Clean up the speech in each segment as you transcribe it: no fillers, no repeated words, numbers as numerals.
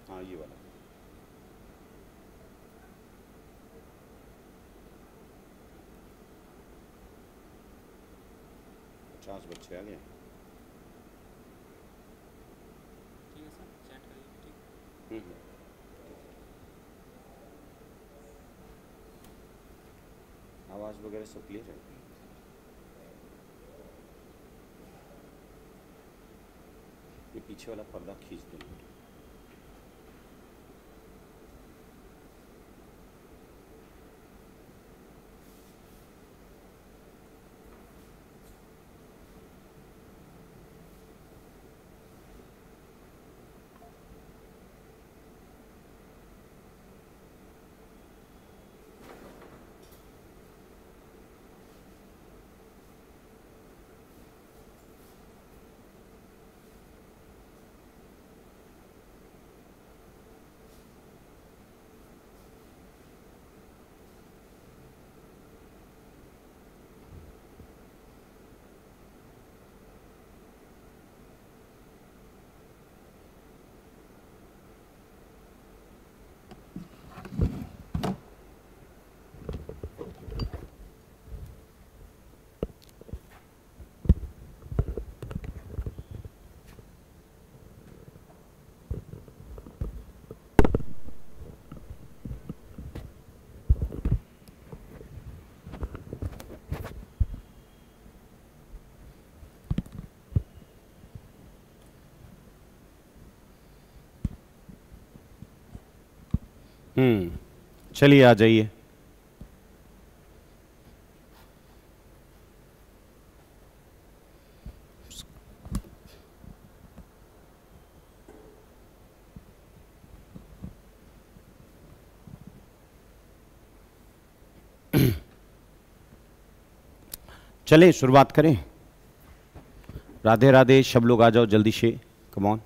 हाँ ये वाला। 50 बच्चे आ गए। ठीक है सर, चैट करिए। ठीक। हम्म। आवाज़ वगैरह सब क्लियर है? ये पीछे वाला पर्दा खींच दो। चलिए आ जाइए। चलें शुरुआत करें। राधे राधे, सब लोग आ जाओ जल्दी से, come on.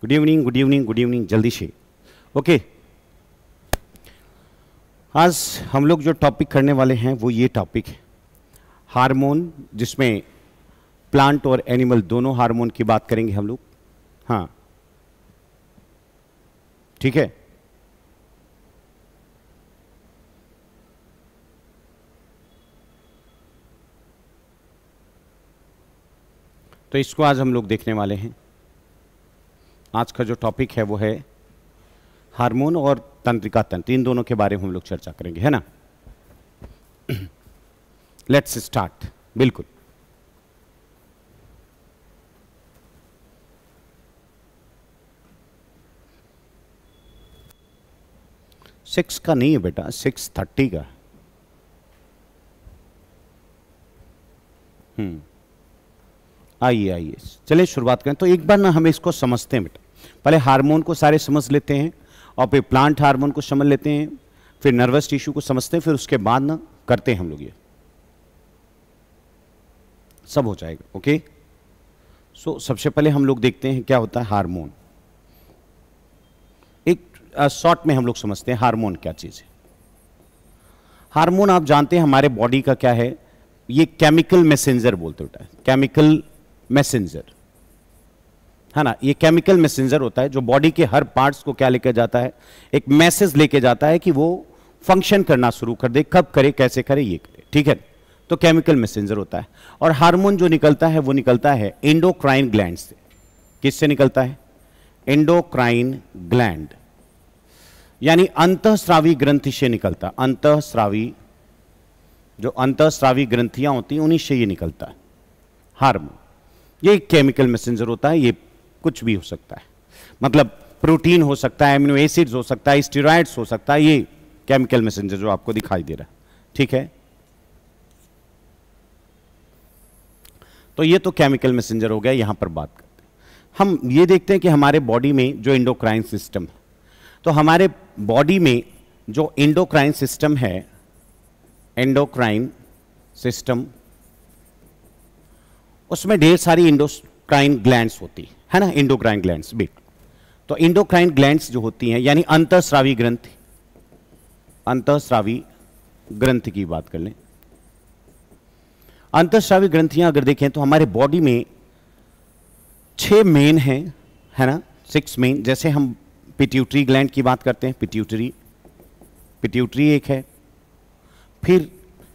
Good evening, good evening, good evening, जल्दी से। ओके, आज हम लोग जो टॉपिक करने वाले हैं वो ये टॉपिक है हार्मोन, जिसमें प्लांट और एनिमल दोनों हार्मोन की बात करेंगे हम लोग। हाँ ठीक है। तो इसको आज हम लोग देखने वाले हैं। आज का जो टॉपिक है वो है हार्मोन और तंत्रिका तंत्र, इन दोनों के बारे में हम लोग चर्चा करेंगे, है ना। Let's start. बिल्कुल। सिक्स का नहीं है बेटा, 6:30 का। आइए आइए, चलिए शुरुआत करें। तो एक बार ना हम इसको समझते हैं बेटा। पहले हार्मोन को सारे समझ लेते हैं और फिर प्लांट हार्मोन को समझ लेते हैं, फिर नर्वस टिश्यू को समझते हैं, फिर उसके बाद ना करते हैं हम लोग, ये सब हो जाएगा। ओके। सो सबसे पहले हम लोग देखते हैं क्या होता है हार्मोन। एक शॉर्ट में हम लोग समझते हैं हार्मोन क्या चीज है। हार्मोन आप जानते हैं हमारे बॉडी का क्या है, ये केमिकल मैसेंजर बोलते होता है, केमिकल मैसेंजर, है ना। ये केमिकल मैसेंजर होता है जो बॉडी के हर पार्ट्स को क्या लेकर जाता है, एक मैसेज लेके जाता है कि वो फंक्शन करना शुरू कर दे, कब करे, कैसे करे, ये करे, ठीक है। तो केमिकल मैसेंजर होता है। और हार्मोन जो निकलता है वो निकलता है एंडोक्राइन ग्लैंड से। किससे निकलता है? एंडोक्राइन ग्लैंड, यानी अंतःस्रावी ग्रंथि से निकलता है। अंतःस्रावी, जो अंतःस्रावी ग्रंथियां होती हैं उन्हीं से ये निकलता है हार्मोन। ये एक केमिकल मैसेंजर होता है। ये कुछ भी हो सकता है, मतलब प्रोटीन हो सकता है, एमिनो एसिड्स हो सकता है, स्टेरॉइड्स हो सकता है। ये केमिकल मैसेंजर जो आपको दिखाई दे रहा है, ठीक है। तो ये तो केमिकल मैसेंजर हो गया। यहां पर बात करते हैं हम, ये देखते हैं कि हमारे बॉडी में जो एंडोक्राइन सिस्टम है, तो हमारे बॉडी में जो एंडोक्राइन सिस्टम है, एंडोक्राइन सिस्टम उसमें ढेर सारी इंडोक्राइन ग्लैंड्स होती है ना, इंडोक्राइन ग्लैंड्स भी। तो इंडोक्राइन ग्लैंड्स जो होती हैं, यानी अंतःस्रावी ग्रंथि, अंतःस्रावी ग्रंथि की बात कर लें। अंतःस्रावी ग्रंथियां अगर देखें तो हमारे बॉडी में 6 मेन हैं, है ना, 6 मेन। जैसे हम पिट्यूटरी ग्लैंड की बात करते हैं, पिट्यूटरी, पिट्यूटरी एक है, फिर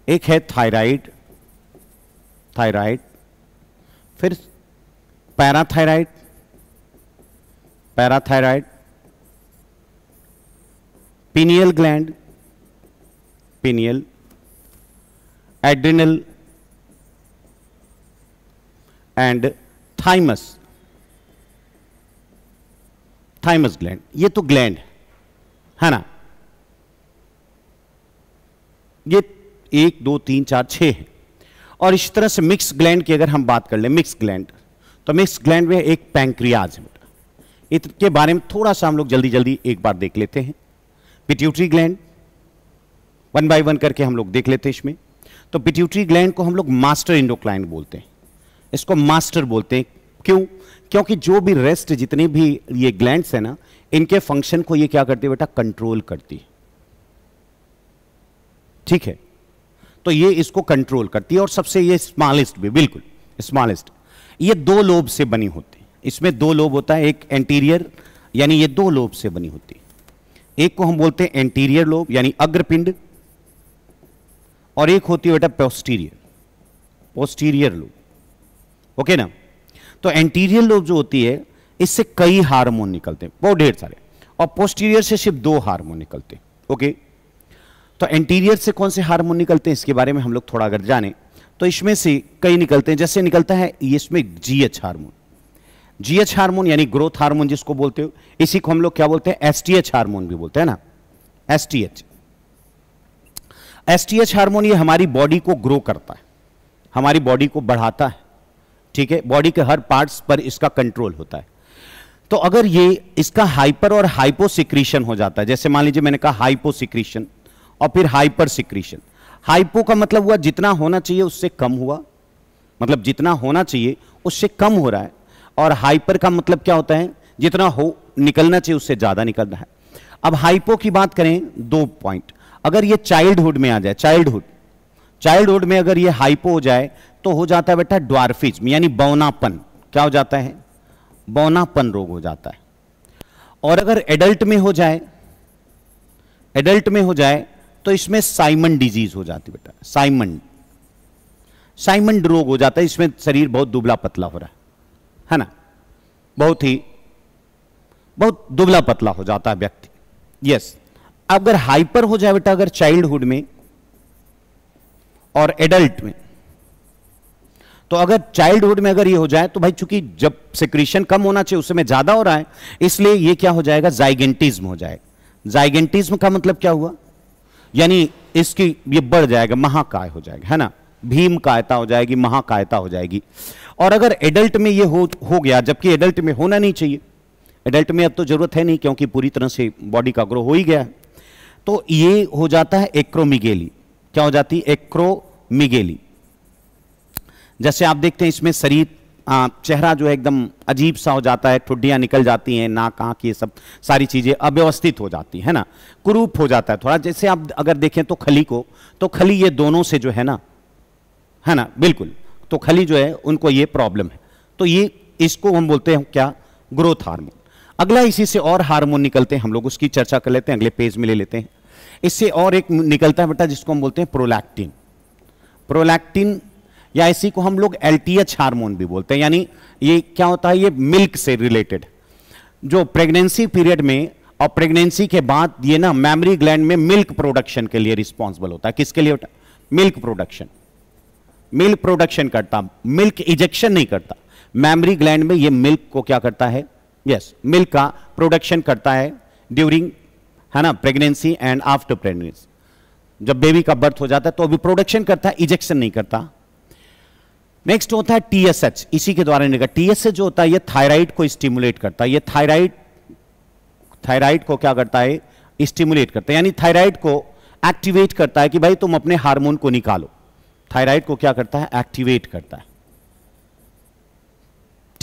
एक है थायराइड, थायराइड, फिर parathyroid, parathyroid, pineal gland, pineal, adrenal and thymus, thymus gland. ये तो ग्लैंड है ना, ये 1 2 3 4 6 है। और इस तरह से मिक्स ग्लैंड की अगर हम बात कर लें, मिक्स ग्लैंड, तो मिक्स ग्लैंड में एक पैंक्रियाज है बेटा, इसके बारे में थोड़ा सा हम लोग जल्दी जल्दी एक बार देख लेते हैं। पिट्यूटरी ग्लैंड 1 बाय 1 करके हम लोग देख लेते हैं इसमें। तो पिट्यूटरी ग्लैंड को हम लोग मास्टर इंडोक्राइन बोलते हैं, इसको मास्टर बोलते हैं। क्यों? क्योंकि जो भी रेस्ट, जितने भी ये ग्लैंड्स है ना, इनके फंक्शन को ये क्या करती है बेटा, कंट्रोल करती है। ठीक है, तो ये इसको कंट्रोल करती है। और सबसे ये स्मॉलेस्ट भी, बिल्कुल स्मॉलेस्ट, ये 2 लोब से बनी होती है। इसमें 2 लोब होता है, एक एंटीरियर, यानी ये 2 लोब से बनी होती है। एक को हम बोलते हैं एंटीरियर लोब यानी अग्रपिंड, और एक होती है बेटा पोस्टीरियर, पोस्टीरियर लोब। ओके ना। तो एंटीरियर लोब जो होती है, इससे कई हार्मोन निकलते हैं, बहुत ढेर सारे, और पोस्टीरियर से सिर्फ 2 हार्मोन निकलते हैं। ओके, तो एंटीरियर से कौन से हार्मोन निकलते हैं, इसके बारे में हम लोग थोड़ा अगर जाने तो इसमें से कई निकलते हैं। जैसे निकलता है इसमें जीएच हार्मोन, जीएच हार्मोन यानी ग्रोथ हार्मोन जिसको बोलते हो, इसी को हम लोग क्या बोलते हैं, एसटीएच हार्मोन भी बोलते हैं ना, एसटीएच। एसटीएच हार्मोन ये हमारी बॉडी को ग्रो करता है, हमारी बॉडी को बढ़ाता है। ठीक है, बॉडी के हर पार्ट्स पर इसका कंट्रोल होता है। तो अगर ये इसका हाइपर और हाइपो सिक्रीशन हो जाता है, जैसे मान लीजिए मैंने कहा हाइपो सिक्रीशन और फिर हाइपर सिक्रीशन। हाइपो का मतलब हुआ जितना होना चाहिए उससे कम हुआ, मतलब जितना होना चाहिए उससे कम हो रहा है। और हाइपर का मतलब क्या होता है, जितना हो निकलना चाहिए उससे ज्यादा निकल रहा है। अब हाइपो की बात करें, 2 पॉइंट, अगर ये चाइल्डहुड में आ जाए, चाइल्डहुड में अगर ये हाइपो हो जाए तो हो जाता है बेटा ड्वार्फिज्म, यानी बौनापन। क्या हो जाता है, बौनापन रोग हो जाता है। और अगर एडल्ट में हो जाए, एडल्ट में हो जाए तो इसमें साइमन डिजीज हो जाती है बेटा, साइमन रोग हो जाता है। इसमें शरीर बहुत दुबला पतला हो रहा है ना, बहुत दुबला पतला हो जाता है व्यक्ति। यस, अगर हाइपर हो जाए बेटा, अगर चाइल्डहुड में और एडल्ट में, तो अगर चाइल्डहुड में अगर ये हो जाए तो भाई चूंकि जब सिक्रीशन कम होना चाहिए उसमें ज्यादा हो रहा है, इसलिए ये क्या हो जाएगा, जाइगेंटिज्म हो जाएगा। जाइगेंटिज्म का मतलब क्या हुआ, यानी इसकी ये बढ़ जाएगा, महाकाय हो जाएगा, है ना, भीम कायता हो जाएगी, महाकायता हो जाएगी। और अगर एडल्ट में ये हो गया, जबकि एडल्ट में होना नहीं चाहिए, एडल्ट में अब तो जरूरत है नहीं क्योंकि पूरी तरह से बॉडी का ग्रो हो ही गया है, तो ये हो जाता है एक्रोमिगेली। क्या हो जाती है, एक्रोमिगेली। जैसे आप देखते हैं इसमें शरीर, चेहरा जो है एकदम अजीब सा हो जाता है, ठुड्डियां निकल जाती हैं, नाक आंख ये सब सारी चीजें अव्यवस्थित हो जाती है ना, कुरूप हो जाता है थोड़ा। जैसे आप अगर देखें तो खली को, तो खली ये दोनों से जो है ना बिल्कुल, तो खली जो है उनको ये प्रॉब्लम है। तो ये इसको हम बोलते हैं क्या, ग्रोथ हार्मोन। अगला इसी से और हार्मोन निकलते हैं, हम लोग उसकी चर्चा कर लेते हैं, अगले पेज में ले लेते हैं। इससे और एक निकलता है बेटा जिसको हम बोलते हैं प्रोलैक्टिन। प्रोलैक्टिन या इसी को हम लोग एलटीएच हार्मोन भी बोलते हैं। यानी ये क्या होता है, ये मिल्क से रिलेटेड, जो प्रेगनेंसी पीरियड में और प्रेगनेंसी के बाद ये ना मैमरी ग्लैंड में मिल्क प्रोडक्शन के लिए रिस्पॉन्सिबल होता है। किसके लिए होता है, मिल्क प्रोडक्शन, मिल्क प्रोडक्शन करता, मिल्क इजेक्शन नहीं करता। मैमरी ग्लैंड में ये मिल्क को क्या करता है, यस, मिल्क का प्रोडक्शन करता है ड्यूरिंग, है ना, प्रेगनेंसी एंड आफ्टर प्रेगनेंसी। जब बेबी का बर्थ हो जाता है तो अभी प्रोडक्शन करता है, इजेक्शन नहीं करता। नेक्स्ट होता है टीएसएच, इसी के द्वारा निकलता। टीएसएच जो होता है ये थायराइड को स्टिमुलेट करता है। ये थायराइड को क्या करता है, स्टिमुलेट करता है, यानी थायराइड को एक्टिवेट करता है कि भाई तुम अपने हार्मोन को निकालो। थायराइड को क्या करता है, एक्टिवेट करता है।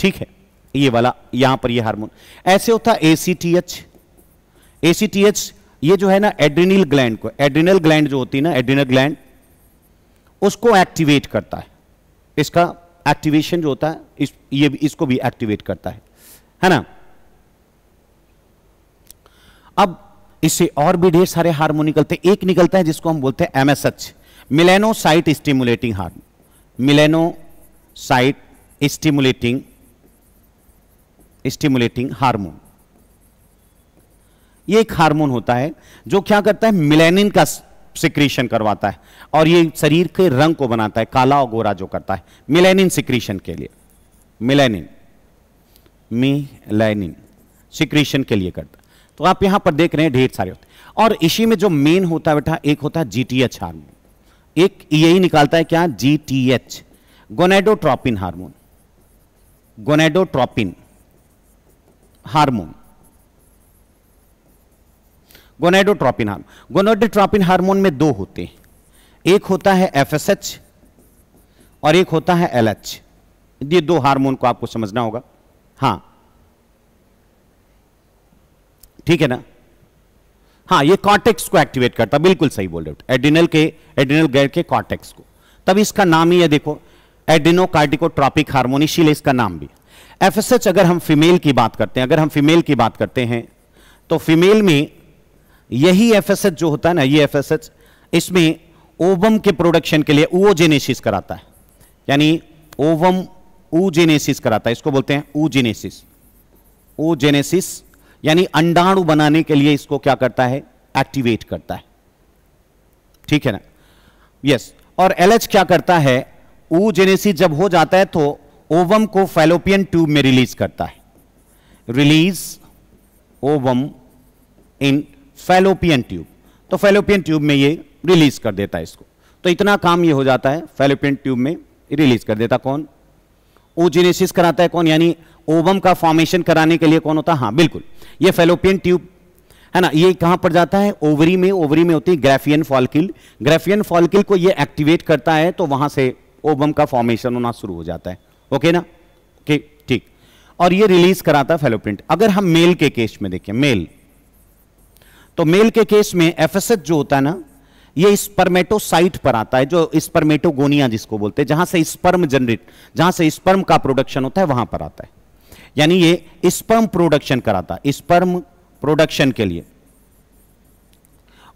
ठीक है, ये वाला यहां पर ये हार्मोन ऐसे होता है। एसीटीएच, एसीटीएच ये जो है ना एड्रिनल ग्लैंड को, एड्रिनल ग्लैंड जो होती है ना, एड्रिनल ग्लैंड उसको एक्टिवेट करता है। इसका एक्टिवेशन जो होता है ये इसको भी एक्टिवेट करता है ना। अब इससे और भी ढेर सारे हार्मोन निकलते हैं। एक निकलता है जिसको हम बोलते हैं MSH, melanocyte stimulating hormone, melanocyte stimulating hormone. ये एक हार्मोन होता है जो क्या करता है, मिलेनिन का सिक्रीशन करवाता है और ये शरीर के रंग को बनाता है, काला और गोरा जो करता है मिलेनिन सिक्रीशन के लिए, मिलेनिन सिक्रीशन के लिए करता है। तो आप यहां पर देख रहे हैं ढेर सारे होते हैं। और इसी में जो मेन होता है बेटा, एक होता है जीटीएच हार्मोन, एक यही निकालता है क्या, GTH, gonadotropin hormone, gonadotropin hormone, gonadotropin hormone. Gonadotropin hormone में दो होते हैं, एक होता है एफएसएच और एक होता है एलएच। ये दो हार्मोन को आपको समझना होगा। हां ठीक है ना। हाँ, ये कॉर्टेक्स को एक्टिवेट करता, बिल्कुल सही बोल रहे हो, एड्रिनल ग्लैंड के कॉर्टेक्स को। तब इसका नाम ही है देखो एड्रिनोकार्टिकोट्रोपिक हार्मोन, इसीलिए इसका नाम भी। एफएसएच अगर हम फीमेल की बात करते हैं, तो फीमेल में यही एफएसएच जो होता है ना, ये एफएसएच इसमें ओवम के प्रोडक्शन के लिए oogenesis कराता है, यानी ओवम oogenesis कराता है, इसको बोलते हैं oogenesis, यानी अंडाणु बनाने के लिए इसको क्या करता है, एक्टिवेट करता है। ठीक है ना, यस। और एलएच क्या करता है, oogenesis जब हो जाता है तो ओवम को फैलोपियन ट्यूब में रिलीज करता है, रिलीज ओवम इन फैलोपियन ट्यूब, तो फैलोपियन ट्यूब में ये रिलीज कर देता है इसको। तो इतना काम ये हो जाता है, फैलोपियन ट्यूब में रिलीज कर देता कौन, oogenesis कराता है कौन, यानी ओवम का फॉर्मेशन कराने के लिए कौन होता है, हाँ बिल्कुल ये फैलोपियन ट्यूब है ना। ये कहां पर जाता है, ओवरी में, ओवरी में होती है ग्राफियन फॉलिकल, ग्राफियन फॉलिकल को ये एक्टिवेट करता है तो वहां से ओवम का फॉर्मेशन होना शुरू हो जाता है। ओके ना, ठीक। और ये रिलीज कराता है फैलोपियन। अगर हम मेल के केस में देखें, मेल, तो मेल के केस में एफएसएच जो होता है ना, ये स्पर्मेटोसाइट पर आता है, जो स्पर्मेटोगोनिया जिसको बोलते हैं, जहां से स्पर्म जनरेट, जहां से स्पर्म का प्रोडक्शन होता है वहां पर आता है, यानी ये स्पर्म प्रोडक्शन कराता है, स्पर्म प्रोडक्शन के लिए।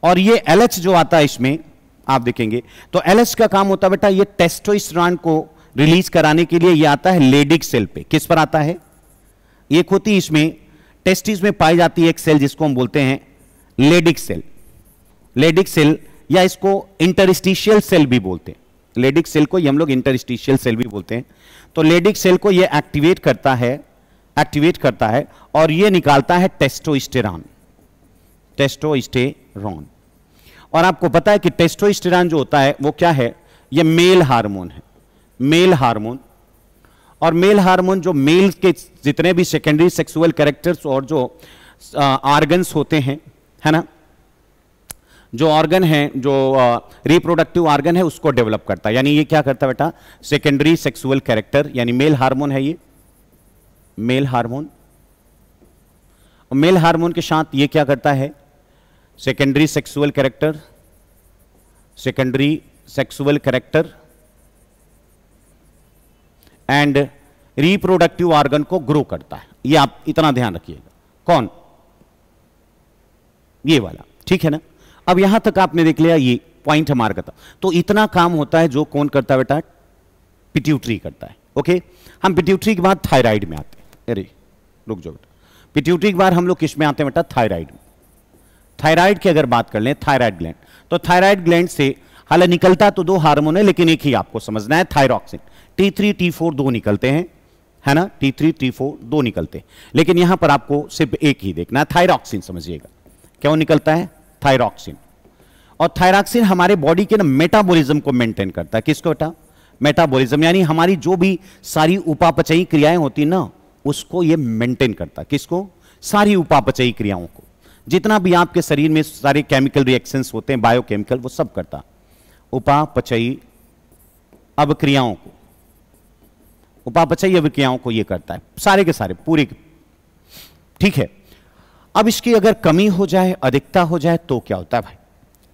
और ये एलएच जो आता है इसमें आप देखेंगे, तो एलएच का काम होता है बेटा, ये टेस्टोस्टेरोन को रिलीज कराने के लिए ये आता है लेडिक सेल पे। किस पर आता है, एक होती है इसमें टेस्टिस में पाई जाती है एक सेल जिसको हम बोलते हैं लेडिक सेल, लेडिक सेल, या इसको इंटरस्टिशियल सेल भी बोलते हैं, लेडिक सेल को ये हम लोग इंटरस्टिशियल सेल भी बोलते हैं। तो लेडिक सेल को ये एक्टिवेट करता है और ये निकालता है टेस्टोस्टेरोन, टेस्टोस्टेरोन। और आपको पता है कि टेस्टोस्टेरोन जो होता है वो क्या है, ये मेल हार्मोन है, मेल हार्मोन। और मेल हार्मोन जो मेल के जितने भी सेकेंडरी सेक्सुअल कैरेक्टर्स और जो ऑर्गन्स होते हैं, है ना, जो ऑर्गन है, जो रिप्रोडक्टिव ऑर्गन है, उसको डेवलप करता है। यानी ये क्या करता है बेटा, सेकेंडरी सेक्सुअल कैरेक्टर, यानी मेल हार्मोन है ये, मेल हार्मोन। और मेल हार्मोन के साथ ये क्या करता है, secondary sexual character, secondary sexual character and reproductive organ को ग्रो करता है। ये आप इतना ध्यान रखिएगा, कौन, ये वाला, ठीक है ना। अब यहां तक आपने देख लिया, ये पॉइंट हमारा का था। तो इतना काम होता है जो कौन करता है बेटा, पिट्यूटरी करता है। ओके, हम पिट्यूटरी के बाद थायराइड में आते हैं। अरे रुक जाओ बेटा, पिट्यूटरी के बाद हम लोग किस में आते हैं बेटा, थायराइड में। थायराइड की अगर बात कर लें, थायराइड ग्लैंड, तो थायराइड ग्लैंड से हालांकि निकलता तो दो हार्मोन है, लेकिन एक ही आपको समझना है, थायरॉक्सिन। T3 T4 दो निकलते हैं, है ना, T3 T4 दो निकलते हैं, लेकिन यहां पर आपको सिर्फ एक ही देखना है, थायरॉक्सिन समझिएगा। क्यों निकलता है, थायरॉक्सिन। और थायरॉक्सिन हमारे बॉडी के ना मेटाबॉलिज्म को मेंटेन करता है। किसको बेटा, मेटाबॉलिज्म, यानी हमारी जो भी सारी उपापचयी क्रियाएं होती है ना, उसको ये मेंटेन करता है। किसको, सारी उपापचयी क्रियाओं को, जितना भी आपके शरीर में सारे केमिकल रिएक्शंस होते हैं, बायोकेमिकल, वो सब करता, उपापचयी अवक्रियाओं को, उपापचयी अभिक्रियाओं को ये करता है, सारे के सारे पूरे। ठीक है, अब इसकी अगर कमी हो जाए, अधिकता हो जाए तो क्या होता है भाई?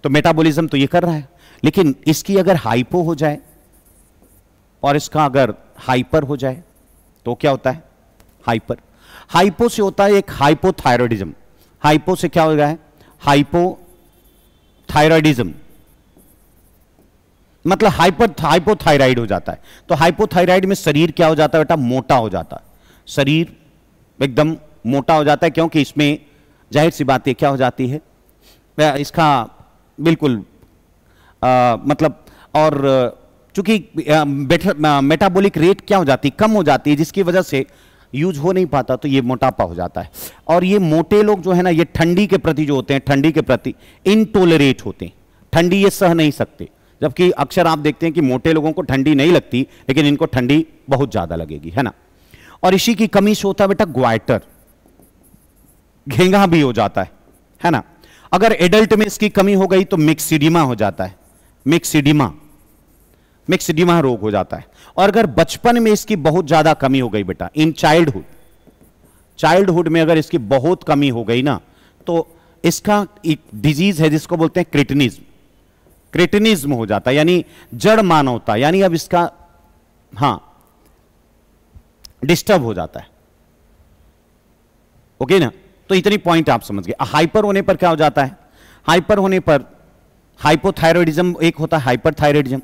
तो मेटाबॉलिज्म तो ये कर रहा है, लेकिन इसकी अगर हाइपो हो जाए और इसका अगर हाइपर हो जाए तो क्या होता है? हाइपर। हाइपो से होता है एक हाइपोथायरॉयडिज्म। हाइपो से क्या हो गया है? हाइपोथायरॉयडिज्म, मतलब हाइपोथायराइड हो जाता है। तो हाइपोथायराइड में शरीर क्या हो जाता है बेटा? मोटा हो जाता है, शरीर एकदम मोटा हो जाता है, क्योंकि इसमें जाहिर सी बात है क्या हो जाती है, इसका बिल्कुल मतलब, और चूंकि मेटाबॉलिक रेट क्या हो जाती है? कम हो जाती है, जिसकी वजह से यूज हो नहीं पाता, तो ये मोटापा हो जाता है। और ये मोटे लोग जो है ना, ये ठंडी के प्रति जो होते हैं, ठंडी के प्रति इनटॉलरेट होते हैं, ठंडी ये सह नहीं सकते। जबकि अक्सर आप देखते हैं कि मोटे लोगों को ठंडी नहीं लगती, लेकिन इनको ठंडी बहुत ज्यादा लगेगी, है ना। और इसी की कमी से होता है बेटा ग्वाइटर, घेंगा भी हो जाता है ना। अगर एडल्ट में इसकी कमी हो गई तो मिक्सिडिमा हो जाता है, मिक्सिडिमा रोग हो जाता है। और अगर बचपन में इसकी बहुत ज्यादा कमी हो गई बेटा, इन चाइल्डहुड में अगर इसकी बहुत कमी हो गई ना, तो इसका एक डिजीज है जिसको बोलते हैं क्रेटिनिज्म हो जाता है, यानी जड़ मानवता, यानी अब इसका डिस्टर्ब हो जाता है। ओके ना, तो इतनी पॉइंट आप समझ गए। हाइपर होने पर क्या हो जाता है? हाइपर होने पर हाइपोथायरॉयडिज्म एक होता है, हाइपरथायरॉयडिज्म,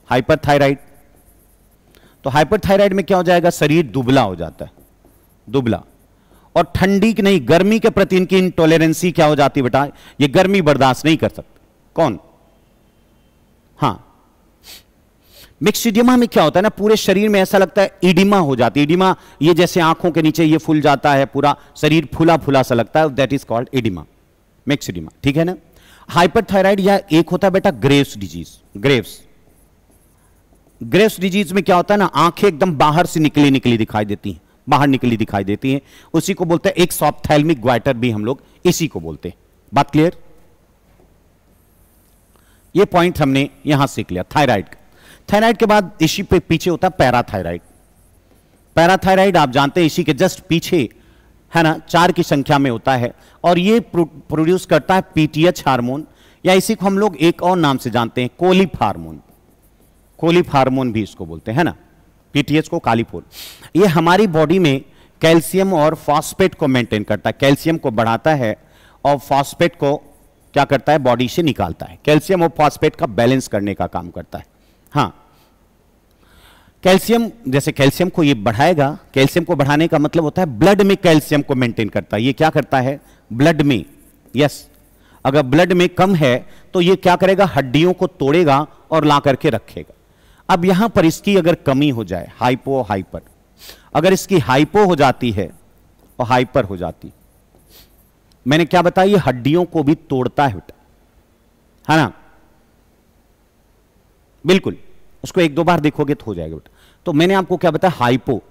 हाइपरथायराइड। तो हाइपरथायराइड में क्या हो जाएगा? शरीर दुबला हो जाता है, दुबला। और ठंडी की नहीं, गर्मी के प्रति इनकी इंटॉलरेंसी क्या हो जाती है बेटा? ये गर्मी बर्दाश्त नहीं कर सकते। कौन? मिक्सिडिमा में क्या होता है ना, पूरे शरीर में ऐसा लगता है इडिमा हो जाती है। इडिमा ये जैसे आंखों के नीचे ये फूल जाता है, पूरा शरीर फूला फूला सा लगता है, दैट इज कॉल्ड इडिमा, मिक्सिडिमा। ठीक है ना। हाइपरथायराइड या एक होता है बेटा ग्रेव्स डिजीज। ग्रेव्स डिजीज में क्या होता है ना, आंखें एकदम बाहर से निकली दिखाई देती हैं, बाहर निकली दिखाई देती हैं। उसी को बोलते हैं एक सॉफ्थैल्मिक ग्वाइटर भी हम लोग इसी को बोलते हैं। बात क्लियर? ये पॉइंट हमने यहां सीख लिया थायराइड का। थायराइड के बाद इसी पे पीछे होता है पैराथायराइड। पैराथायराइड आप जानते हैं इसी के जस्ट पीछे है ना, 4 की संख्या में होता है, और ये प्रोड्यूस करता है पीटीएच हार्मोन, या इसी को हम लोग एक और नाम से जानते हैं कोलिफ हार्मोन। कोलिफ हार्मोन भी इसको बोलते हैं, है ना, पीटीएच को कालीपोल। ये हमारी बॉडी में कैल्शियम और फॉस्फेट को मेंटेन करता है, कैल्शियम को बढ़ाता है और फॉस्फेट को क्या करता है? बॉडी से निकालता है। कैल्शियम और फॉस्फेट का बैलेंस करने का काम करता है। कैल्शियम, जैसे कैल्शियम को ये बढ़ाएगा, कैल्शियम को बढ़ाने का मतलब होता है ब्लड में कैल्शियम को मेंटेन करता है। ये क्या करता है? ब्लड में, यस, अगर ब्लड में कम है तो ये क्या करेगा? हड्डियों को तोड़ेगा और ला करके रखेगा। अब यहां पर इसकी अगर कमी हो जाए, हाइपो हाइपर, अगर इसकी हाइपो हो जाती है और हाइपर हो जाती, मैंने क्या बताया? ये हड्डियों को भी तोड़ता है बेटा, है ना, बिल्कुल। उसको 1-2 बार देखोगे तो हो जाएगा बेटा। तो मैंने आपको क्या बताया? हाइपो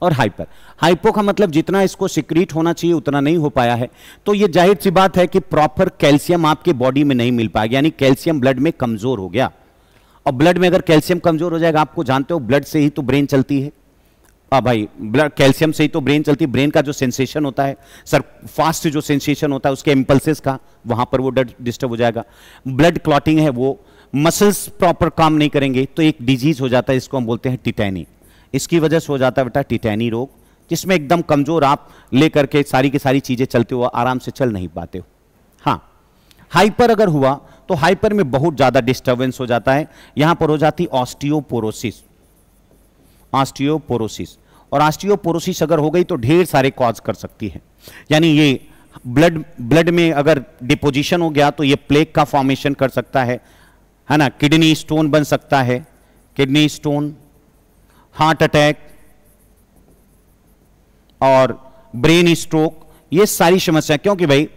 और हाइपर। हाइपो का मतलब जितना इसको सिक्रीट होना चाहिए उतना नहीं हो पाया है, तो ये जाहिर सी बात है कि प्रॉपर कैल्शियम आपके बॉडी में नहीं मिल पाएगा, यानी कैल्शियम ब्लड में कमजोर हो गया। और ब्लड में अगर कैल्शियम कमजोर हो जाएगा, आपको जानते हो ब्लड से ही तो ब्रेन चलती है। भाई ब्लड, कैल्शियम से ही तो ब्रेन चलती है। ब्रेन का जो सेंसेशन होता है सर, फास्ट जो सेंसेशन होता है उसके इंपल्सेस का, वहां पर वो डिस्टर्ब हो जाएगा। ब्लड क्लॉटिंग है, वो मसल्स प्रॉपर काम नहीं करेंगे, तो एक डिजीज हो जाता है, इसको हम बोलते हैं टिटैनी। इसकी वजह से हो जाता है बेटा टिटैनी रोग, जिसमें एकदम कमजोर आप लेकर के सारी की सारी चीजें चलते हो, आराम से चल नहीं पाते हो। हाइपर अगर हुआ तो हाइपर में बहुत ज्यादा डिस्टर्बेंस हो जाता है। यहां पर हो जाती ऑस्टियोपोरोसिस। और ऑस्टियोपोरोसिस अगर हो गई तो ढेर सारे कॉज कर सकती है, यानी ये ब्लड में अगर डिपोजिशन हो गया तो ये प्लेग का फॉर्मेशन कर सकता है ना, किडनी स्टोन बन सकता है, किडनी स्टोन, हार्ट अटैक और ब्रेन स्ट्रोक, ये सारी समस्या। क्योंकि भाई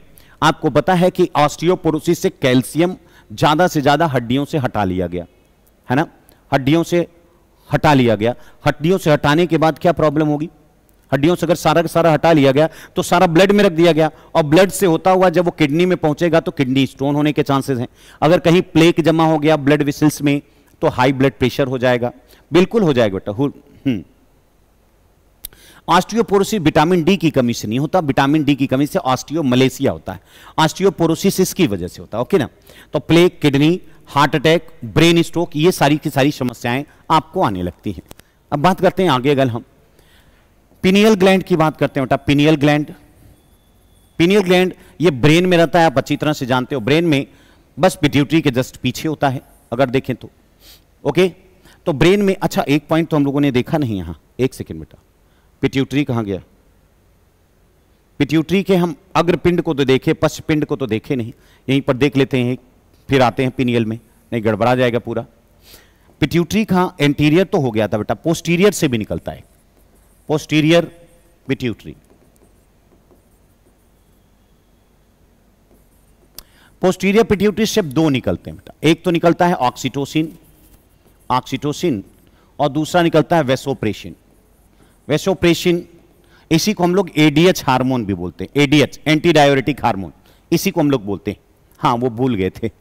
आपको पता है कि ऑस्टियोपोरोसिस से कैल्शियम ज्यादा से ज्यादा हड्डियों से हटा लिया गया, है ना, हड्डियों से हटा लिया गया। हड्डियों से हटाने के बाद क्या प्रॉब्लम होगी? हड्डियों से अगर सारा का सारा हटा लिया गया तो सारा ब्लड में रख दिया गया, और ब्लड से होता हुआ जब वो किडनी में पहुंचेगा तो किडनी स्टोन होने के चांसेस हैं। अगर कहीं प्लेक जमा हो गया ब्लड वेसल्स में तो हाई ब्लड प्रेशर हो जाएगा, बिल्कुल हो जाएगा बेटा। ऑस्टियोपोरोसिस विटामिन डी की कमी से नहीं होता, विटामिन डी की कमी से ऑस्टियोमलेशिया होता है। ऑस्टियोपोरोसिस इसकी वजह से होता है, ओके ना। तो plague, kidney, heart attack, brain stroke, ये सारी की सारी समस्याएं आपको आने लगती हैं। अब बात करते हैं आगे, अगर हम पिनियल ग्लैंड की बात करते हैं बेटा, पिनियल ग्लैंड, पिनियल ग्लैंड ये ब्रेन में रहता है, आप अच्छी तरह से जानते हो। ब्रेन में बस पिट्यूटरी के जस्ट पीछे होता है अगर देखें तो, ओके। तो ब्रेन में, अच्छा एक पॉइंट तो हम लोगों ने देखा नहीं यहां, एक सेकेंड बेटा, पिट्यूटरी कहां गया? पिट्यूटरी के हम अग्रपिंड को तो देखे, पश्चपिंड को तो देखे नहीं, यहीं पर देख लेते हैं, फिर आते हैं पिनियल में, नहीं गड़बड़ा जाएगा पूरा। पिट्यूटरी कहां? एंटीरियर तो हो गया था बेटा, पोस्टीरियर से भी निकलता है, पोस्टीरियर पिट्यूटरी। पोस्टीरियर पिट्यूटरी से दो निकलते हैं बेटा, एक तो निकलता है ऑक्सीटोसिन, ऑक्सीटोसिन, और दूसरा निकलता है वेसोप्रेसिन। वेसोप्रेसिन, इसी को हम लोग एडीएच हार्मोन भी बोलते हैं, एडीएच एंटी डाययूरेटिक हार्मोन, इसी को हम लोग बोलते हैं। हाँ वो भूल गए थे,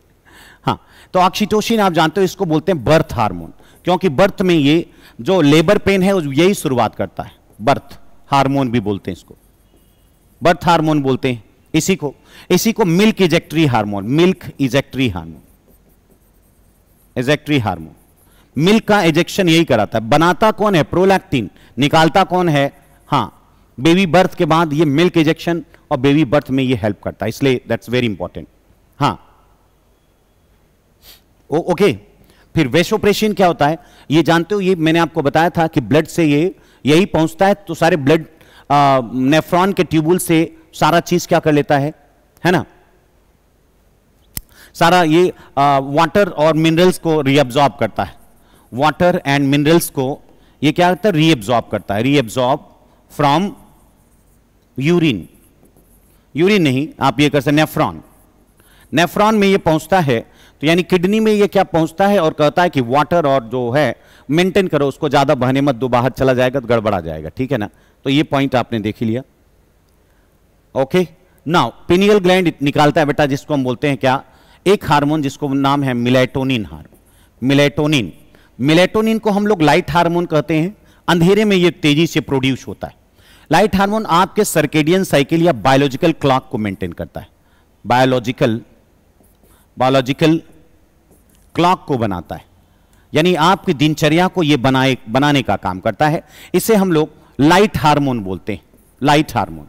हाँ। तो ऑक्सीटोसिन आप जानते हो, इसको बोलते हैं बर्थ हार्मोन, क्योंकि बर्थ में ये जो लेबर पेन है यही शुरुआत करता है। बर्थ हार्मोन भी बोलते हैं इसको, बर्थ हार्मोन बोलते हैं इसी को milk ejectory hormone, milk ejectory hormone, ejectory hormone. Milk का इजेक्शन यही कराता है। बनाता कौन है? प्रोलैक्टिन। निकालता कौन है? हाँ, बेबी बर्थ के बाद ये मिल्क इजेक्शन और बेबी बर्थ में ये हेल्प करता है, इसलिए दैट्स वेरी इंपॉर्टेंट। हाँ ओके। फिर वेसोप्रेसिन क्या होता है ये जानते हो? ये मैंने आपको बताया था कि ब्लड से ये यही पहुंचता है, तो सारे ब्लड नेफ्रॉन के ट्यूबुल से सारा चीज क्या कर लेता है ना, सारा ये वाटर और मिनरल्स को रीअब्सॉर्ब करता है। वाटर एंड मिनरल्स को ये क्या करता है? रीअब्सॉर्ब करता है, रीअब्सॉर्ब फ्रॉम यूरिन, यूरिन नहीं, आप ये कर सकते नेफ्रॉन, नेफ्रॉन में ये पहुंचता है। तो यानी किडनी में ये क्या पहुंचता है और कहता है कि वाटर और जो है मेंटेन करो, उसको ज्यादा बहने मत दो, बाहर चला जाएगा तो गड़बड़ा जाएगा, ठीक है ना। तो ये पॉइंट आपने देख ही लिया, ओके। नाउ पिनियल ग्लैंड निकालता है बेटा, जिसको हम बोलते हैं क्या, एक हार्मोन जिसको नाम है मिलेटोनिन हार्मोन। मिलेटोनिन, मिलेटोनिन को हम लोग लाइट हार्मोन कहते हैं, अंधेरे में ये तेजी से प्रोड्यूस होता है। लाइट हार्मोन आपके सर्केडियन साइकिल या बायोलॉजिकल क्लॉक को मेंटेन करता है, बायोलॉजिकल क्लॉक को बनाता है, यानी आपकी दिनचर्या को ये बनाने का काम करता है। इसे हम लोग लाइट हार्मोन बोलते हैं, लाइट हार्मोन।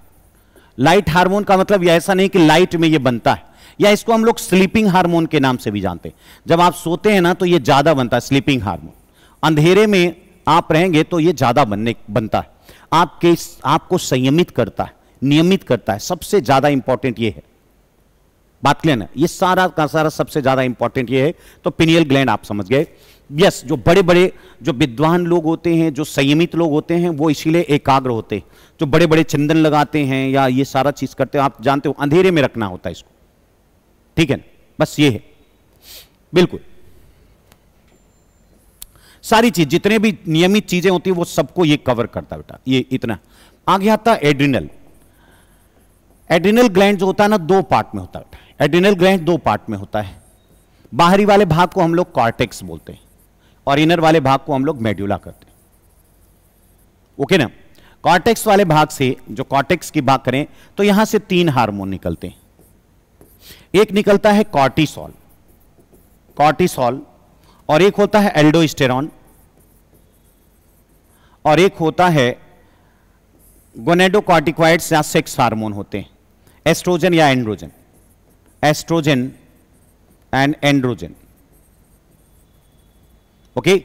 लाइट हार्मोन का मतलब ये ऐसा नहीं कि लाइट में ये बनता है, या इसको हम लोग स्लीपिंग हार्मोन के नाम से भी जानते हैं। जब आप सोते हैं ना तो ये ज्यादा बनता है, स्लीपिंग हार्मोन। अंधेरे में आप रहेंगे तो ये ज्यादा बनता है, आपको संयमित करता है, नियमित करता है। सबसे ज्यादा इंपॉर्टेंट ये है, बात क्लियर ना, ये सारा का सारा सबसे ज्यादा इंपॉर्टेंट ये है। तो पिनियल ग्लैंड आप समझ गए। यस, जो बड़े बड़े जो विद्वान लोग होते हैं, जो संयमित लोग होते हैं, वो इसीलिए एकाग्र होते हैं। जो बड़े बड़े चंदन लगाते हैं या ये सारा चीज करते हैं, आप जानते हो अंधेरे में रखना होता है इसको, ठीक है ना, बस ये है बिल्कुल। सारी चीज जितने भी नियमित चीजें होती है वो सबको ये कवर करता है बेटा, ये इतना। आगे आता है एड्रिनल। एड्रिनल ग्लैंड जो होता है ना, दो पार्ट में होता है बेटा। एड्रिनल ग्लैंड दो पार्ट में होता है। बाहरी वाले भाग को हम लोग कॉर्टेक्स बोलते हैं और इनर वाले भाग को हम लोग मेड्यूला करते हैं, ओके ना। कॉर्टेक्स वाले भाग से, जो कॉर्टेक्स की बात करें तो यहां से तीन हार्मोन निकलते हैं। एक निकलता है कॉर्टिसोल, कॉर्टिसोल, और एक होता है एल्डोस्टेरॉन, और एक होता है गोनेडोकॉर्टिकॉइड्स या सेक्स हार्मोन होते हैं, एस्ट्रोजन या androgen, oestrogen and androgen, okay.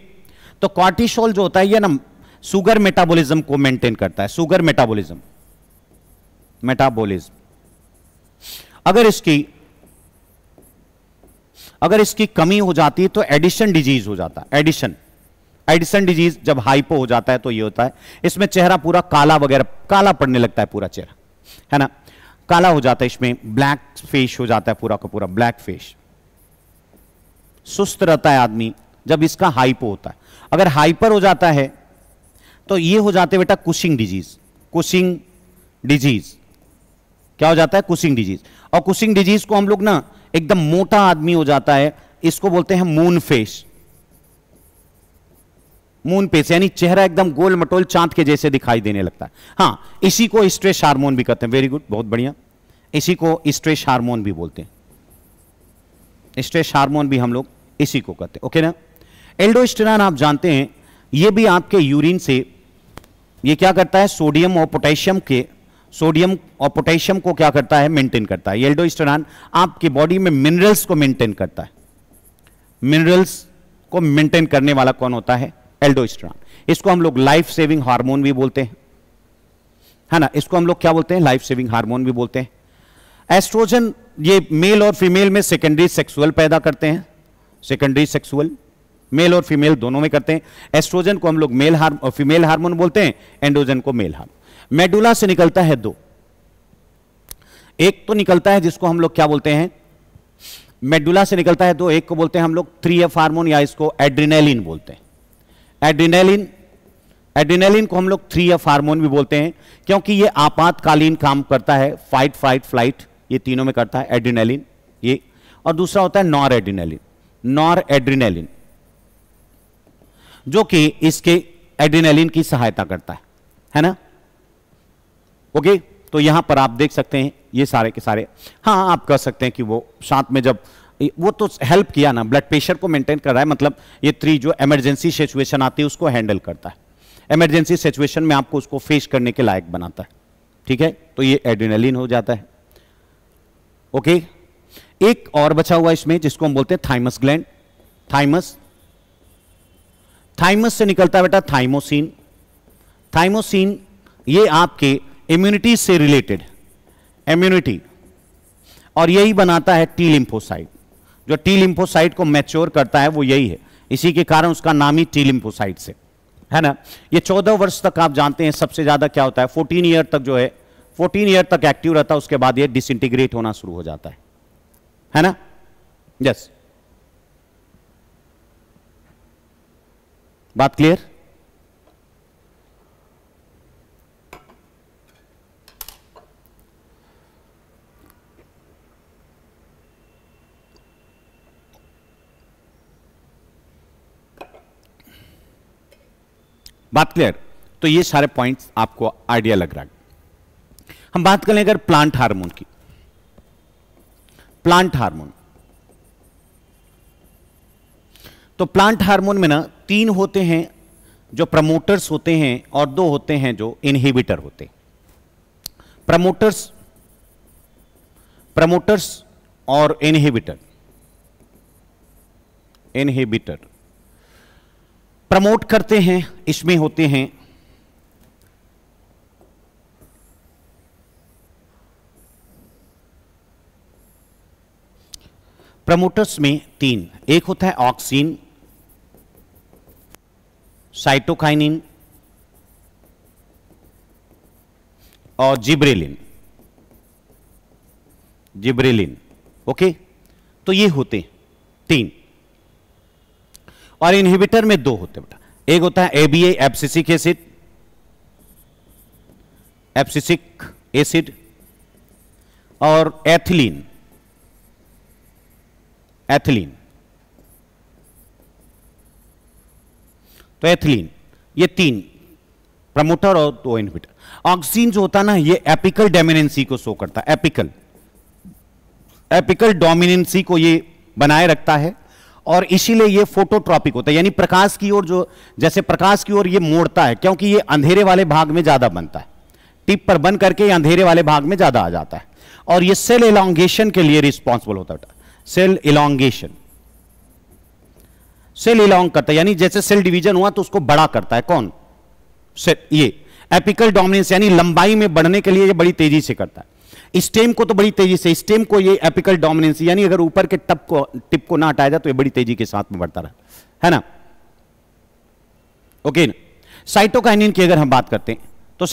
तो कॉर्टिसोल जो होता है ये ना शुगर मेटाबॉलिज्म को मेंटेन करता है, शुगर मेटाबॉलिज्म, अगर इसकी कमी हो जाती है तो एडिशन डिजीज हो जाता है। एडिशन डिजीज जब हाइपो हो जाता है तो ये होता है, इसमें चेहरा पूरा काला वगैरह, काला पड़ने लगता है पूरा चेहरा, है ना, काला हो जाता है, इसमें ब्लैक फेस हो जाता है, पूरा का पूरा ब्लैक फेस, सुस्त रहता है आदमी जब इसका हाइपो होता है। अगर हाइपर हो जाता है तो ये हो जाते बेटा कुशिंग डिजीज, कुशिंग डिजीज क्या हो जाता है? Cushing disease. और कुशिंग डिजीज को हम लोग ना, एकदम मोटा आदमी हो जाता है, इसको बोलते हैं मून फेस, मून पेस, यानी चेहरा एकदम गोल मटोल चांद के जैसे दिखाई देने लगता है। हाँ, इसी को स्ट्रेस हार्मोन भी कहते हैं। वेरी गुड, बहुत बढ़िया। इसी को स्ट्रेस हार्मोन भी बोलते हैं। स्ट्रेस हार्मोन भी हम लोग इसी को कहते हैं। ओके ना। एल्डोस्टेरॉन आप जानते हैं, ये भी आपके यूरिन से, ये क्या करता है, सोडियम और पोटेशियम को क्या करता है, मेंटेन करता है। एल्डोस्टेरॉन आपकी बॉडी में मिनरल्स को मेंटेन करता है। मिनरल्स को मेंटेन करने वाला कौन होता है, एल्डोस्टेरॉन। इसको हम लोग लाइफ सेविंग हार्मोन भी बोलते हैं, है ना। इसको हम लोग क्या बोलते हैं, लाइफ सेविंग हार्मोन भी बोलते हैं। एस्ट्रोजन ये मेल और फीमेल में सेकेंडरी सेक्सुअल पैदा करते हैं। सेकेंडरी सेक्सुअल मेल और फीमेल दोनों में करते हैं। एस्ट्रोजन को हम लोग मेल और फीमेल हार्मोन बोलते हैं, एंड्रोजन को मेल हार्मोन। मेडुला से निकलता है दो, एक तो निकलता है जिसको हम लोग क्या बोलते हैं, मेडुला से निकलता है दो, एक को बोलते हैं हम लोग 3F हार्मोन या इसको एड्रिनेलिन बोलते हैं। एड्रिनेलिन को हम लोग 3F हार्मोन भी बोलते हैं क्योंकि ये आपातकालीन काम करता है, फाइट फाइट फ्लाइट, ये तीनों में करता है एड्रिनेलिन ये। और दूसरा होता है नॉर एड्रिनेलिन, जो कि इसके एड्रिनेलिन की सहायता करता है ना। ओके, तो यहां पर आप देख सकते हैं ये सारे के सारे। हाँ, आप कह सकते हैं कि वो साथ में जब वो तो हेल्प किया ना, ब्लड प्रेशर को मेंटेन कर रहा है, मतलब ये 3 जो इमरजेंसी सिचुएशन आती है उसको हैंडल करता है। इमरजेंसी सिचुएशन में आपको उसको फेस करने के लायक बनाता है। ठीक है, तो ये एड्रिनेलिन हो जाता है। ओके, एक और बचा हुआ इसमें जिसको हम बोलते हैं थाइमस ग्लैंड। थाइमस से निकलता है बेटा थाइमोसिन ये आपके इम्यूनिटी से रिलेटेड, इम्यूनिटी, और यही बनाता है टी लिम्फोसाइट। जो टी लिम्फोसाइट को मैच्योर करता है वो यही है, इसी के कारण उसका नाम ही टी लिम्फोसाइट से है ना। ये 14 वर्ष तक आप जानते हैं सबसे ज्यादा क्या होता है, 14 ईयर तक जो है, 14 ईयर तक एक्टिव रहता है, उसके बाद ये डिसइंटीग्रेट होना शुरू हो जाता है ना। यस, बात क्लियर। बात क्लियर। तो ये सारे पॉइंट्स आपको आइडिया लग रहा है। हम बात करें अगर प्लांट हार्मोन की, प्लांट हार्मोन, तो प्लांट हार्मोन में ना 3 होते हैं जो प्रमोटर्स होते हैं और 2 होते हैं जो इनहिबिटर होते हैं। प्रमोटर्स और इनहिबिटर। प्रमोट करते हैं इसमें होते हैं प्रमोटर्स में 3, एक होता है ऑक्सिन, साइटोकाइनिन और जिब्रेलिन। ओके, तो ये होते हैं 3, और इनहिबिटर में 2 होते हैं बेटा। एक होता है ABA एब्सिसिक एसिड और एथिलीन। तो एथिलीन, ये 3 प्रमोटर और 2 इनहिबिटर। ऑक्सीन जो होता है ना, ये एपिकल डोमिनेंसी को शो करता है, एपिकल डोमिनेंसी को ये बनाए रखता है, और इसीलिए ये फोटोट्रॉपिक होता है, यानी प्रकाश की ओर, जो जैसे प्रकाश की ओर ये मोड़ता है, क्योंकि ये अंधेरे वाले भाग में ज्यादा बनता है, टिप पर बन करके ये अंधेरे वाले भाग में ज्यादा आ जाता है, और ये सेल इलॉन्गेशन के लिए रिस्पॉन्सिबल होता है। सेल इलॉन्ग करता है, यानी जैसे सेल डिवीजन हुआ तो उसको बड़ा करता है कौन, ये एपिकल डोमिनेंस, यानी लंबाई में बढ़ने के लिए ये बड़ी तेजी से करता है। स्टेम को तो बड़ी तेजी से, स्टेम को ये एपिकल डोमिनेंस, यानी अगर ऊपर के टिप को ना हटाया जाए तो ये बड़ी तेजी के साथ में बढ़ता रहा, है ना। ओके ना। साइटोकाइनिन की अगर हम बात करते हैं तो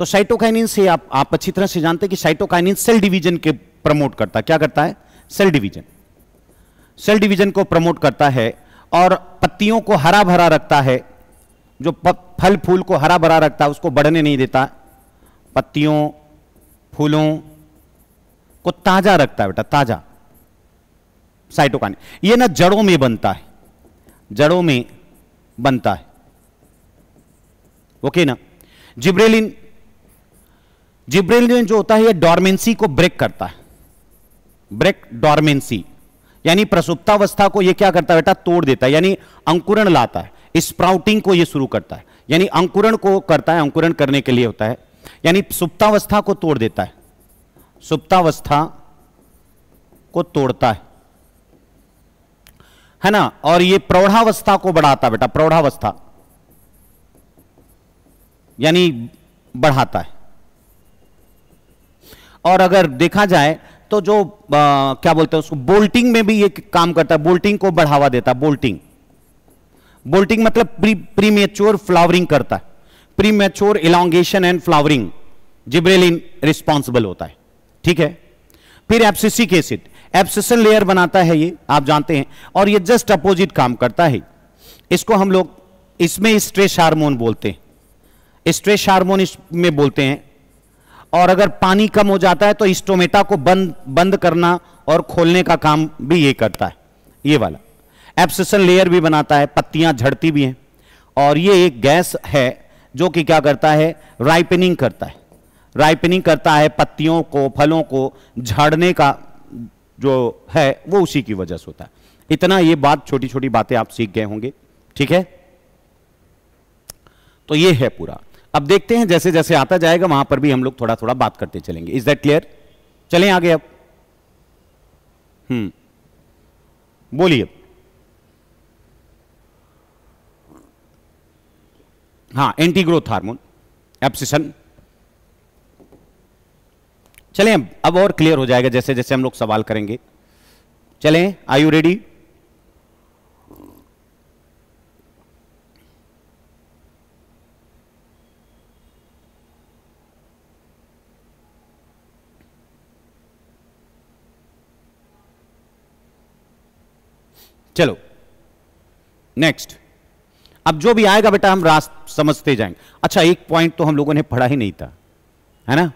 साइटोकाइनिन से आप अच्छी तरह से जानते हैं कि साइटोकाइनिन सेल डिवीजन के प्रमोट करता है। क्या करता है, सेल डिवीजन को प्रमोट करता है, और पत्तियों को हरा भरा रखता है, जो फल फूल को हरा भरा रखता है उसको बढ़ने नहीं देता, पत्तियों फूलों को ताजा रखता है बेटा, ताजा। साइटोकाइनिन ये ना जड़ों में बनता है, जड़ों में बनता है। ओके ना। जिब्रेलिन, जिब्रेलिन जो होता है ये डॉर्मेंसी को ब्रेक करता है, ब्रेक डॉर्मेंसी, यानी प्रसुप्तावस्था को ये क्या करता है बेटा, तोड़ देता है, यानी अंकुरण लाता है, स्प्राउटिंग को ये शुरू करता है, यानी अंकुरण को करता है, अंकुरण करने के लिए होता है, यानी सुप्तावस्था को तोड़ देता है, सुप्तावस्था को तोड़ता है ना। और ये प्रौढ़ावस्था को बढ़ाता है बेटा, प्रौढ़ावस्था यानी बढ़ाता है। और अगर देखा जाए तो जो क्या बोलते हैं उसको, बोल्टिंग में भी ये काम करता है, बोल्टिंग को बढ़ावा देता है, बोल्टिंग, बोल्टिंग मतलब प्रीमेच्योर फ्लावरिंग करता है, premature elongation and flowering gibberellin responsible होता है, ठीक है। फिर एब्सिसिक एसिड, एब्सिसन लेयर बनाता है ये, आप जानते हैं, और ये जस्ट अपोजिट काम करता है। इसको हम लोग इसमें स्ट्रेस हार्मोन बोलते हैं, स्ट्रेस हार्मोन इसमें बोलते हैं। और अगर पानी कम हो जाता है तो स्टोमेटा को बंद करना और खोलने का काम भी ये करता है, ये वाला एब्सिसन लेयर भी बनाता है, पत्तियां झड़ती भी हैं। और ये एक गैस है जो कि क्या करता है, राइपनिंग करता है, राइपनिंग करता है, पत्तियों को, फलों को झड़ने का जो है वो उसी की वजह से होता है। इतना ये बात, छोटी छोटी बातें आप सीख गए होंगे, ठीक है। तो ये है पूरा। अब देखते हैं जैसे जैसे आता जाएगा वहां पर भी हम लोग थोड़ा थोड़ा बात करते चलेंगे। Is that clear? चलें आगे अब। बोलिए। हाँ, एंटी ग्रोथ हार्मोन, एब्सिसन। चलें अब और क्लियर हो जाएगा जैसे जैसे हम लोग सवाल करेंगे। चलें, आर यू रेडी? चलो नेक्स्ट। अब जो भी आएगा बेटा हम समझते जाएंगे। अच्छा, एक पॉइंट तो हम लोगों ने पढ़ा ही नहीं था, है ना।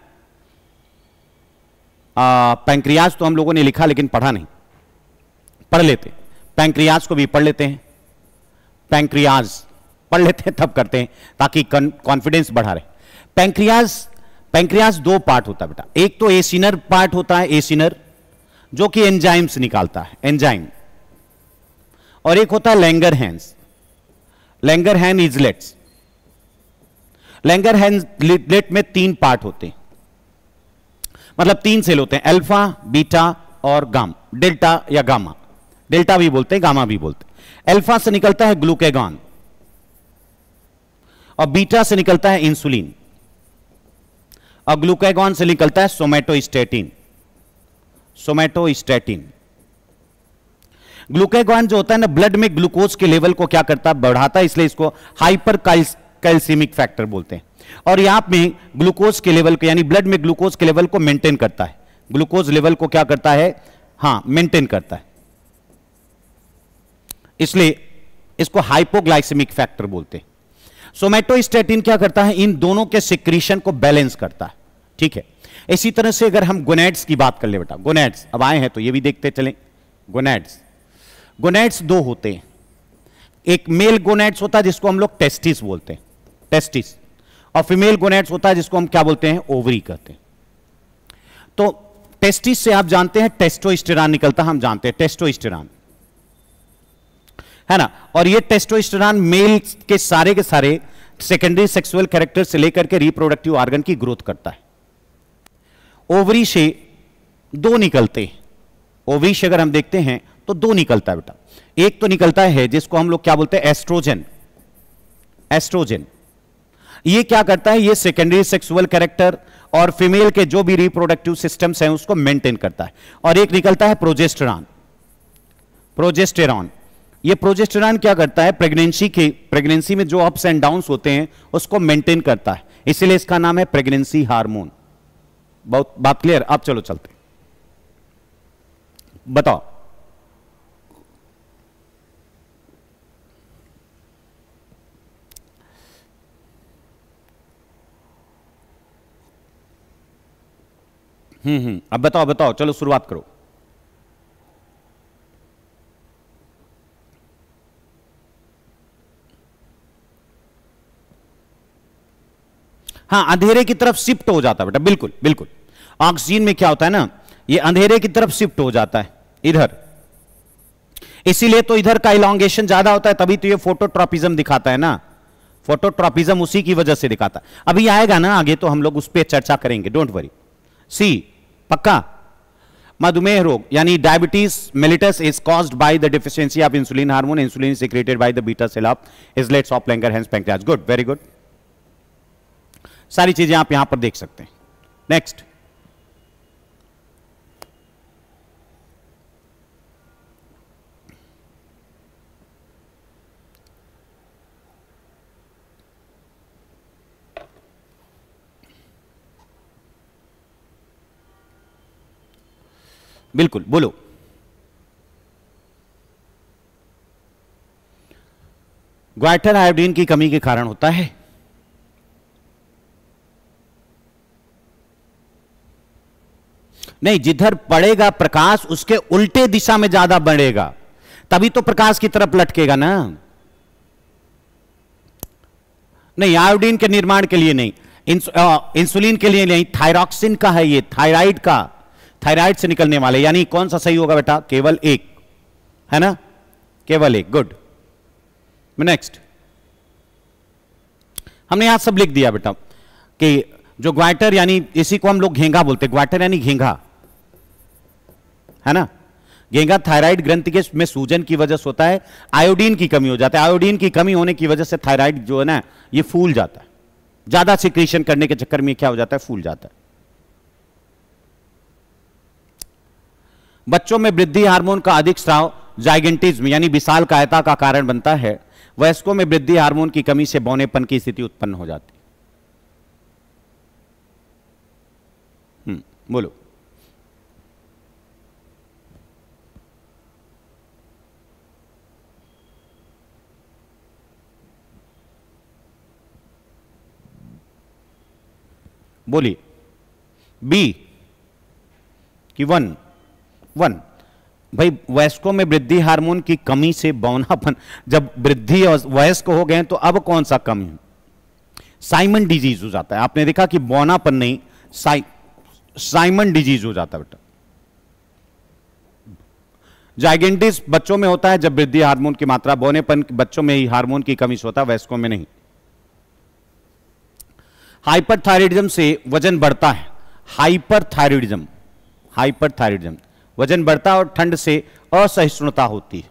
पैंक्रियाज तो हम लोगों ने लिखा लेकिन पढ़ा नहीं, पढ़ लेते। पैंक्रियाज को भी पढ़ लेते हैं, पैंक्रियाज पढ़ लेते हैं तब करते हैं ताकि कॉन्फिडेंस बढ़ा रहे। पैंक्रियाज दो पार्ट होता है बेटा, एक तो एसिनर पार्ट होता है, एसिनर जो कि एंजाइम्स निकालता है, एंजाइम, और एक होता है लैंगरहैंस, लैंगरहैंस इजलेट्स। लैंगरहैंस इजलेट में तीन पार्ट होते हैं, मतलब तीन सेल होते हैं, अल्फा, बीटा और गामा, डेल्टा या गामा, डेल्टा भी बोलते हैं, गामा भी बोलते हैं। अल्फा से निकलता है ग्लूकेगॉन और बीटा से निकलता है इंसुलिन और ग्लूकेगॉन से निकलता है सोमैटोस्टैटिन, सोमैटोस्टैटिन। ग्लूकेगॉन जो होता है ना, ब्लड में ग्लूकोज के लेवल को क्या करता है, बढ़ाता है, इसलिए इसको हाइपर कैल्सीमिक फैक्टर बोलते हैं। और यहां में ग्लूकोज के लेवल को, यानी ब्लड में ग्लूकोज के लेवल को मेंटेन करता है, ग्लूकोज लेवल को क्या करता है, हां मेंटेन करता है, इसलिए इसको हाइपोग्लाइसेमिक फैक्टर बोलते हैं। सोमैटोस्टैटिन क्या करता है, इन दोनों के सिक्रीशन को बैलेंस करता है, ठीक है। इसी तरह से अगर हम गोनेड्स की बात कर ले बेटा, गोनेड्स अब आए हैं तो ये भी देखते चलें। गोनेड्स, गोनेड्स दो होते हैं, एक मेल गोनेड्स होता है जिसको हम लोग टेस्टिस बोलते हैं, टेस्टिस, और फीमेल गोनेड्स होता है जिसको हम क्या बोलते हैं, ओवरी कहते हैं। तो टेस्टिस से आप जानते हैं टेस्टोस्टेरॉन निकलता है, हम जानते हैं टेस्टोस्टेरॉन, है ना। और ये टेस्टोस्टेरॉन मेल के सारे सेकेंडरी सेक्सुअल कैरेक्टर से लेकर के रिप्रोडक्टिव ऑर्गन की ग्रोथ करता है। ओवरी से दो निकलते हैं, ओवरी से अगर हम देखते हैं तो दो निकलता है बेटा। एक तो निकलता है जिसको हम लोग क्या बोलते हैं, एस्ट्रोजन, एस्ट्रोजन। ये क्या करता है, ये सेकेंडरी सेक्सुअल कैरेक्टर और फीमेल के जो भी रिप्रोडक्टिव सिस्टम्स हैं उसको मेंटेन करता है। और एक निकलता है प्रोजेस्टेरॉन, प्रोजेस्टेरॉन। ये प्रोजेस्टेरॉन क्या करता है, प्रेगनेंसी में जो अप्स एंड डाउन्स होते हैं उसको मेंटेन करता है, इसीलिए इसका नाम है प्रेगनेंसी हार्मोन। बहुत बात क्लियर? अब चलो चलते, बताओ। अब बताओ बताओ, चलो शुरुआत करो। हाँ, अंधेरे की तरफ शिफ्ट हो जाता है बेटा, बिल्कुल बिल्कुल। ऑक्सीजन में क्या होता है ना, ये अंधेरे की तरफ शिफ्ट हो जाता है इधर, इसीलिए तो इधर का इलॉन्गेशन ज्यादा होता है, तभी तो ये फोटोट्रॉपिज्म दिखाता है ना, फोटोट्रॉपिज्म उसी की वजह से दिखाता है। अभी आएगा ना आगे तो हम लोग उस पर चर्चा करेंगे, डोंट वरी। सी पक्का, मधुमेह रोग यानी diabetes mellitus is caused by the deficiency of insulin hormone, insulin is secreted by the beta cell of islets of Langerhans pancreas. Good, very good, सारी चीजें आप यहां पर देख सकते हैं। नेक्स्ट, बिल्कुल बोलो। ग्वाइटर आयोडीन की कमी के कारण होता है। नहीं, जिधर पड़ेगा प्रकाश उसके उल्टे दिशा में ज्यादा बढ़ेगा, तभी तो प्रकाश की तरफ लटकेगा ना। नहीं, आयोडीन के निर्माण के लिए नहीं, इंसुलिन के लिए नहीं, थायरॉक्सिन का है ये, थायराइड का, थायराइड से निकलने वाले, यानी कौन सा सही होगा बेटा, केवल एक, है ना, केवल एक। गुड, नेक्स्ट, हमने यहां सब लिख दिया बेटा कि जो ग्वाइटर यानी इसी को हम लोग घेंगा बोलते हैं, ग्वाइटर यानी घेंगा, है ना, घेंगा थायराइड ग्रंथि के में सूजन की वजह से होता है, आयोडीन की कमी हो जाता है, आयोडीन की कमी होने की वजह से थायराइड जो है ना ये फूल जाता है, ज्यादा सिक्रीशन करने के चक्कर में क्या हो जाता है, फूल जाता है। बच्चों में वृद्धि हार्मोन का अधिक स्राव जाइगेंटिज्म यानी विशाल कायता का कारण बनता है, वयस्कों में वृद्धि हार्मोन की कमी से बौनेपन की स्थिति उत्पन्न हो जाती है। बोलो। बोलिए, बी कि वन भाई, वयस्कों में वृद्धि हार्मोन की कमी से बौनापन, जब वृद्धि और वयस्क हो गए तो अब कौन सा कमी, साइमन डिजीज हो जाता है। आपने देखा कि बौनापन नहीं, साइमन डिजीज हो जाता है बेटा। जाइगेंटिस बच्चों में होता है जब वृद्धि हार्मोन की मात्रा, बौनेपन बच्चों में ही हार्मोन की कमी से होता है, वयस्कों में नहीं। हाइपरथायराइडिज्म से वजन बढ़ता है, हाइपरथायराइडिज्म वजन बढ़ता है और ठंड से असहिष्णुता होती है।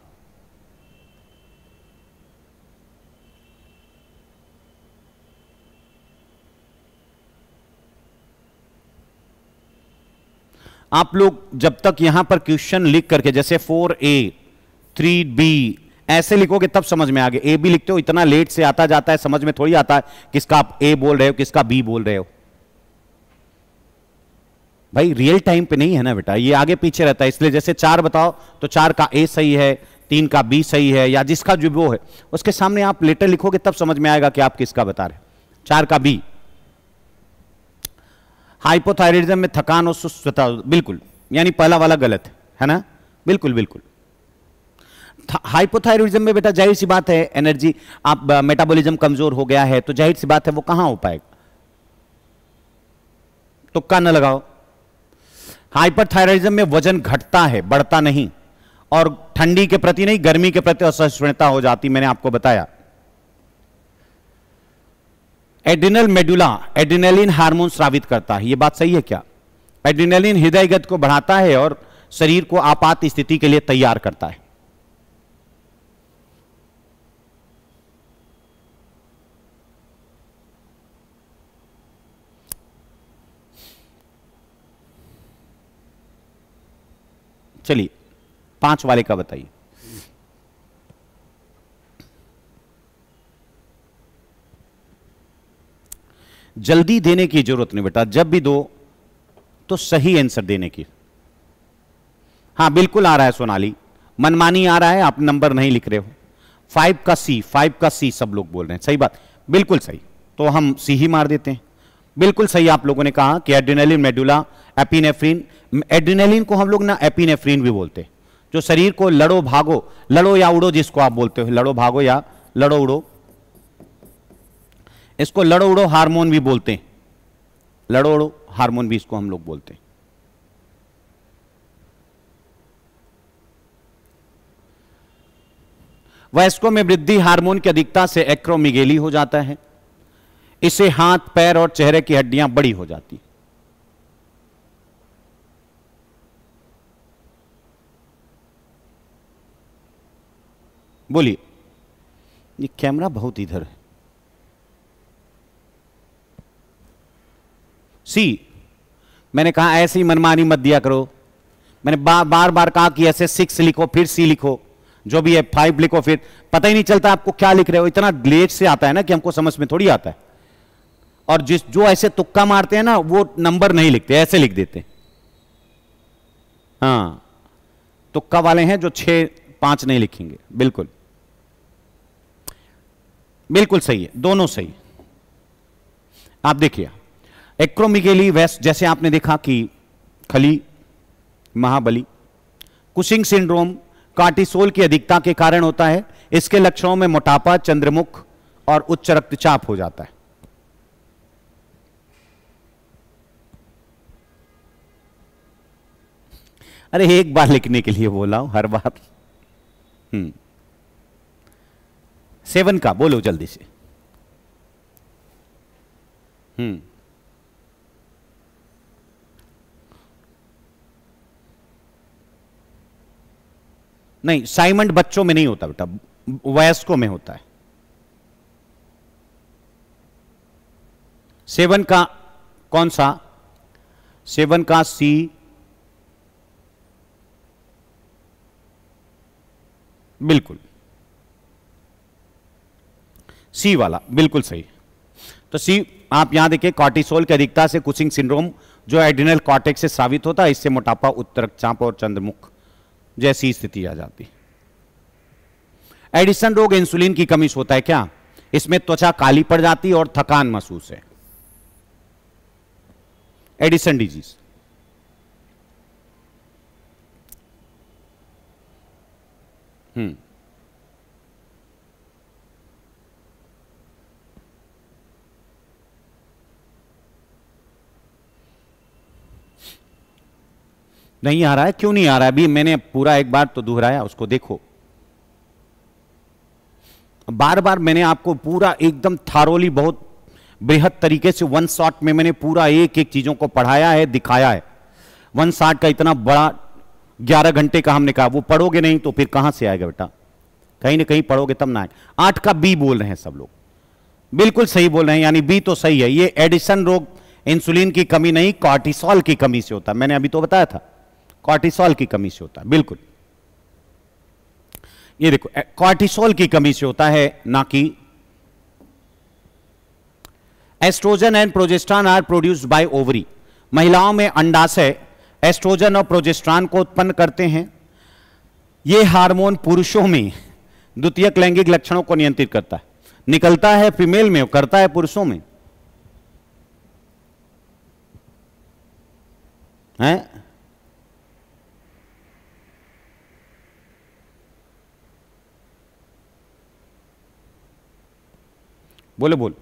आप लोग जब तक यहां पर क्वेश्चन लिख करके जैसे 4A 3B ऐसे लिखोगे तब समझ में आ गया। ए बी लिखते हो, इतना लेट से आता जाता है, समझ में थोड़ी आता है किसका आप ए बोल रहे हो किसका बी बोल रहे हो। भाई रियल टाइम पे नहीं है ना बेटा, ये आगे पीछे रहता है, इसलिए जैसे 4 बताओ तो 4 का ए सही है, 3 का बी सही है, या जिसका जो वो है उसके सामने आप लेटर लिखोगे तब समझ में आएगा कि आप किसका बता रहे। 4 का बी। हाइपोथायराइडिज्म में थकान और सुस्तता, बिल्कुल, यानी पहला वाला गलत है ना, बिल्कुल बिल्कुल। हाइपोथायराइडिज्म में बेटा जाहिर सी बात है एनर्जी, आप मेटाबॉलिज्म कमजोर हो गया है तो जाहिर सी बात है वो कहां हो पाएगा, तुक्का न लगाओ। हाइपरथायराइडिज्म में वजन घटता है, बढ़ता नहीं, और ठंडी के प्रति नहीं गर्मी के प्रति असहिष्णुता हो जाती, मैंने आपको बताया। एड्रिनल मेडुला एड्रिनलिन हार्मोन स्रावित करता है, यह बात सही है क्या? एड्रिनलिन हृदय गति को बढ़ाता है और शरीर को आपात स्थिति के लिए तैयार करता है। चलिए 5 वाले का बताइए। जल्दी देने की जरूरत नहीं बेटा, जब भी दो तो सही आंसर देने की। हां बिल्कुल आ रहा है सोनाली, मनमानी आ रहा है, आप नंबर नहीं लिख रहे हो। 5 का सी सब लोग बोल रहे हैं, सही बात, बिल्कुल सही, तो हम सी ही मार देते हैं। बिल्कुल सही आप लोगों ने कहा कि एड्रिनलिन मेडुला एपिनेफ्रिन, एड्रिनलिन को हम लोग ना एपिनेफ्रिन भी बोलते हैं, जो शरीर को लड़ो भागो, लड़ो या उड़ो जिसको आप बोलते हो, लड़ो भागो या लड़ो उड़ो, इसको लड़ो उड़ो हार्मोन भी बोलते हैं, लड़ो उड़ो हार्मोन भी इसको हम लोग बोलते हैं। वयस्कों में वृद्धि हार्मोन की अधिकता से एक्रोमिगेली हो जाता है। इससे हाथ, पैर और चेहरे की हड्डियां बड़ी हो जाती। बोलिए, ये कैमरा बहुत इधर है। सी, मैंने कहा ऐसे ही मनमानी मत दिया करो। मैंने बार बार कहा कि ऐसे 6 लिखो, फिर सी लिखो, जो भी है 5 लिखो, फिर पता ही नहीं चलता आपको क्या लिख रहे हो। इतना लेट से आता है ना कि हमको समझ में थोड़ी आता है। और जो ऐसे तुक्का मारते हैं ना, वो नंबर नहीं लिखते, ऐसे लिख देते। हाँ, तुक्का वाले हैं जो 6 5 नहीं लिखेंगे। बिल्कुल बिल्कुल सही है, दोनों सही। आप देखिए एक्रोमिगेली वेस्ट, जैसे आपने देखा कि खली, महाबली। कुशिंग सिंड्रोम कार्टिसोल की अधिकता के कारण होता है। इसके लक्षणों में मोटापा, चंद्रमुख और उच्च रक्तचाप हो जाता है। अरे एक बार लिखने के लिए बोला हूं, हर बार। 7 का बोलो जल्दी से। नहीं, साइमंड बच्चों में नहीं होता बेटा, वयस्कों में होता है। 7 का कौन सा? 7 का सी, बिल्कुल सी वाला बिल्कुल सही। तो सी आप यहां देखिए, कॉर्टिसोल की अधिकता से कुशिंग सिंड्रोम जो एड्रिनल कॉर्टेक्स से साबित होता है, इससे मोटापा, उच्च रक्तचाप और चंद्रमुख जैसी स्थिति आ जाती। एडिसन रोग इंसुलिन की कमी से होता है क्या? इसमें त्वचा काली पड़ जाती है और थकान महसूस है। Addison disease. नहीं आ रहा है? क्यों नहीं आ रहा है? अभी मैंने पूरा एक बार तो दोहराया, उसको देखो। बार बार मैंने आपको पूरा एकदम थारोली, बहुत बृहद तरीके से 1 शॉट में मैंने पूरा एक एक चीजों को पढ़ाया है, दिखाया है। 1 शॉट का इतना बड़ा 11 घंटे का हमने कहा, वो पढ़ोगे नहीं तो फिर कहां से आएगा बेटा? कहीं ना कहीं पढ़ोगे तब ना आएगा। 8 का बी बोल रहे हैं सब लोग, बिल्कुल सही बोल रहे हैं, यानी बी तो सही है। ये एडिसन रोग इंसुलिन की कमी नहीं, कॉर्टिसोल की कमी से होता है। मैंने अभी तो बताया था, कॉर्टिसोल की कमी से होता है। बिल्कुल, ये देखो कॉर्टिसोल की कमी से होता है, ना कि oestrogen and progesterone are produced by ovary. महिलाओं में अंडाशय एस्ट्रोजन और प्रोजेस्टेरॉन को उत्पन्न करते हैं। ये हार्मोन पुरुषों में द्वितीयक लैंगिक लक्षणों को नियंत्रित करता है। निकलता है फीमेल में, करता है पुरुषों में। है बोले बोल।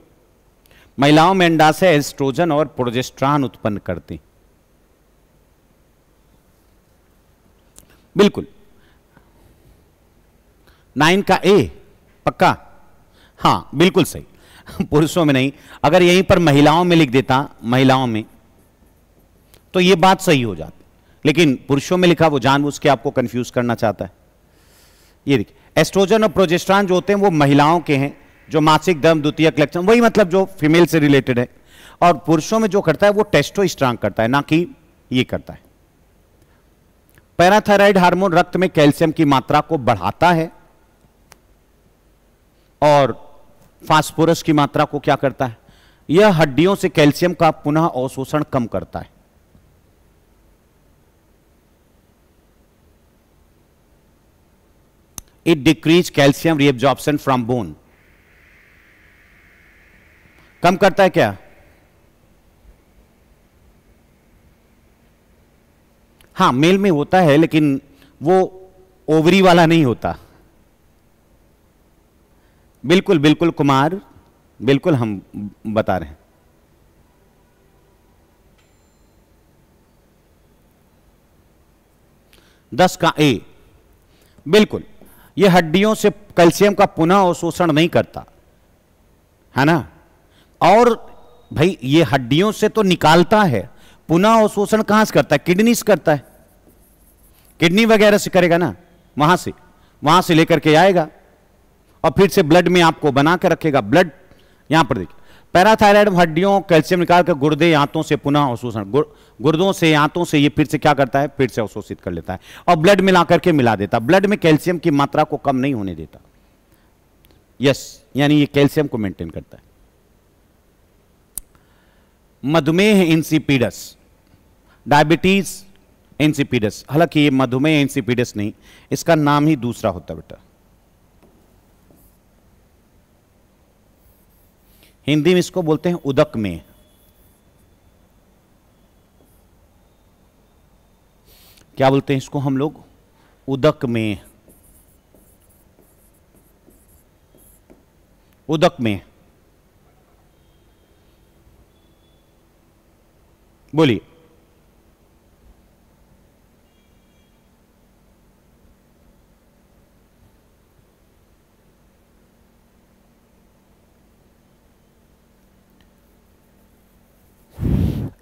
महिलाओं में अंडाशय एस्ट्रोजन और प्रोजेस्टेरॉन उत्पन्न करते। बिल्कुल 9 का ए पक्का, हां बिल्कुल सही। पुरुषों में नहीं, अगर यहीं पर महिलाओं में लिख देता, महिलाओं में, तो यह बात सही हो जाती, लेकिन पुरुषों में लिखा, वो जानबूझ के आपको कंफ्यूज करना चाहता है। ये देखिए एस्ट्रोजन और प्रोजेस्टेरॉन जो होते हैं वो महिलाओं के हैं, जो मासिक धर्म द्वितीयक लक्षण, वही मतलब जो फीमेल से रिलेटेड है। और पुरुषों में जो करता है वो टेस्टोस्टेरोन करता है, ना कि ये करता है। पैराथायराइड हार्मोन रक्त में कैल्शियम की मात्रा को बढ़ाता है और फास्फोरस की मात्रा को क्या करता है? यह हड्डियों से कैल्शियम का पुनः अवशोषण कम करता है। It decreases calcium reabsorption from bone. कम करता है क्या? हां मेल में होता है, लेकिन वो ओवरी वाला नहीं होता। बिल्कुल बिल्कुल कुमार, बिल्कुल हम बता रहे हैं। दस का ए, बिल्कुल। ये हड्डियों से कैल्शियम का पुनः अवशोषण नहीं करता है ना, और भाई ये हड्डियों से तो निकालता है, पुनः अवशोषण कहां से करता है? किडनी से करता है, किडनी वगैरह से करेगा ना, वहां से लेकर के आएगा और फिर से ब्लड में आपको बना के रखेगा। ब्लड यहां पर देखिए, पैराथायराइड हड्डियों कैल्शियम निकाल कर गुर्दे आंतों से पुनः अवशोषण, गुर्दों से आंतों से ये फिर से क्या करता है? फिर से अवशोषित कर लेता है और ब्लड मिला करके मिला देता। ब्लड में कैल्शियम की मात्रा को कम नहीं होने देता। यस, यानी ये कैल्शियम को मेंटेन करता है। मधुमेह इंसिपिडस, डायबिटीज इंसिपिडस, हालांकि ये मधुमेह इंसिपिडस नहीं, इसका नाम ही दूसरा होता है बेटा। हिंदी में इसको बोलते हैं उदक में। क्या बोलते हैं इसको हम लोग? उदक में, उदक में। बोलिए।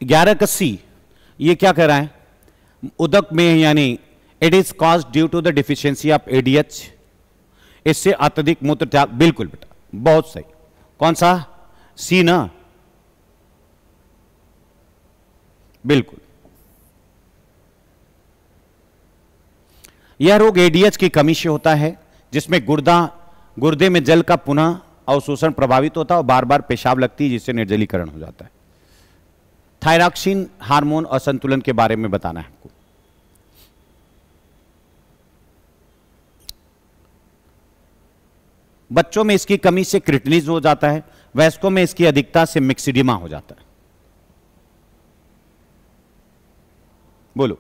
ग्यारह का सी, ये क्या कह रहा है? उदक में, यानी it is cause due to the deficiency of ADH, इससे अत्यधिक मूत्र त्याग। बिल्कुल बेटा, बहुत सही। कौन सा? सी ना, बिल्कुल। यह रोग एडीएच की कमी से होता है, जिसमें गुर्दे में जल का पुनः अवशोषण प्रभावित होता है और बार बार पेशाब लगती है, जिससे निर्जलीकरण हो जाता है। थायरॉक्सिन हार्मोन असंतुलन के बारे में बताना है आपको। बच्चों में इसकी कमी से क्रिटिनिज हो जाता है, वयस्कों में इसकी अधिकता से मिक्सिडिमा हो जाता है। बोलो।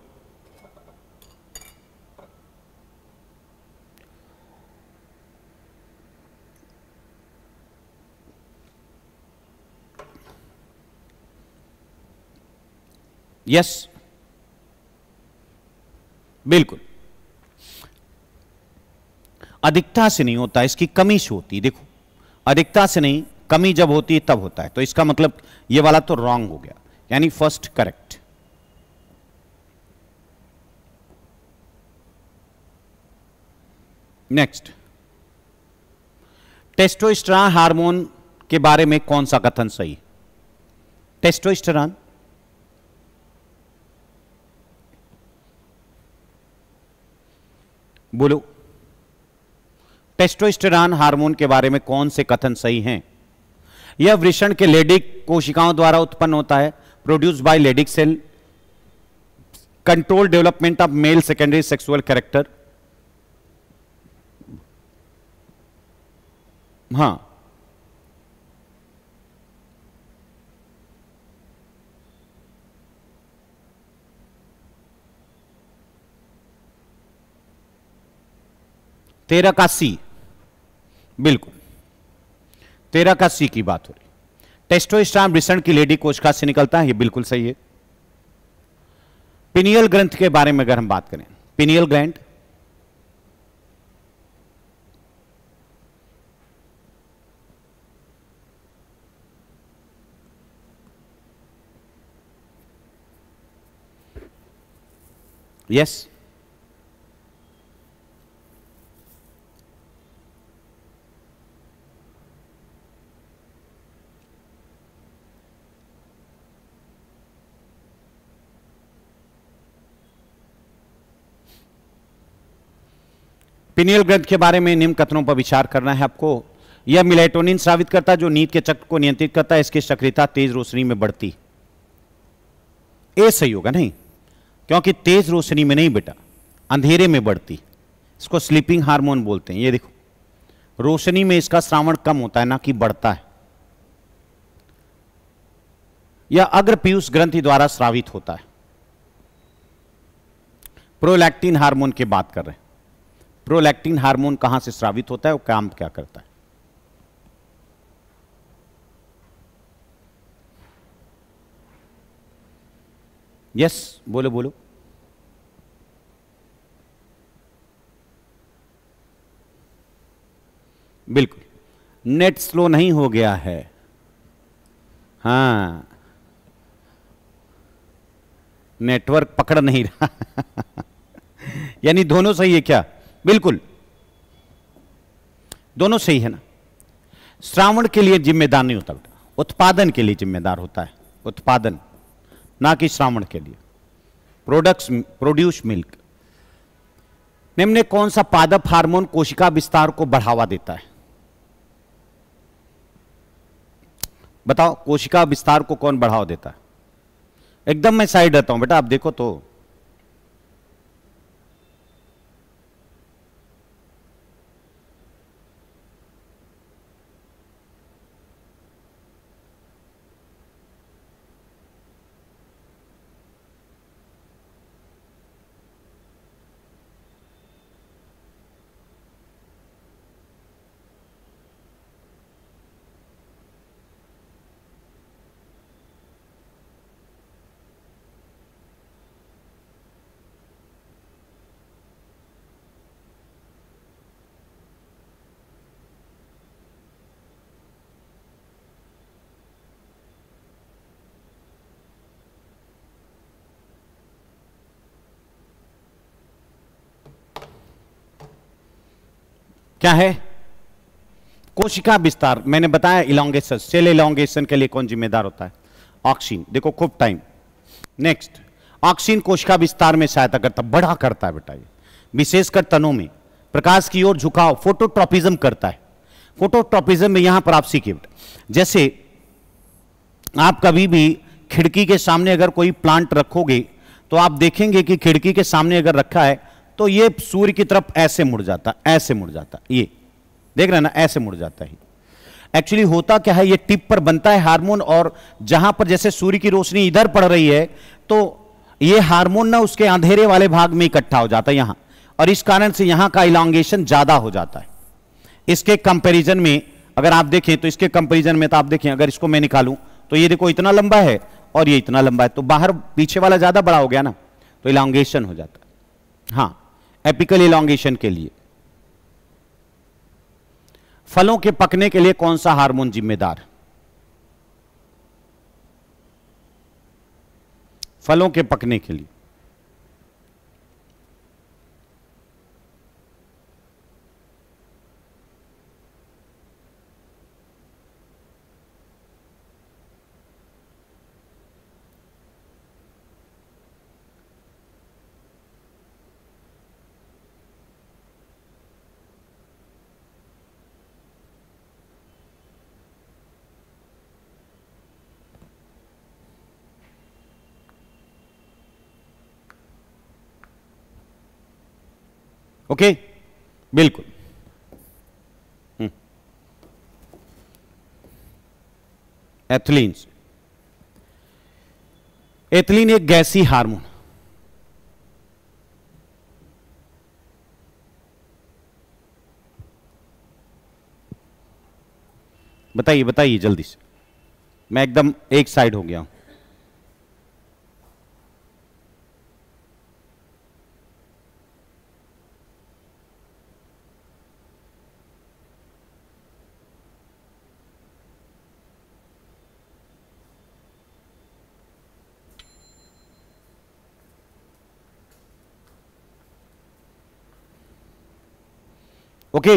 यस, बिल्कुल। अधिकता से नहीं होता, इसकी कमी से होती है। देखो, अधिकता से नहीं, कमी जब होती है तब होता है। तो इसका मतलब ये वाला तो रॉन्ग हो गया, यानी first correct. Next, testosterone hormone के बारे में कौन सा कथन सही? टेस्टोस्टेरोन, बोलो। टेस्टोस्टेरोन हार्मोन के बारे में कौन से कथन सही हैं? यह वृषण के लेडिक कोशिकाओं द्वारा उत्पन्न होता है, produce by Leydig cell, control development of male secondary sexual character. हां, तेरह का सी, बिल्कुल 13 का सी की बात हो रही। टेस्टोस्टेरोन वृषण की लेडी कोशिका से निकलता है, ये बिल्कुल सही है। पिनियल ग्रंथ के बारे में अगर हम बात करें, पिनियल ग्लैंड, यस, पिनियल ग्रंथ के बारे में निम्न कथनों पर विचार करना है आपको। यह मेलेटोनिन स्रावित करता है, जो नींद के चक्र को नियंत्रित करता है। इसकी सक्रियता तेज रोशनी में बढ़ती। ए सही होगा नहीं, क्योंकि तेज रोशनी में नहीं बेटा, अंधेरे में बढ़ती। इसको स्लीपिंग हार्मोन बोलते हैं। ये देखो, रोशनी में इसका श्रावण कम होता है, ना कि बढ़ता है। यह अग्रपीयूष ग्रंथि द्वारा स्रावित होता है। प्रोलैक्टिन हार्मोन की बात कर रहे हैं। प्रोलैक्टिन हार्मोन कहां से स्रावित होता है, वो काम क्या करता है? यस, बोलो बोलो। बिल्कुल, नेट स्लो नहीं हो गया है। हाँ, नेटवर्क पकड़ नहीं रहा। यानी दोनों सही है क्या? बिल्कुल, दोनों सही है ना। श्रावण के लिए जिम्मेदार नहीं होता बेटा, उत्पादन के लिए जिम्मेदार होता है, उत्पादन, ना कि श्रावण के लिए। Produce milk. निम्न में कौन सा पादप हार्मोन कोशिका विस्तार को बढ़ावा देता है? बताओ, कोशिका विस्तार को कौन बढ़ावा देता है? एकदम मैं साइड रहता हूं बेटा, आप देखो तो। क्या है? कोशिका विस्तार। मैंने बताया इलोंगेशन, सेल इलोंगेशन के लिए कौन जिम्मेदार होता है? ऑक्सीन। देखो खूब टाइम। नेक्स्ट, ऑक्सीन कोशिका विस्तार में सहायता करता, बड़ा करता है बेटा ये, विशेषकर तनों में प्रकाश की ओर झुकाव, फोटोट्रोपिज्म करता है। फोटोट्रोपिज्म में यहां पर आप सीखिए बेटा, जैसे आप कभी भी खिड़की के सामने अगर कोई प्लांट रखोगे तो आप देखेंगे कि खिड़की के सामने अगर रखा है तो ये सूर्य की तरफ ऐसे मुड़ जाता, ऐसे मुड़ जाता, ये देख रहे हैं ना, ऐसे मुड़ जाता है। एक्चुअली होता क्या है, ये टिप पर बनता है हार्मोन, और जहां पर जैसे सूर्य की रोशनी इधर पड़ रही है तो ये हार्मोन ना उसके अंधेरे वाले भाग में इकट्ठा हो जाता है यहां, और इस कारण से यहां का इलांगेशन ज्यादा हो जाता है। इसके कंपैरिजन में अगर आप देखें तो, इसके कंपैरिजन में तो आप देखें, अगर इसको मैं निकालूं तो ये देखो इतना लंबा है और ये इतना लंबा है, तो बाहर पीछे वाला ज्यादा बड़ा हो गया ना, तो इलांगेशन हो जाता है। हाँ, एपिकल इलांगेशन के लिए। फलों के पकने के लिए कौन सा हार्मोन जिम्मेदार? फलों के पकने के लिए ओके, बिल्कुल। एथिलीन। एथिलीन एक गैसीय हार्मोन, बताइए बताइए जल्दी से, मैं एकदम एक साइड हो गया हूं। ओके,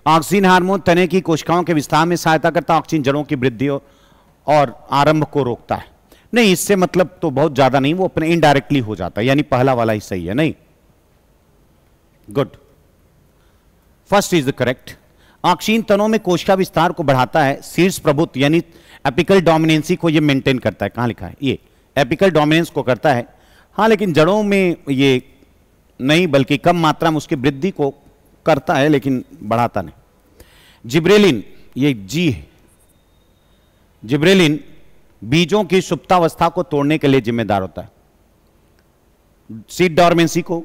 ऑक्सीन हार्मोन तने की कोशिकाओं के विस्तार में सहायता करता है, ऑक्सीन जड़ों की वृद्धि और आरंभ को रोकता है। नहीं, इससे मतलब तो बहुत ज्यादा नहीं, वो अपने इनडायरेक्टली हो जाता है, यानी पहला वाला ही सही है। नहीं, good, first is the correct. Oxygen तनों में कोशिका विस्तार को बढ़ाता है, शीर्ष प्रभुत्व यानी एपिकल डोमिनेंसी को ये मेंटेन करता है। कहां लिखा है? ये एपिकल डोमिनेंस को करता है। हाँ, लेकिन जड़ों में ये नहीं, बल्कि कम मात्रा में उसकी वृद्धि को करता है, लेकिन बढ़ाता नहीं। जिब्रेलिन, ये जी है, जिब्रेलिन बीजों की सुप्तावस्था को तोड़ने के लिए जिम्मेदार होता है, सीड डॉर्मेंसी को।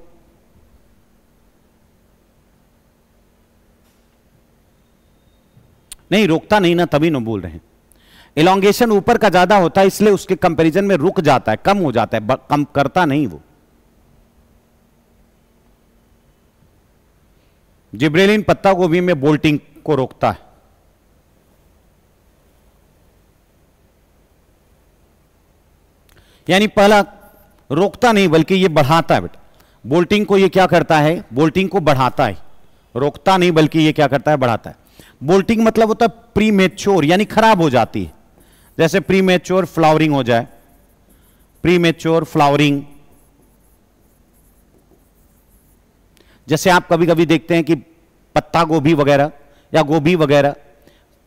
नहीं, रोकता नहीं ना, तभी ना बोल रहे हैं। इलोंगेशन ऊपर का ज्यादा होता है, इसलिए उसके कंपैरिजन में रुक जाता है, कम हो जाता है, कम करता नहीं वो। जिब्रेलिन पत्ता गोभी में बोल्टिंग को रोकता है। यानी पहला रोकता नहीं बल्कि ये बढ़ाता है बेटा। बोल्टिंग को ये क्या करता है, बोल्टिंग को बढ़ाता है, रोकता नहीं बल्कि ये क्या करता है, बढ़ाता है। बोल्टिंग मतलब होता है प्री मैच्योर, यानी खराब हो जाती है। जैसे प्री मैच्योर फ्लावरिंग हो जाए, प्री मैच्योर फ्लावरिंग। जैसे आप कभी कभी देखते हैं कि पत्ता गोभी वगैरह या गोभी वगैरह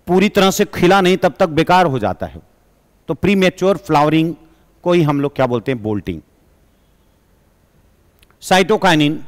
पूरी तरह से खिला नहीं तब तक बेकार हो जाता है, तो प्री मैच्योर फ्लावरिंग को ही हम लोग क्या बोलते हैं, बोल्टिंग। साइटोकाइनिन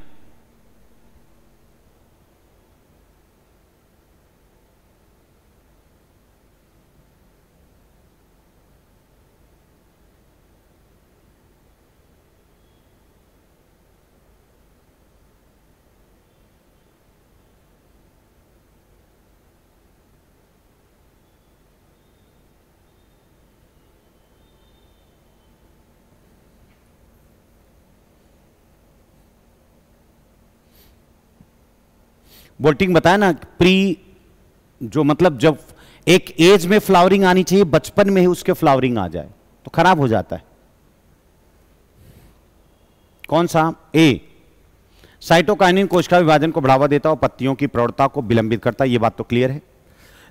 बोल्टिंग बताया ना, प्री जो मतलब जब एक एज में फ्लावरिंग आनी चाहिए, बचपन में ही उसके फ्लावरिंग आ जाए तो खराब हो जाता है। कौन सा, ए। साइटोकाइनिन कोशिका विभाजन को बढ़ावा देता है और पत्तियों की प्रौढ़ता को विलंबित करता है, यह बात तो क्लियर है।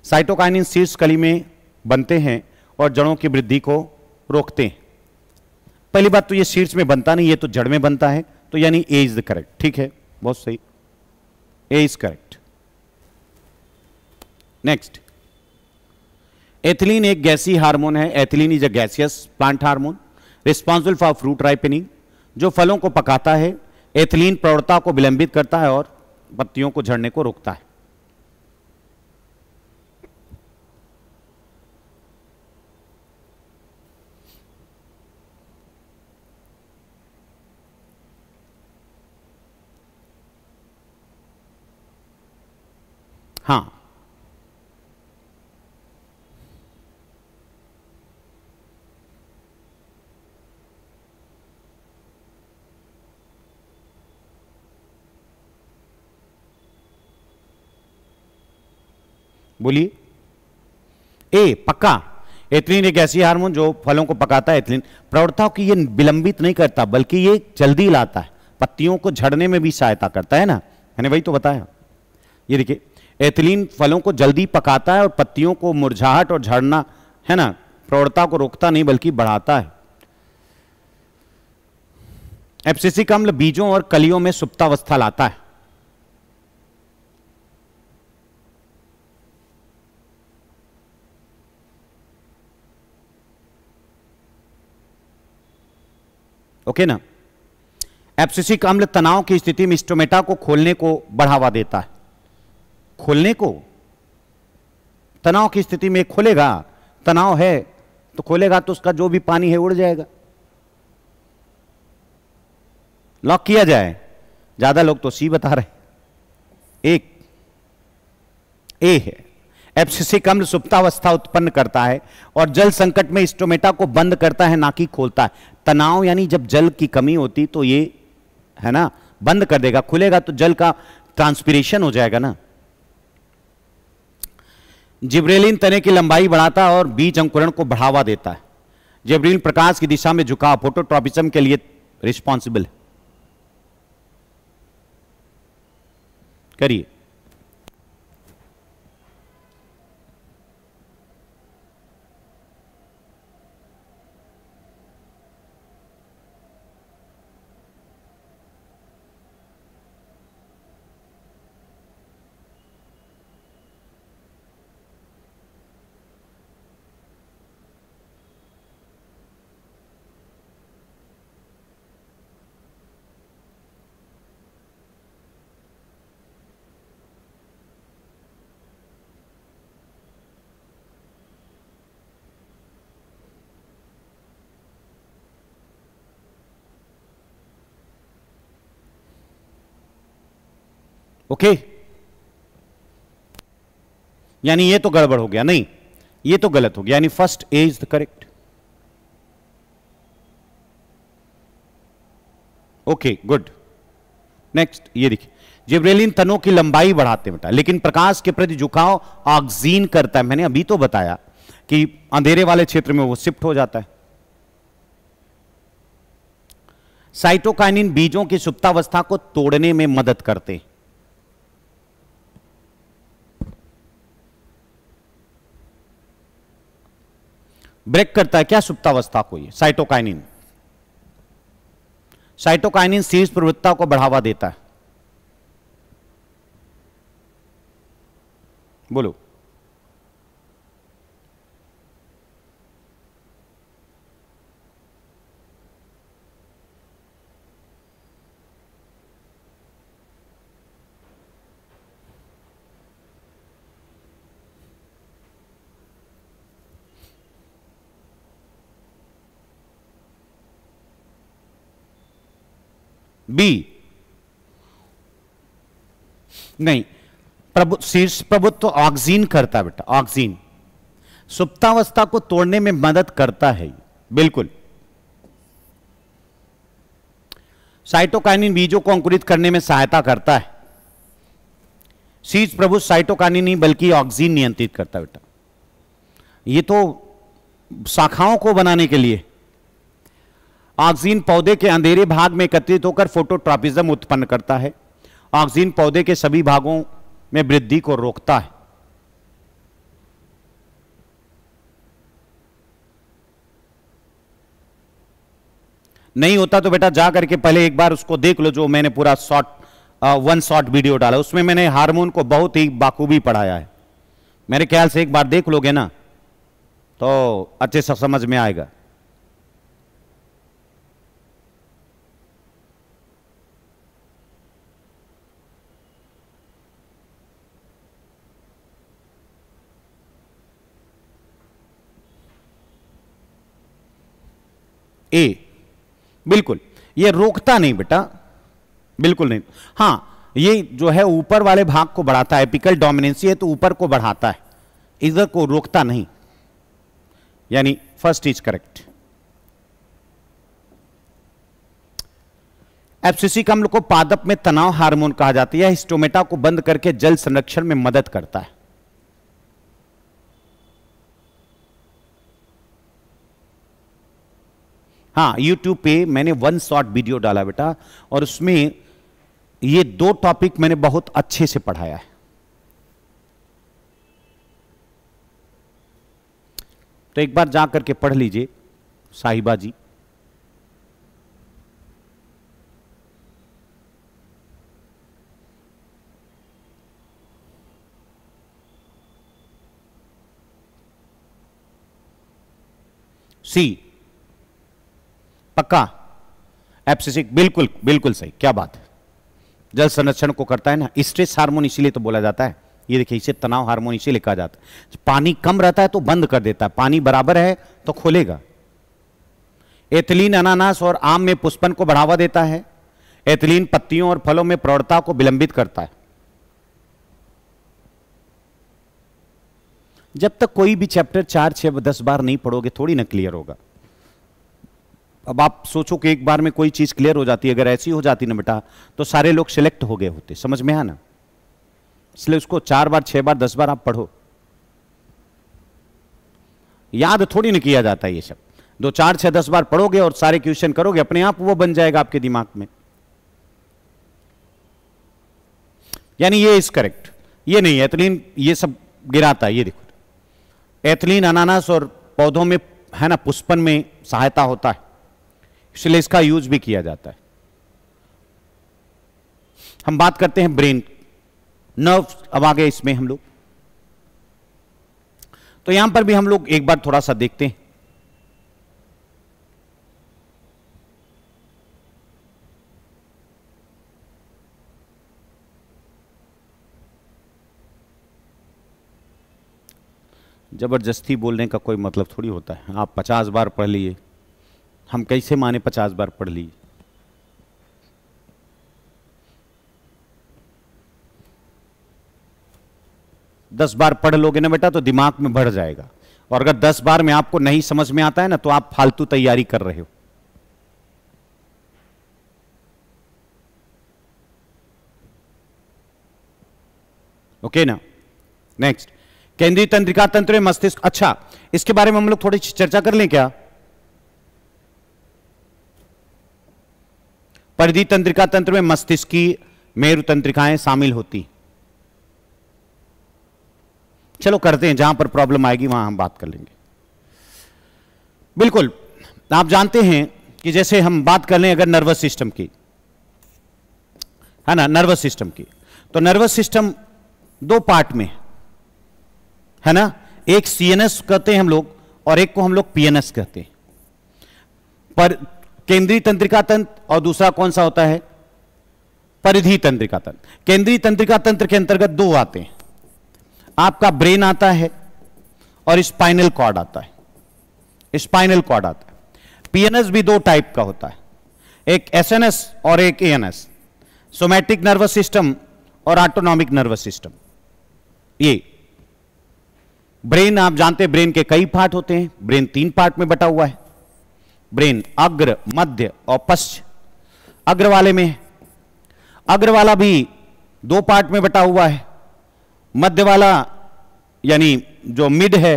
साइटोकाइनिन शीर्ष कली में बनते हैं और जड़ों की वृद्धि को रोकते हैं। पहली बात तो ये शीर्ष में बनता नहीं, ये तो जड़ में बनता है, तो यानी ए इज द करेक्ट। ठीक है, बहुत सही, ए इज करेक्ट। नेक्स्ट, एथिलीन एक गैसीय हार्मोन है। Ethylene is a gaseous plant hormone responsible for fruit ripening, जो फलों को पकाता है। एथिलीन प्रौढ़ता को विलंबित करता है और पत्तियों को झड़ने को रोकता है। हाँ, बोलिए। ए पक्का, एथिलीन एक ऐसी हार्मोन जो फलों को पकाता है। एथिलीन प्रौढ़ता की ये विलंबित नहीं करता बल्कि ये जल्दी लाता है, पत्तियों को झड़ने में भी सहायता करता है ना, मैंने वही तो बताया। ये देखिए, एथिलीन फलों को जल्दी पकाता है और पत्तियों को मुरझाहट और झड़ना, है ना, प्रौढ़ता को रोकता नहीं बल्कि बढ़ाता है। एब्सिसिक अम्ल बीजों और कलियों में सुप्तावस्था लाता है। ओके ना। एब्सिसिक अम्ल तनाव की स्थिति में स्टोमेटा को खोलने को बढ़ावा देता है। खोलने को, तनाव की स्थिति में खोलेगा, तनाव है तो खोलेगा तो उसका जो भी पानी है उड़ जाएगा। लॉक किया जाए, ज्यादा लोग तो सी बता रहे। एक ए है। एब्सिसिक अम्ल सुप्तावस्था उत्पन्न करता है और जल संकट में स्टोमेटा को बंद करता है, ना कि खोलता है। तनाव यानी जब जल की कमी होती तो ये, है ना, बंद कर देगा। खुलेगा तो जल का ट्रांसपिरेशन हो जाएगा ना। जिब्रेलिन तने की लंबाई बढ़ाता है और बीज अंकुरण को बढ़ावा देता है। जिब्रेलिन प्रकाश की दिशा में झुकाव, फोटोट्रॉपिज्म के लिए रिस्पॉन्सिबल है। करिए। ओके, यानी ये तो गड़बड़ हो गया नहीं। ये तो गलत हो गया, यानी first A is the correct. Okay good. Next ये देखिए, जिब्रेलिन तनों की लंबाई बढ़ाते हैं बेटा, लेकिन प्रकाश के प्रति झुकाव ऑक्सीन करता है। मैंने अभी तो बताया कि अंधेरे वाले क्षेत्र में वो शिफ्ट हो जाता है। साइटोकाइनिन बीजों की सुप्तावस्था को तोड़ने में मदद करते हैं। ब्रेक करता है क्या सुप्तावस्था को? ये साइटोकाइनिन, साइटोकाइनिन शीर्ष प्रवृत्ता को बढ़ावा देता है। बोलो। बी नहीं, शीर्ष प्रभुत्व ऑक्सीन करता है बेटा, ऑक्सीन सुप्तावस्था को तोड़ने में मदद करता है। बिल्कुल। साइटोकाइनिन बीजों को अंकुरित करने में सहायता करता है। शीर्ष प्रभु साइटोकाइनिन नहीं बल्कि ऑक्सीन नियंत्रित करता है बेटा। ये तो शाखाओं को बनाने के लिए। ऑक्सीन पौधे के अंधेरे भाग में एकत्रित होकर फोटोट्रॉपिज्म उत्पन्न करता है। ऑक्सीन पौधे के सभी भागों में वृद्धि को रोकता है। नहीं होता तो बेटा जा करके पहले एक बार उसको देख लो, जो मैंने पूरा वन शॉर्ट वीडियो डाला, उसमें मैंने हार्मोन को बहुत ही बाखूबी पढ़ाया है। मेरे ख्याल से एक बार देख लोगे ना तो अच्छे से समझ में आएगा। ए बिल्कुल, ये रोकता नहीं बेटा, बिल्कुल नहीं। हां, ये जो है ऊपर वाले भाग को बढ़ाता है, एपिकल डोमिनेंसी है तो ऊपर को बढ़ाता है, इधर को रोकता नहीं, यानी फर्स्ट इज करेक्ट। एब्सिसिक अम्ल को पादप में तनाव हार्मोन कहा जाता है। यह हिस्टोमेटा को बंद करके जल संरक्षण में मदद करता है। हाँ, YouTube पे मैंने वन शॉर्ट वीडियो डाला बेटा, और उसमें ये दो टॉपिक मैंने बहुत अच्छे से पढ़ाया है। तो एक बार जा करके पढ़ लीजिए साहिबा जी। सी पक्का, एब्सिसिक बिल्कुल बिल्कुल सही, क्या बात है। जल संरक्षण को करता है ना, स्ट्रेस हार्मोन इसीलिए तो बोला जाता है। ये देखिए, इसे तनाव हार्मोन इसीलिए कहा जाता है। पानी कम रहता है तो बंद कर देता है, पानी बराबर है तो खोलेगा। एथिलीन अनानास और आम में पुष्पन को बढ़ावा देता है। एथिलीन पत्तियों और फलों में प्रौढ़ता को विलंबित करता है। जब तक कोई भी चैप्टर 4, 6, 10 बार नहीं पढ़ोगे थोड़ी ना क्लियर होगा। अब आप सोचो कि एक बार में कोई चीज क्लियर हो जाती है, अगर ऐसी हो जाती ना बेटा तो सारे लोग सिलेक्ट हो गए होते, समझ में आया ना। इसलिए उसको 4 बार, 6 बार, 10 बार आप पढ़ो। याद थोड़ी ना किया जाता है ये सब। 2, 4, 6, 10 बार पढ़ोगे और सारे क्वेश्चन करोगे, अपने आप वो बन जाएगा आपके दिमाग में। यानी ये इज करेक्ट, ये नहीं। एथिलीन ये सब गिराता है, ये देखो। एथिलीन अनानास और पौधों में है ना, पुष्पन में सहायता होता है, इसलिए इसका यूज भी किया जाता है। हम बात करते हैं ब्रेन नर्व, अब आगे इसमें हम लोग, तो यहां पर भी हम लोग एक बार थोड़ा सा देखते हैं। जबरदस्ती बोलने का कोई मतलब थोड़ी होता है। आप 50 बार पढ़ लिए, हम कैसे माने 50 बार पढ़ लिए। दस बार पढ़ लोगे ना बेटा तो दिमाग में भर जाएगा, और अगर 10 बार में आपको नहीं समझ में आता है ना, तो आप फालतू तैयारी कर रहे हो। ओके ना। नेक्स्ट, केंद्रीय तंत्रिका तंत्र में मस्तिष्क। अच्छा, इसके बारे में हम लोग थोड़ी चर्चा कर लें क्या? परिधि तंत्रिका तंत्र में मस्तिष्क की मेरु तंत्रिकाएं शामिल होती। चलो करते हैं, जहां पर प्रॉब्लम आएगी वहां हम बात कर लेंगे। बिल्कुल, आप जानते हैं कि जैसे हम बात कर लें अगर नर्वस सिस्टम की, है ना, नर्वस सिस्टम की, तो नर्वस सिस्टम 2 पार्ट में है ना, एक सीएनएस कहते हैं हम लोग और एक को हम लोग पीएनएस कहते हैं। पर केंद्रीय तंत्रिका तंत्र और दूसरा कौन सा होता है? परिधि तंत्रिका तंत्र। केंद्रीय तंत्रिका तंत्र के अंतर्गत 2 आते हैं, आपका ब्रेन आता है और स्पाइनल कॉर्ड आता है। स्पाइनल कॉर्ड आता है। पीएनएस भी 2 टाइप का होता है, एक एसएनएस और एक एएनएस, सोमैटिक नर्वस सिस्टम और ऑटोनॉमिक नर्वस सिस्टम। ये ब्रेन, आप जानते हैं ब्रेन के कई पार्ट होते हैं। ब्रेन 3 पार्ट में बटा हुआ है। ब्रेन अग्र, मध्य और पश्च। अग्र वाले में, अग्र वाला भी 2 पार्ट में बटा हुआ है। मध्य वाला यानी जो मिड है,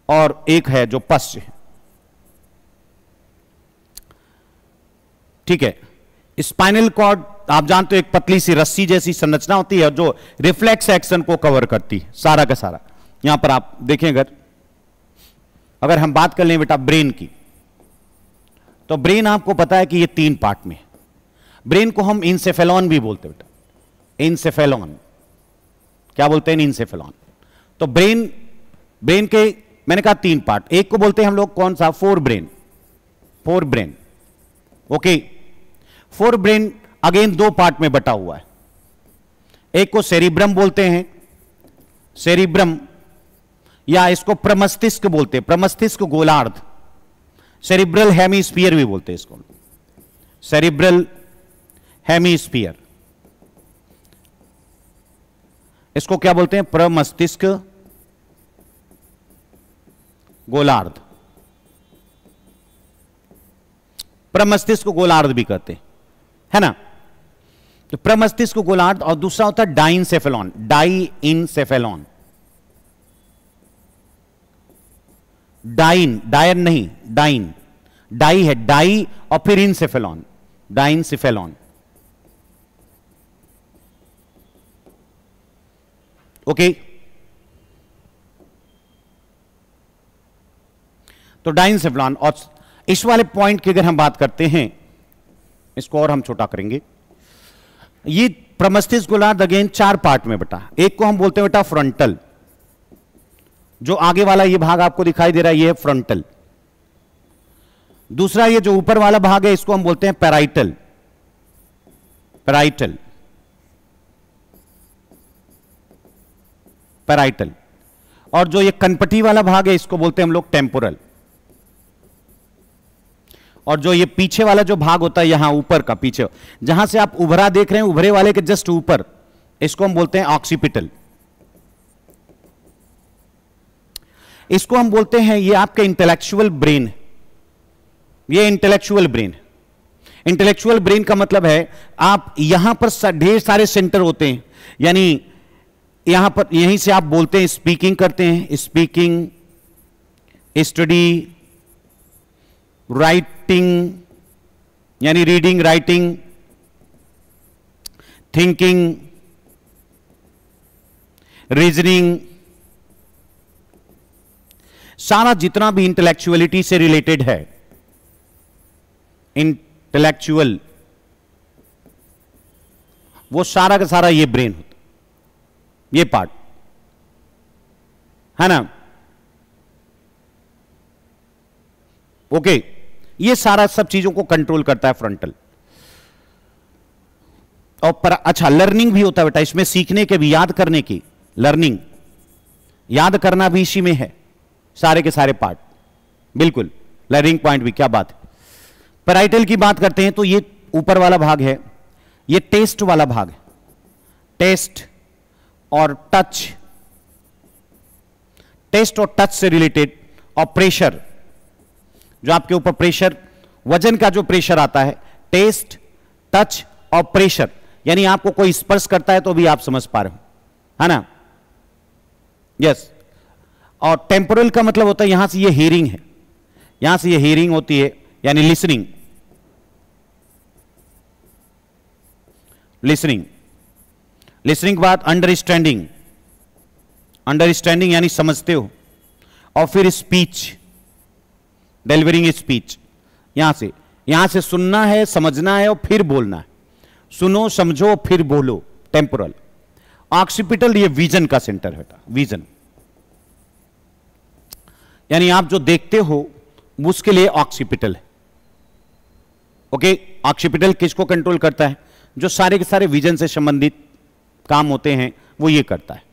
और एक है जो पश्च है। ठीक है। स्पाइनल कॉर्ड आप जानते हो एक पतली सी रस्सी जैसी संरचना होती है जो रिफ्लेक्स एक्शन को कवर करती है सारा का सारा। यहां पर आप देखें, अगर हम बात कर लें बेटा ब्रेन की, तो ब्रेन आपको पता है कि ये 3 पार्ट में है। ब्रेन को हम इंसेफेलॉन भी बोलते हैं बेटा, इंसेफेलॉन। क्या बोलते हैं? इंसेफेलॉन। तो ब्रेन के मैंने कहा 3 पार्ट, एक को बोलते हैं हम लोग कौन सा? Fore brain. Okay, fore brain again 2 part में बटा हुआ है। एक को सेरिब्रम बोलते हैं, सेरिब्रम, या इसको प्रमस्तिष्क बोलते हैं, प्रमस्तिष्क गोलार्ध। सेरिब्रल हेमीस्फीयर भी बोलते हैं इसको, सेरिब्रल हेमीस्फीयर। इसको क्या बोलते हैं? प्रमस्तिष्क गोलार्ध। प्रमस्तिष्क गोलार्ध भी कहते हैं, है ना। तो प्रमस्तिष्क गोलार्ध, और दूसरा होता है डाइनसेफेलॉन। डाइनसेफेलॉन, डायन नहीं, डाइन। डाई है, डाई और फिर इंसेफेलॉन, डाइनसेफेलॉन। ओके, तो डाइनसेफेलॉन। और इस वाले पॉइंट की अगर हम बात करते हैं, इसको और हम छोटा करेंगे। ये प्रमस्तिष्क गोलार्ध अगेन 4 पार्ट में बटा। एक को हम बोलते हैं बेटा फ्रंटल, जो आगे वाला ये भाग आपको दिखाई दे रहा है, ये है फ्रंटल। दूसरा ये जो ऊपर वाला भाग है, इसको हम बोलते हैं पैराइटल। और जो ये कनपटी वाला भाग है, इसको बोलते हैं हम लोग टेम्पोरल। और जो ये पीछे वाला जो भाग होता है, यहां ऊपर का पीछे, जहां से आप उभरा देख रहे हैं, उभरे वाले के जस्ट ऊपर, इसको हम बोलते हैं ऑक्सीपिटल। इसको हम बोलते हैं, ये आपका इंटेलेक्चुअल ब्रेन। ये इंटेलेक्चुअल ब्रेन का मतलब है, आप यहां पर ढेर सारे सेंटर होते हैं, यानी यहां पर, यहीं से आप बोलते हैं, स्पीकिंग करते हैं, स्पीकिंग, स्टडी, राइटिंग यानी रीडिंग, राइटिंग, थिंकिंग, रीजनिंग, सारा जितना भी इंटेलेक्चुअलिटी से रिलेटेड है, इंटेलेक्चुअल, वो सारा का सारा ये ब्रेन होता, ये पार्ट है ना। ओके, ये सारा सब चीजों को कंट्रोल करता है फ्रंटल। और अच्छा, लर्निंग भी होता है बेटा इसमें, सीखने के भी, याद करने की, लर्निंग, याद करना भी इसी में है, सारे के सारे पार्ट। बिल्कुल, लर्निंग पॉइंट भी, क्या बात है। पैराइटल की बात करते हैं तो ये ऊपर वाला भाग है, ये टेस्ट वाला भाग है, टेस्ट और टच, टेस्ट और टच से रिलेटेड, और प्रेशर, जो आपके ऊपर प्रेशर, वजन का जो प्रेशर आता है, टेस्ट, टच और प्रेशर, यानी आपको कोई स्पर्श करता है तो भी आप समझ पा रहे हो, है ना? यस। और टेम्पोरल का मतलब होता है यहां से ये हियरिंग है, यहां से ये हियरिंग होती है, यानी लिसनिंग। लिसनिंग लिसनिंग के बाद अंडरस्टैंडिंग, अंडरस्टैंडिंग यानी समझते हो, और फिर स्पीच, डिलीवरिंग स्पीच। यहां से सुनना है, समझना है और फिर बोलना है। सुनो, समझो, फिर बोलो, टेम्पोरल। ऑक्सीपिटल ये विजन का सेंटर है, विजन, यानी आप जो देखते हो उसके लिए ऑक्सीपिटल है। ओके, ऑक्सीपिटल किसको कंट्रोल करता है? जो सारे के सारे विजन से संबंधित काम होते हैं वो ये करता है।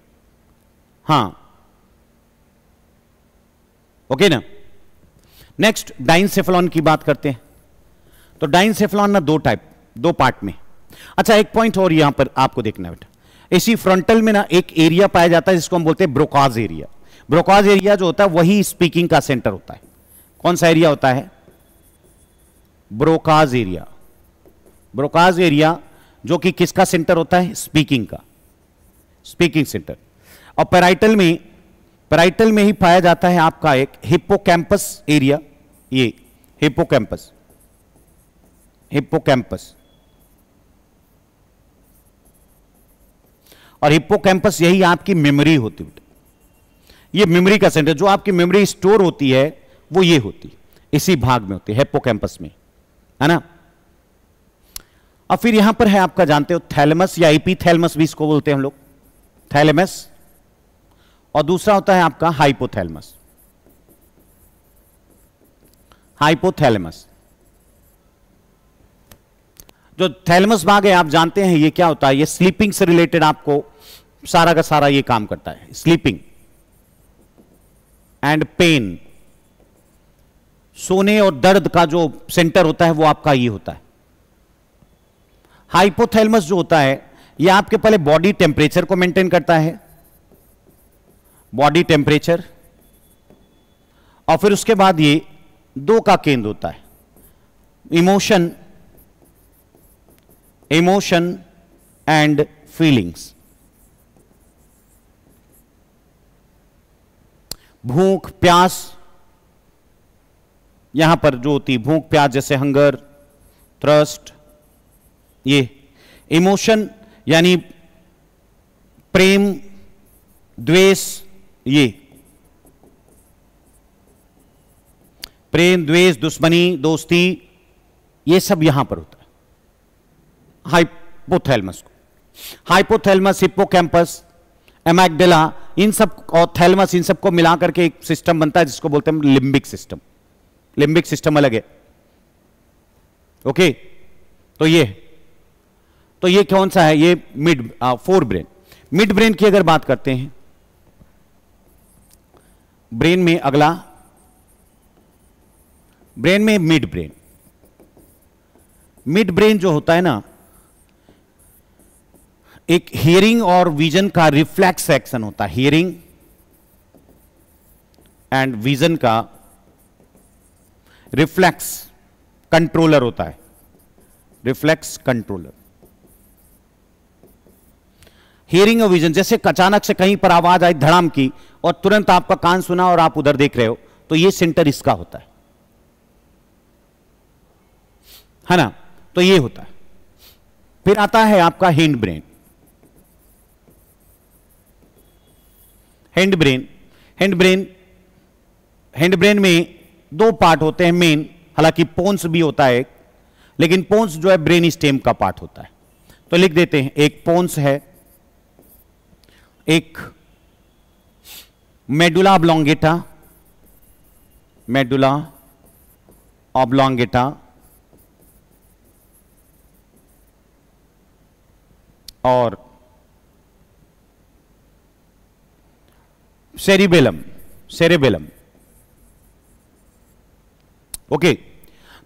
हां, ओके ना। नेक्स्ट डाइनसेफलॉन की बात करते हैं। तो डाइनसेफलॉन ना दो पार्ट में। अच्छा, एक पॉइंट और यहां पर आपको देखना है बेटा, इसी फ्रंटल में ना एक एरिया पाया जाता है जिसको हम बोलते हैं ब्रोकाज एरिया। ब्रोकाज एरिया जो होता है वही स्पीकिंग का सेंटर होता है। कौन सा एरिया होता है? Broca's area. ब्रोकाज एरिया जो कि किसका सेंटर होता है? स्पीकिंग का, स्पीकिंग सेंटर। और पैराइटल में ही पाया जाता है आपका एक हिप्पोकैम्पस एरिया। ये हिप्पोकैम्पस, हिप्पोकैम्पस, और हिप्पोकैम्पस यही आपकी मेमोरी होती है। ये मेमोरी का सेंटर, जो आपकी मेमोरी स्टोर होती है वो ये होती है, इसी भाग में होती है, हिप्पोकैम्पस में, है ना। और फिर यहां पर है आपका, जानते हो, थैलेमस या एपीथैलेमस भी इसको बोलते हैं हम लोग, थैलेमस। और दूसरा होता है आपका हाइपोथैलेमस, हाइपोथैलेमस। जो थैलेमस भाग है आप जानते हैं ये क्या होता है? ये स्लीपिंग से रिलेटेड आपको सारा का सारा ये काम करता है, स्लीपिंग एंड पेन, सोने और दर्द का जो सेंटर होता है वो आपका ये होता है। हाइपोथैलेमस जो होता है ये आपके पहले बॉडी टेम्परेचर को मेंटेन करता है, बॉडी टेम्परेचर, और फिर उसके बाद ये दो का केंद्र होता है, इमोशन, इमोशन एंड फीलिंग्स। भूख प्यास, यहां पर जो होती है भूख प्यास, जैसे हंगर, थ्रस्ट, ये इमोशन यानी प्रेम, द्वेष, ये प्रेम, द्वेष, दुश्मनी, दोस्ती, ये सब यहां पर होता है हाइपोथैलेमस को। हाइपोथैलेमस, हिप्पोकैम्पस, एमाइगडाला, इन सब और थैलेमस, इन सबको मिलाकर के एक सिस्टम बनता है जिसको बोलते हैं लिम्बिक सिस्टम। लिम्बिक सिस्टम अलग है, ओके। तो ये कौन सा है? ये फोर ब्रेन। मिड ब्रेन की अगर बात करते हैं, ब्रेन में अगला, ब्रेन में मिड ब्रेन। मिड ब्रेन जो होता है ना, एक हियरिंग और विजन का रिफ्लेक्स एक्शन होता है, हियरिंग एंड विजन का रिफ्लेक्स कंट्रोलर होता है, रिफ्लेक्स कंट्रोलर। हियरिंग और विजन, जैसे अचानक से कहीं पर आवाज आई धड़ाम की और तुरंत आपका कान सुना और आप उधर देख रहे हो, तो ये सेंटर इसका होता है ना। तो ये होता है। फिर आता है आपका hind brain. Hind brain, hind brain में दो पार्ट होते हैं मेन, हालांकि पोन्स भी होता है, लेकिन पोन्स जो है ब्रेन स्टेम का पार्ट होता है। तो लिख देते हैं, एक पोन्स है, एक मेडुला ऑब्लोंगेटा, मेडुला ऑब्लोंगेटा, और सेरिबेलम, सेरेबेलम, ओके।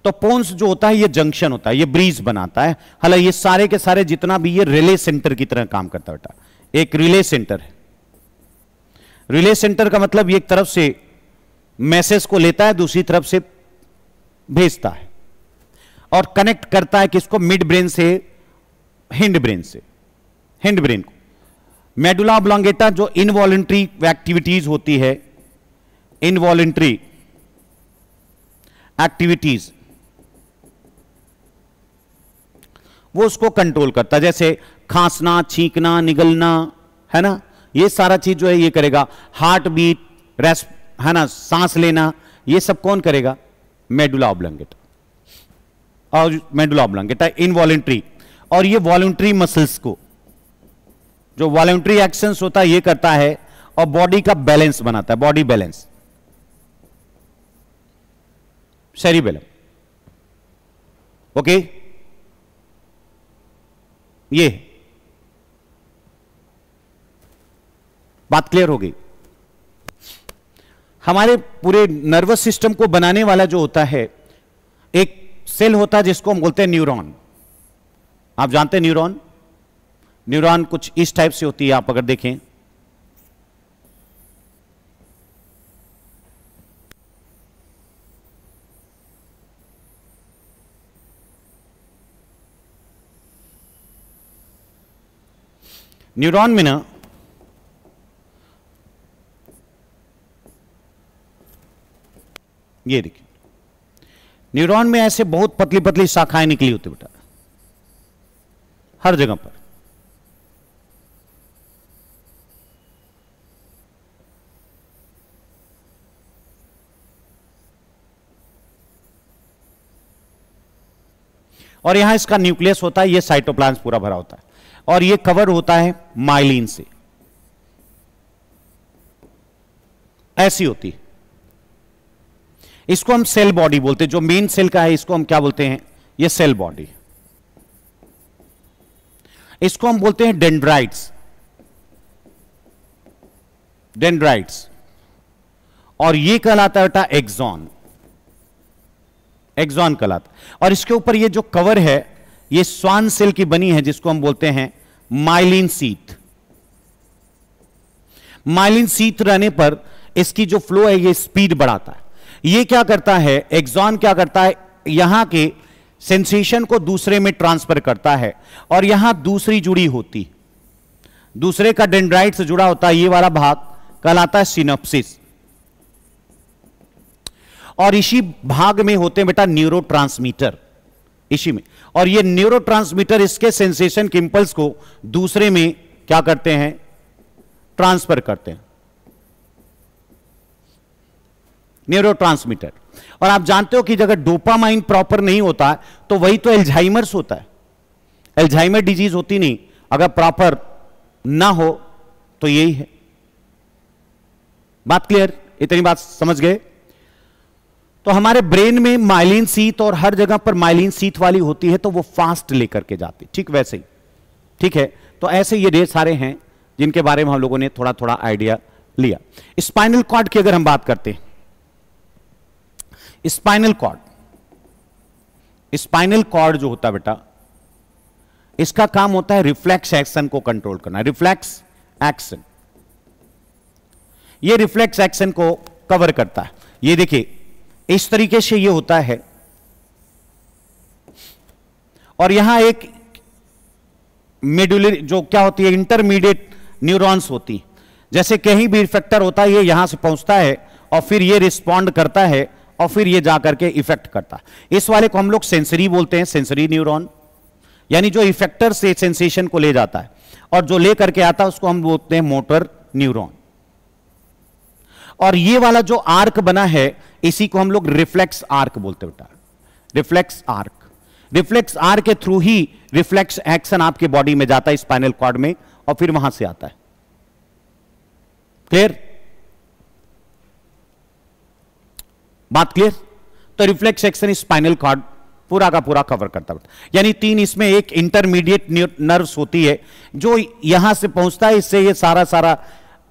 तो पोन्स जो होता है ये जंक्शन होता है, ये ब्रिज बनाता है। हालांकि ये सारे के सारे जितना भी ये रिले सेंटर की तरह काम करता है बेटा, एक रिले सेंटर है। रिले सेंटर का मतलब एक तरफ से मैसेज को लेता है, दूसरी तरफ से भेजता है और कनेक्ट करता है किसको, मिड ब्रेन से हिंड ब्रेन से, हिंड ब्रेन को। मेडुला ऑब्लोंगेटा जो इनवॉलंटरी एक्टिविटीज होती है, इनवॉलंटरी एक्टिविटीज, वो उसको कंट्रोल करता है, जैसे खांसना, छींकना, निगलना, है ना, ये सारा चीज जो है ये करेगा। हार्ट बीट, रेस्ट, है ना, सांस लेना, ये सब कौन करेगा, मेडुला ऑब्लोंगेटा। और मेडुला ऑब्लोंगेटा इनवॉलंटरी, और ये वॉलंटरी मसल्स को, जो वॉलंटरी एक्शंस होता है ये करता है, और बॉडी का बैलेंस बनाता है, बॉडी बैलेंस, सेरिबेलम। ओके, ये बात क्लियर हो गई। हमारे पूरे नर्वस सिस्टम को बनाने वाला जो होता है, एक सेल होता है जिसको हम बोलते हैं न्यूरॉन। आप जानते हैं न्यूरॉन, न्यूरॉन कुछ इस टाइप से होती है, आप अगर देखें न्यूरॉन में ना ये देखिए, न्यूरॉन में ऐसे बहुत पतली पतली शाखाएं निकली होती बेटा, हर जगह पर। और यहां इसका न्यूक्लियस होता है, ये साइटोप्लाज्म पूरा भरा होता है, और ये कवर होता है माइलिन से, ऐसी होती है। इसको हम सेल बॉडी बोलते हैं, जो मेन सेल का है इसको हम क्या बोलते हैं, ये सेल बॉडी। इसको हम बोलते हैं डेंड्राइट्स, डेंड्राइट्स, और ये कहलाता है बेटा एक्सॉन, एक्सॉन कहलाता है। और इसके ऊपर ये जो कवर है ये स्वान सेल की बनी है, जिसको हम बोलते हैं माइलिन शीथ। माइलिन शीथ रहने पर इसकी जो फ्लो है ये स्पीड बढ़ाता है। ये क्या करता है, एक्सॉन क्या करता है, यहां के सेंसेशन को दूसरे में ट्रांसफर करता है, और यहां दूसरी जुड़ी होती, दूसरे का डेंड्राइट से जुड़ा होता है, ये वाला भाग कहलाता है सिनॉप्सिस। और इसी भाग में होते हैं बेटा न्यूरोट्रांसमीटर, इसी में। और ये न्यूरोट्रांसमीटर इसके सेंसेशन के इंपल्स को दूसरे में क्या करते हैं, ट्रांसफर करते हैं, न्यूरोट्रांसमीटर। और आप जानते हो कि अगर डोपामाइन प्रॉपर नहीं होता है तो वही तो एल्जाइमर्स होता है, एल्जाइमर डिजीज होती नहीं अगर प्रॉपर ना हो, तो यही है। बात क्लियर, इतनी बात समझ गए। तो हमारे ब्रेन में माइलिन शीथ और हर जगह पर माइलिन शीथ वाली होती है, तो वो फास्ट लेकर के जाती, ठीक वैसे ही, ठीक है। तो ऐसे ये ढेर सारे हैं जिनके बारे में हम लोगों ने थोड़ा थोड़ा आइडिया लिया। स्पाइनल कॉर्ड की अगर हम बात करते हैं, स्पाइनल कॉर्ड, स्पाइनल कॉर्ड जो होता है बेटा, इसका काम होता है रिफ्लेक्स एक्शन को कंट्रोल करना, रिफ्लेक्स एक्शन। ये रिफ्लेक्स एक्शन को कवर करता है। ये देखिए इस तरीके से ये होता है, और यहां एक मेडुलरी जो क्या होती है, इंटरमीडिएट न्यूरॉन्स होती, जैसे कहीं भी इफेक्टर होता है ये यहां से पहुंचता है और फिर ये रिस्पॉन्ड करता है और फिर ये जाकर के इफेक्ट करता है। इस वाले को हम लोग सेंसरी बोलते हैं, सेंसरी न्यूरॉन, यानी जो इफेक्टर से सेंसेशन को ले जाता है और जो ले करके आता है उसको हम बोलते हैं मोटर न्यूरॉन। और ये वाला जो आर्क बना है इसी को हम लोग रिफ्लेक्स आर्क बोलते बेटा, रिफ्लेक्स आर्क। रिफ्लेक्स आर्क के थ्रू ही रिफ्लेक्स एक्शन आपके बॉडी में जाता है स्पाइनल कॉर्ड में और फिर वहां से आता है। क्लियर, बात क्लियर। तो रिफ्लेक्स एक्शन स्पाइनल कॉर्ड पूरा का पूरा कवर करता है, यानी तीन इसमें, एक इंटरमीडिएट नर्व्स होती है जो यहां से पहुंचता है, इससे ये सारा सारा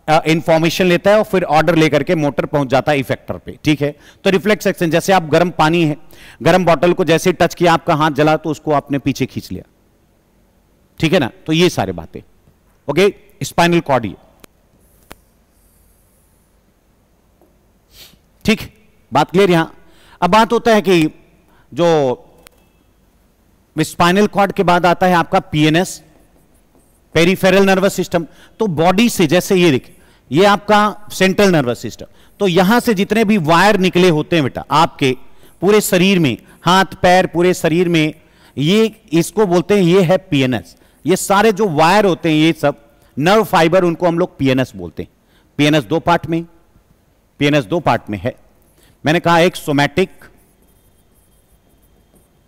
इंफॉर्मेशन लेता है और फिर ऑर्डर लेकर के मोटर पहुंच जाता है इफेक्टर पे, ठीक है। तो रिफ्लेक्स एक्शन, जैसे आप गर्म पानी है, गर्म बॉटल को जैसे टच किया, आपका हाथ जला तो उसको आपने पीछे खींच लिया, ठीक है ना। तो ये सारी बातें, ओके, स्पाइनल कॉर्ड। ठीक, बात क्लियर यहां। अब बात होता है कि जो स्पाइनल कॉर्ड के बाद आता है आपका पीएनएस, पेरिफेरल नर्वस सिस्टम। तो बॉडी से जैसे ये देखिए, ये आपका सेंट्रल नर्वस सिस्टम, तो यहां से जितने भी वायर निकले होते हैं बेटा आपके पूरे शरीर में, हाथ पैर पूरे शरीर में, ये इसको बोलते हैं, ये है पीएनएस। ये सारे जो वायर होते हैं, ये सब नर्व फाइबर, उनको हम लोग पीएनएस बोलते हैं। पीएनएस दो पार्ट में, पीएनएस दो पार्ट में है। मैंने कहा एक सोमैटिक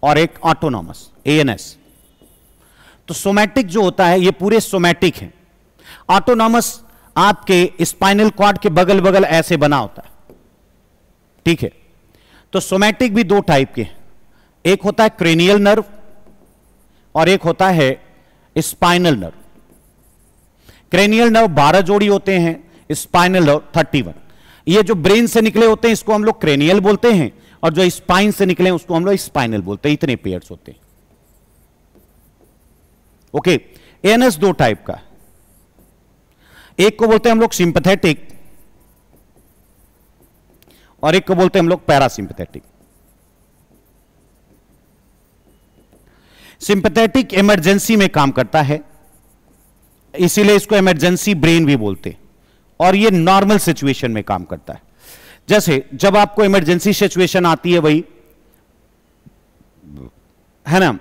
और एक ऑटोनॉमस, एएनएस। तो सोमैटिक जो होता है ये पूरे सोमैटिक है। ऑटोनॉमस आपके स्पाइनल कॉर्ड के बगल बगल ऐसे बना होता है, ठीक है। तो सोमैटिक भी दो टाइप के हैं, एक होता है क्रेनियल नर्व और एक होता है स्पाइनल नर्व। क्रेनियल नर्व 12 जोड़ी होते हैं, स्पाइनल नर्व 31। ये जो ब्रेन से निकले होते हैं इसको हम लोग क्रेनियल बोलते हैं, और जो स्पाइन से निकले उसको हम लोग स्पाइनल बोलते हैं। इतने पेयर्स होते हैं, ओके। एएनएस दो टाइप का, एक को बोलते हैं हम लोग सिंपैथेटिक और एक को बोलते हैं हम लोग पैरासिंपैथेटिक। सिंपैथेटिक इमरजेंसी में काम करता है, इसीलिए इसको इमरजेंसी ब्रेन भी बोलते हैं, और ये नॉर्मल सिचुएशन में काम करता है। जैसे जब आपको इमरजेंसी सिचुएशन आती है, वही है ना,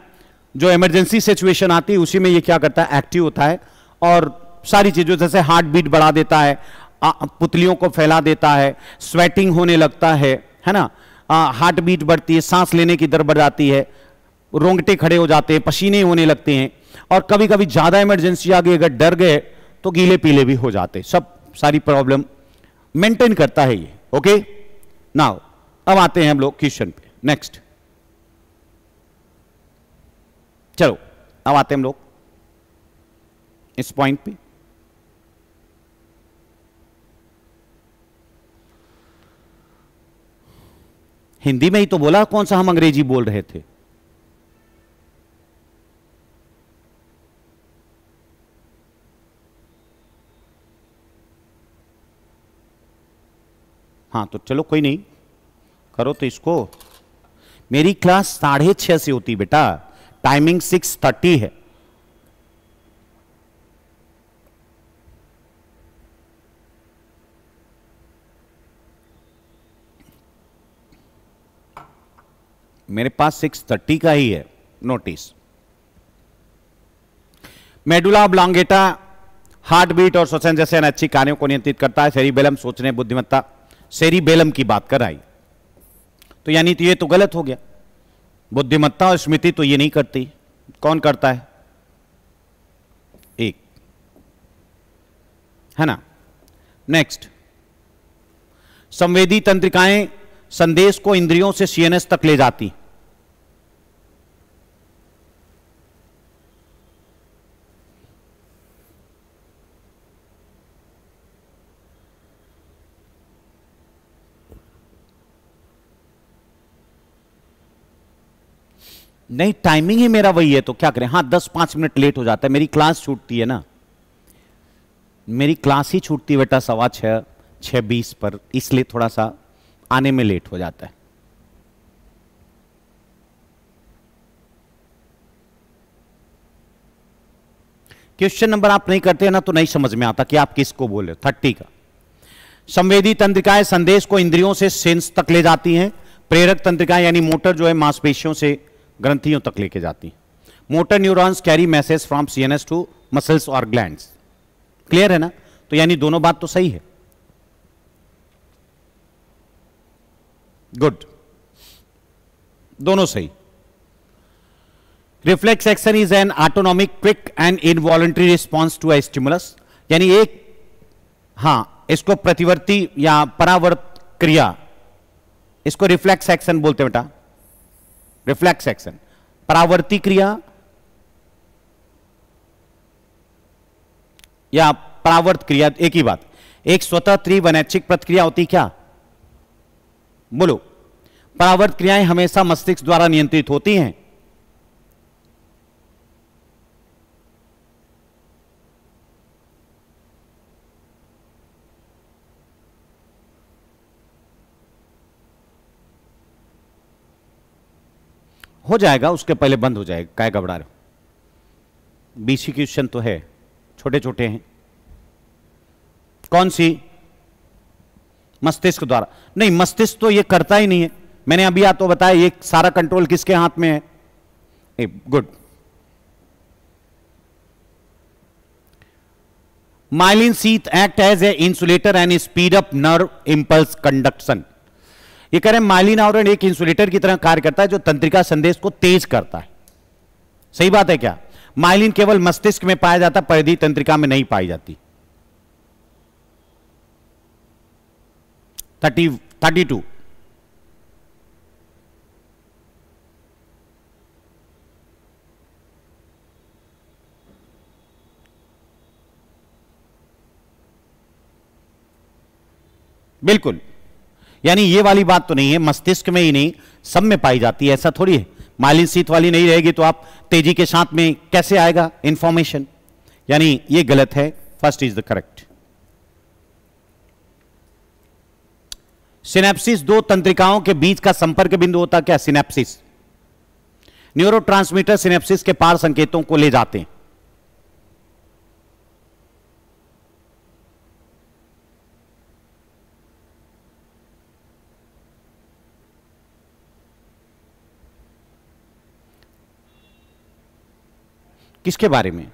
जो इमरजेंसी सिचुएशन आती है उसी में ये क्या करता है, एक्टिव होता है, और सारी चीजों जैसे हार्ट बीट बढ़ा देता है, पुतलियों को फैला देता है, स्वेटिंग होने लगता है ना, हार्ट बीट बढ़ती है, सांस लेने की दर बढ़ जाती है, रोंगटे खड़े हो जाते हैं, पसीने होने लगते हैं, और कभी कभी ज्यादा इमरजेंसी आ गई, अगर डर गए तो गीले पीले भी हो जाते हैं। सब सारी प्रॉब्लम मेंटेन करता है ये, ओके। नाउ अब आते हैं हम लोग क्वेश्चन पे, नेक्स्ट। चलो अब आते हैं हम लोग इस पॉइंट पे। हिंदी में ही तो बोला, कौन सा हम अंग्रेजी बोल रहे थे। हाँ तो चलो कोई नहीं, करो तो इसको। मेरी क्लास 6:30 से होती बेटा, टाइमिंग 6:30 है। मेरे पास 6:30 का ही है नोटिस। मेडुला ऑब्लोंगेटा हार्ट बीट और श्वसन जैसे अनैच्छिक कार्यों को नियंत्रित करता है। सेरिबेलम सोचने बुद्धिमत्ता, सेरिबेलम की बात कर आई, तो यानी तो ये तो गलत हो गया। बुद्धिमत्ता और स्मृति तो ये नहीं करती, कौन करता है, एक, है ना। नेक्स्ट, संवेदी तंत्रिकाएं संदेश को इंद्रियों से सीएनएस तक ले जाती। नहीं, टाइमिंग ही मेरा वही है, तो क्या करें। हाँ 10-5 मिनट लेट हो जाता है, मेरी क्लास छूटती है ना, मेरी क्लास ही छूटती है बेटा 6:15, 6:20 पर, इसलिए थोड़ा सा आने में लेट हो जाता है। क्वेश्चन नंबर आप नहीं करते हैं ना, तो नहीं समझ में आता कि आप किसको बोल रहे हो। 30 का, संवेदी तंत्रिकाएं संदेश को इंद्रियों से सेंस तक ले जाती हैं। प्रेरक तंत्रिकाएं यानी मोटर जो है मांसपेशियों से ग्रंथियों तक लेके जाती हैं। Motor neurons carry message from CNS to muscles और ग्लैंड्स। क्लियर है ना, तो यानी दोनों बात तो सही है। गुड, दोनों सही। Reflex action is an autonomic quick and involuntary response to a stimulus, यानी एक, हां इसको प्रतिवर्ती या परावर्त क्रिया, इसको रिफ्लेक्स एक्शन बोलते हैं बेटा। रिफ्लेक्स एक्शन, परावर्ती क्रिया या परावर्त क्रिया, एक ही बात। एक स्वतः तीव्र अनैच्छिक प्रतिक्रिया होती क्या, बोलो। परावर्त क्रियाएं हमेशा मस्तिष्क द्वारा नियंत्रित होती हैं। हो जाएगा, उसके पहले बंद हो जाएगा, काय घबरा रहे हो? बीसी क्वेश्चन तो है, छोटे छोटे हैं। कौन सी? मस्तिष्क द्वारा। नहीं, मस्तिष्क तो ये करता ही नहीं है, मैंने अभी आपको बताया ये सारा कंट्रोल किसके हाथ में है। Good. Myelin sheath act as a insulator and speed up nerve impulse conduction. ये कह रहे हैं माइलिन आवरण एक इंसुलेटर की तरह कार्य करता है जो तंत्रिका संदेश को तेज करता है। सही बात है क्या? माइलिन केवल मस्तिष्क में पाया जाता, परिधीय तंत्रिका में नहीं पाई जाती। 32। बिल्कुल, यानी ये वाली बात तो नहीं है, मस्तिष्क में ही नहीं सब में पाई जाती है, ऐसा थोड़ी है। माइलिन शीथ वाली नहीं रहेगी तो आप तेजी के साथ में कैसे आएगा इंफॉर्मेशन? यानी ये गलत है, first is the correct. Synapses दो तंत्रिकाओं के बीच का संपर्क बिंदु होता क्या? सिनेप्सिस। न्यूरोट्रांसमीटर सिनेप्सिस के पार संकेतों को ले जाते हैं। किसके बारे में?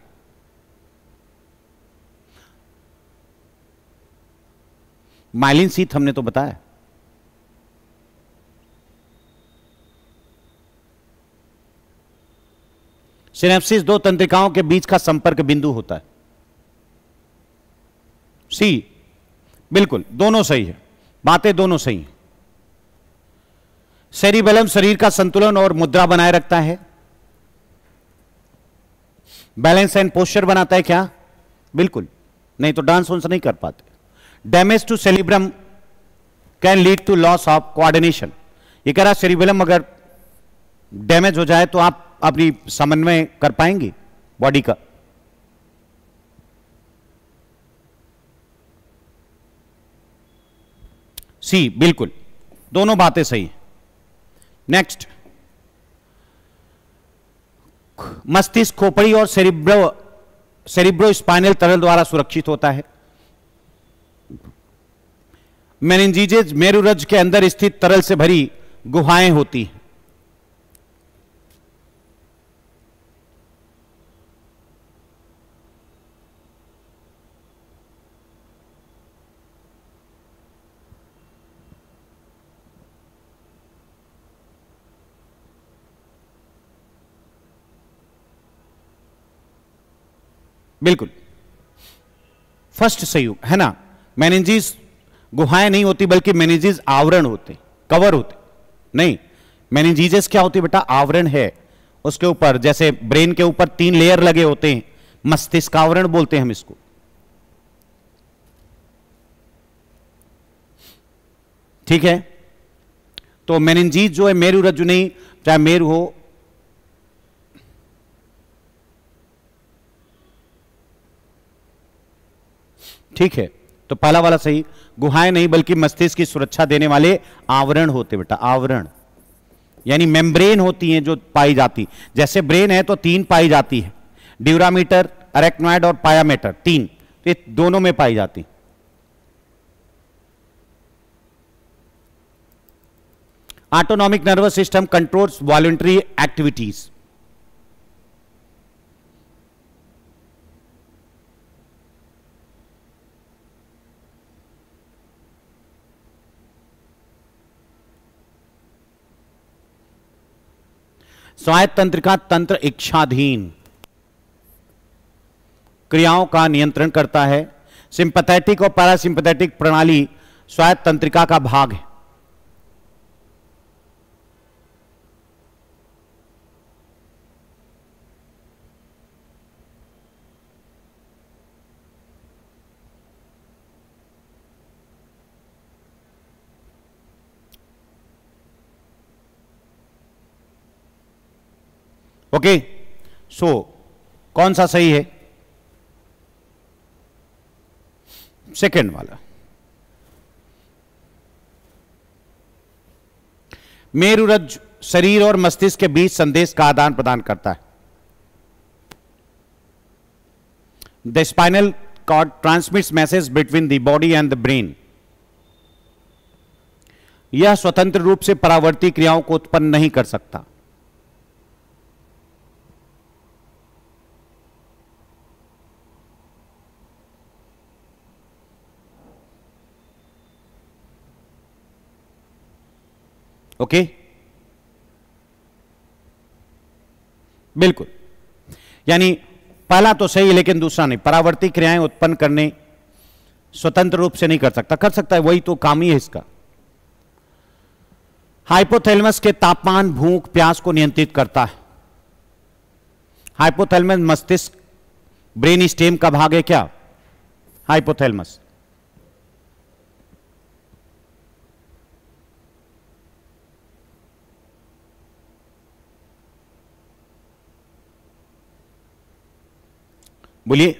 माइलिन शीथ हमने तो बताया। सिनेप्सिस दो तंत्रिकाओं के बीच का संपर्क बिंदु होता है। सी, बिल्कुल, दोनों सही है, बातें दोनों सही हैं। सेरिबेलम शरीर का संतुलन और मुद्रा बनाए रखता है। बैलेंस एंड पोस्चर बनाता है क्या? बिल्कुल, नहीं तो डांस वांस नहीं कर पाते। Damage to cerebrum can lead to loss of coordination. ये कह रहा सेरिबेलम अगर डैमेज हो जाए तो आप अपनी समन्वय कर पाएंगे बॉडी का। सी, बिल्कुल, दोनों बातें सही हैं। नेक्स्ट, मस्तिष्क खोपड़ी और सेरिब्रो स्पाइनल तरल द्वारा सुरक्षित होता है। मेनिंजीजेज मेरुरज्ज के अंदर स्थित तरल से भरी गुहाएं होती हैं। बिल्कुल, फर्स्ट सही है ना। मेनिंजीज गुहाएं नहीं होती बल्कि मेनिंजीज आवरण होते, कवर होते। नहीं, मेनिंजीजेस क्या होती बेटा? आवरण है उसके ऊपर, जैसे ब्रेन के ऊपर 3 लेयर लगे होते हैं, मस्तिष्क आवरण बोलते हैं हम इसको। ठीक है, तो मेनिंजीज जो है मेरुरज्जु नहीं, चाहे मेरु हो, ठीक है, तो पहला वाला सही। गुहाएं नहीं बल्कि मस्तिष्क की सुरक्षा देने वाले आवरण होते बेटा, आवरण यानी मेम्ब्रेन होती हैं जो पाई जाती। जैसे ब्रेन है तो 3 पाई जाती है, ड्यूरामीटर, अरेक्नॉइड और पायामेटर, 3, तो ये दोनों में पाई जाती। Autonomic nervous system controls voluntary activities. स्वायत्त तंत्रिका तंत्र इच्छाधीन क्रियाओं का नियंत्रण करता है। सिंपैथेटिक और पैरासिम्पैथेटिक प्रणाली स्वायत्त तंत्रिका का भाग है। ओके, सो कौन सा सही है? सेकंड वाला। मेरुरज्जु शरीर और मस्तिष्क के बीच संदेश का आदान प्रदान करता है। The spinal cord transmits message between the body and the brain. यह स्वतंत्र रूप से परावर्ती क्रियाओं को उत्पन्न नहीं कर सकता। ओके, बिल्कुल, यानी पहला तो सही है लेकिन दूसरा नहीं। परावर्ती क्रियाएं उत्पन्न करने स्वतंत्र रूप से नहीं कर सकता, कर सकता है, वही तो काम ही है इसका। हाइपोथैलेमस के तापमान, भूख, प्यास को नियंत्रित करता है। हाइपोथैलेमस मस्तिष्क ब्रेन स्टेम का भाग है क्या? हाइपोथैलेमस। बोलिए।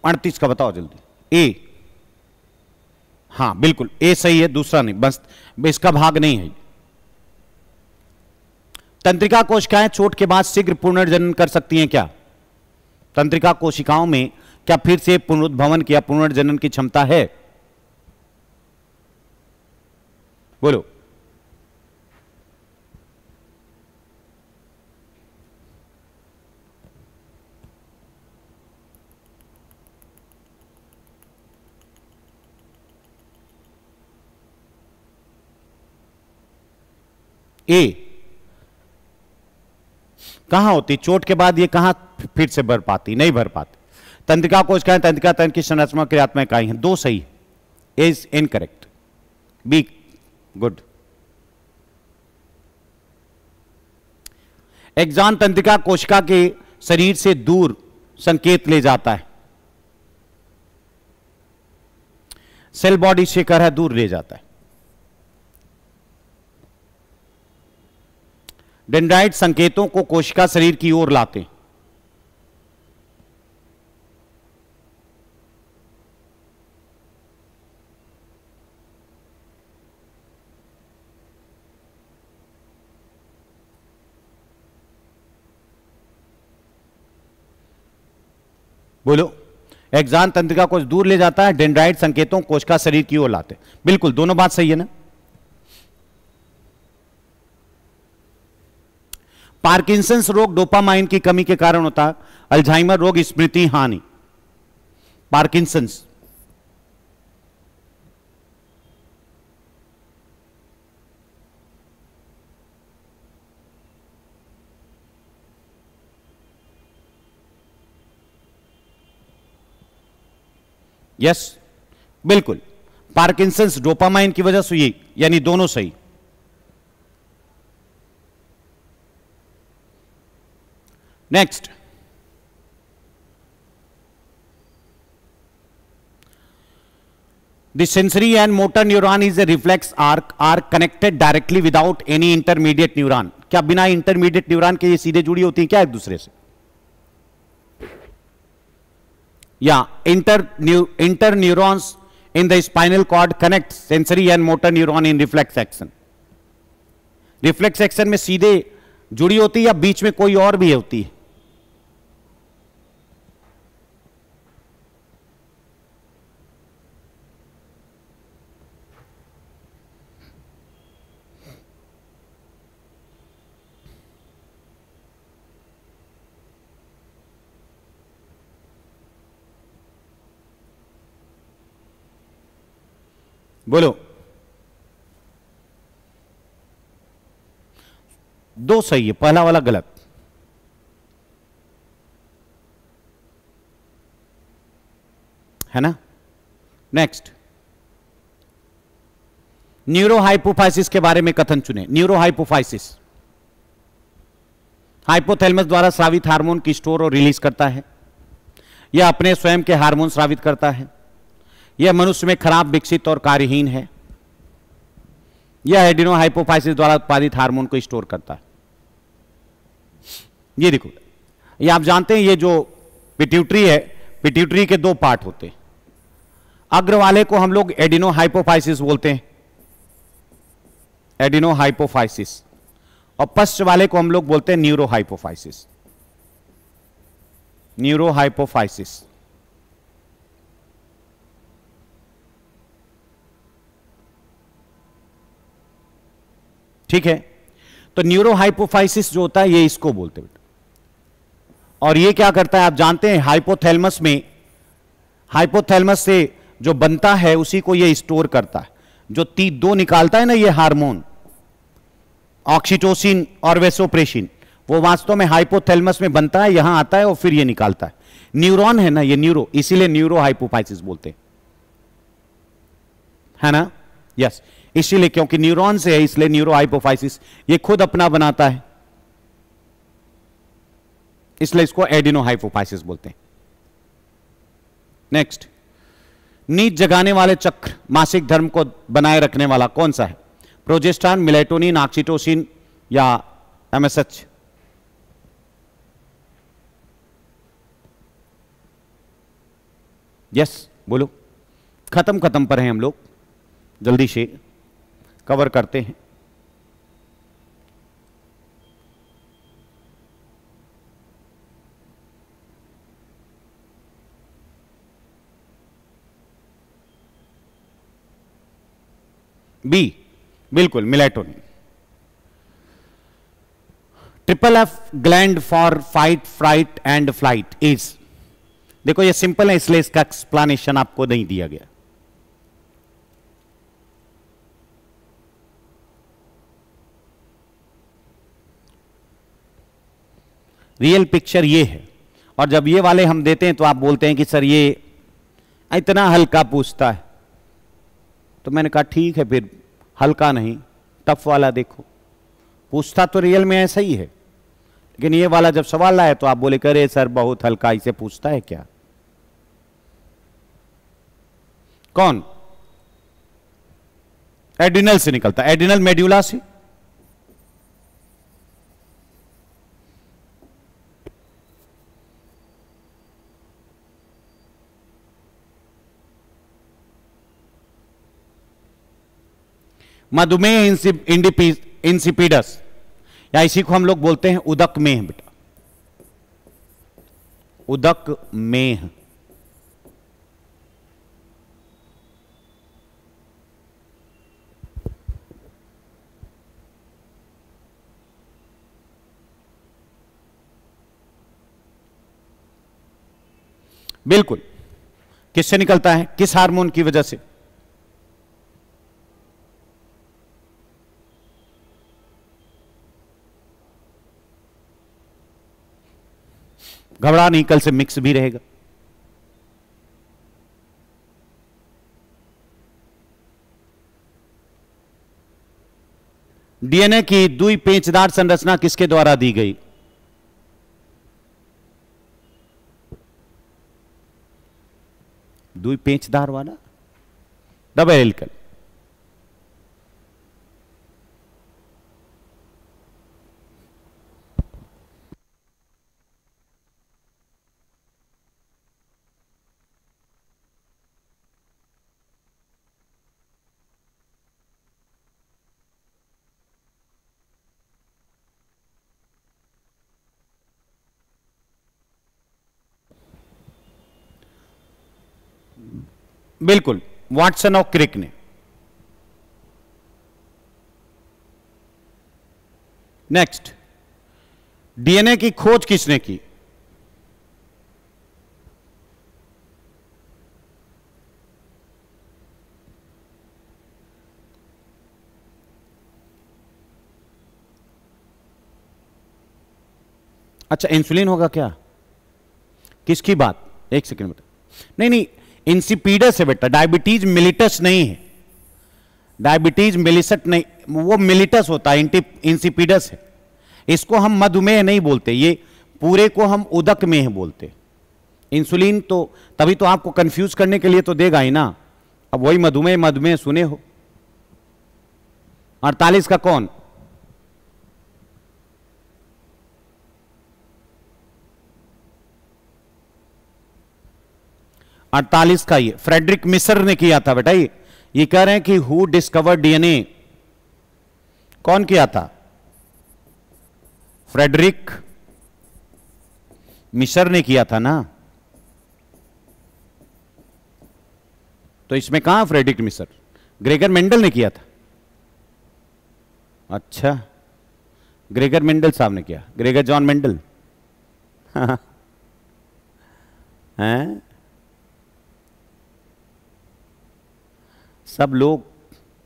अड़तीस का बताओ जल्दी। ए, हाँ बिल्कुल ए सही है, दूसरा नहीं, बस इसका भाग नहीं है। तंत्रिका कोशिकाएं चोट के बाद शीघ्र पुनर्जनन कर सकती हैं क्या? तंत्रिका कोशिकाओं में क्या फिर से पुनरुद्भवन या पुनर्जनन की क्षमता है? बोलो। ए कहां होती? चोट के बाद ये कहां फिर से भर पाती? नहीं भर पाती। तंत्रिका कोशिकाएं तंत्रिका तंत्र की संरचना क्रियात्मक इकाई हैं। दो सही, is incorrect, B good. Axon तंत्रिका कोशिका के शरीर से दूर संकेत ले जाता है। सेल बॉडी से कर है दूर ले जाता है। डेंड्राइट संकेतों को कोशिका शरीर की ओर लाते हैं। बोलो। एक्सॉन तंत्रिका को दूर ले जाता है, डेंड्राइट संकेतों कोशिका शरीर की ओर लाते हैं। बिल्कुल, दोनों बात सही है ना। पार्किंसंस रोग डोपामाइन की कमी के कारण होता है। अल्जाइमर रोग स्मृति हानि। पार्किंसंस, यस बिल्कुल, पार्किंसंस डोपामाइन की वजह से हुई, यानी दोनों सही। Next, the sensory and motor neuron is a reflex arc are connected directly without any intermediate neuron। क्या बिना इंटरमीडिएट न्यूरॉन के ये सीधे जुड़ी होती हैं क्या एक दूसरे से? या inter neurons in the spinal cord connect sensory and motor neuron in reflex action। Reflex action में सीधे जुड़ी होती है या बीच में कोई और भी होती है? बोलो। दो सही है, पहला वाला गलत है ना। नेक्स्ट, न्यूरोहाइपोफाइसिस के बारे में कथन चुने। न्यूरोहाइपोफाइसिस हाइपोथैलेमस द्वारा स्रावित हार्मोन की स्टोर और रिलीज करता है। यह अपने स्वयं के हार्मोन स्रावित करता है। यह मनुष्य में खराब, विकसित और कार्यहीन है। यह एडिनो हाइपोफाइसिस द्वारा उत्पादित हार्मोन को स्टोर करता है। ये देखो, ये आप जानते हैं, ये जो पिट्यूटरी है, पिट्यूटरी के दो पार्ट होते हैं। अग्र वाले को हम लोग एडिनो हाइपोफाइसिस बोलते हैं, एडिनो हाइपोफाइसिस, और पश्च वाले को हम लोग बोलते हैं न्यूरो हाइपोफाइसिस, न्यूरो हाइपोफाइसिस। ठीक है, तो न्यूरो हाइपोफाइसिस जो होता है ये इसको बोलते हैं। और ये क्या करता है आप जानते हैं, हाइपोथैलेमस में, हाइपोथैलेमस से जो बनता है उसी को ये स्टोर करता है। जो दो निकालता है ना ये हार्मोन, ऑक्सीटोसिन और वेसोप्रेसिन, वो वास्तव में हाइपोथैलेमस में बनता है, यहां आता है और फिर ये निकालता है। न्यूरॉन है ना ये न्यूरो, इसीलिए न्यूरो हाइपोफाइसिस बोलते हैं, है ना। यस, इसीलिए क्योंकि न्यूरॉन से है इसलिए न्यूरो हाइपोफाइसिस। ये खुद अपना बनाता है, इसलिए इसको एडिनो हाइपोफाइसिस बोलते हैं। नेक्स्ट, नींद जगाने वाले चक्र मासिक धर्म को बनाए रखने वाला कौन सा है? प्रोजेस्टेरॉन, मेलेटोनिन, ऑक्सीटोसिन या एमएसएच? यस बोलो। खत्म पर हैं हम लोग, जल्दी से कवर करते हैं। बी, बिल्कुल melatonin. Triple F gland for fight, fright and flight is, देखो ये सिंपल है इसलिए इसका एक्सप्लेनेशन आपको नहीं दिया गया। रियल पिक्चर ये है, और जब ये वाले हम देते हैं तो आप बोलते हैं कि सर ये इतना हल्का पूछता है, तो मैंने कहा ठीक है फिर हल्का नहीं टफ वाला देखो। पूछता तो रियल में ऐसा ही है, लेकिन ये वाला जब सवाल आया तो आप बोले करे सर बहुत हल्का, इसे पूछता है क्या? कौन? एड्रिनल से निकलता, एड्रिनल मेड्यूला से। मधुमेह इंसिपिडस, या इसी को हम लोग बोलते हैं उदक मेह बेटा, उदक मेह। बिल्कुल, किससे निकलता है, किस हार्मोन की वजह से? घबरा नहीं, कल से मिक्स भी रहेगा। डीएनए की दुई पेचदार संरचना किसके द्वारा दी गई? दुई पेचदार वाला डबल हेलिकल। बिल्कुल, वाटसन और क्रिक ने। नेक्स्ट, डीएनए की खोज किसने की? अच्छा, इंसुलिन होगा क्या? किसकी बात? एक सेकंड बेटा, नहीं इंसिपीडस है बेटा, डायबिटीज मिलिटस नहीं है, डायबिटीज मिलिसट नहीं, वो मिलिटस होता है, इंसिपीडस है। इसको हम मधुमेह नहीं बोलते, ये पूरे को हम उदक मेह बोलते। इंसुलिन तो तभी तो आपको कंफ्यूज करने के लिए तो देगा ही ना। अब वही मधुमेह मधुमेह सुने हो, 48 का कौन? अड़तालीस का ये फ्रेडरिक मिसर ने किया था बेटा। ये कह रहे हैं कि हु डिस्कवर डीएनए, कौन किया था? फ्रेडरिक मिसर ने किया था ना। तो इसमें कहां फ्रेडरिक मिसर? ग्रेगर मेंडल ने किया था। अच्छा, ग्रेगर मेंडल साहब ने किया, ग्रेगर जॉन मेंडल। हैं? सब लोग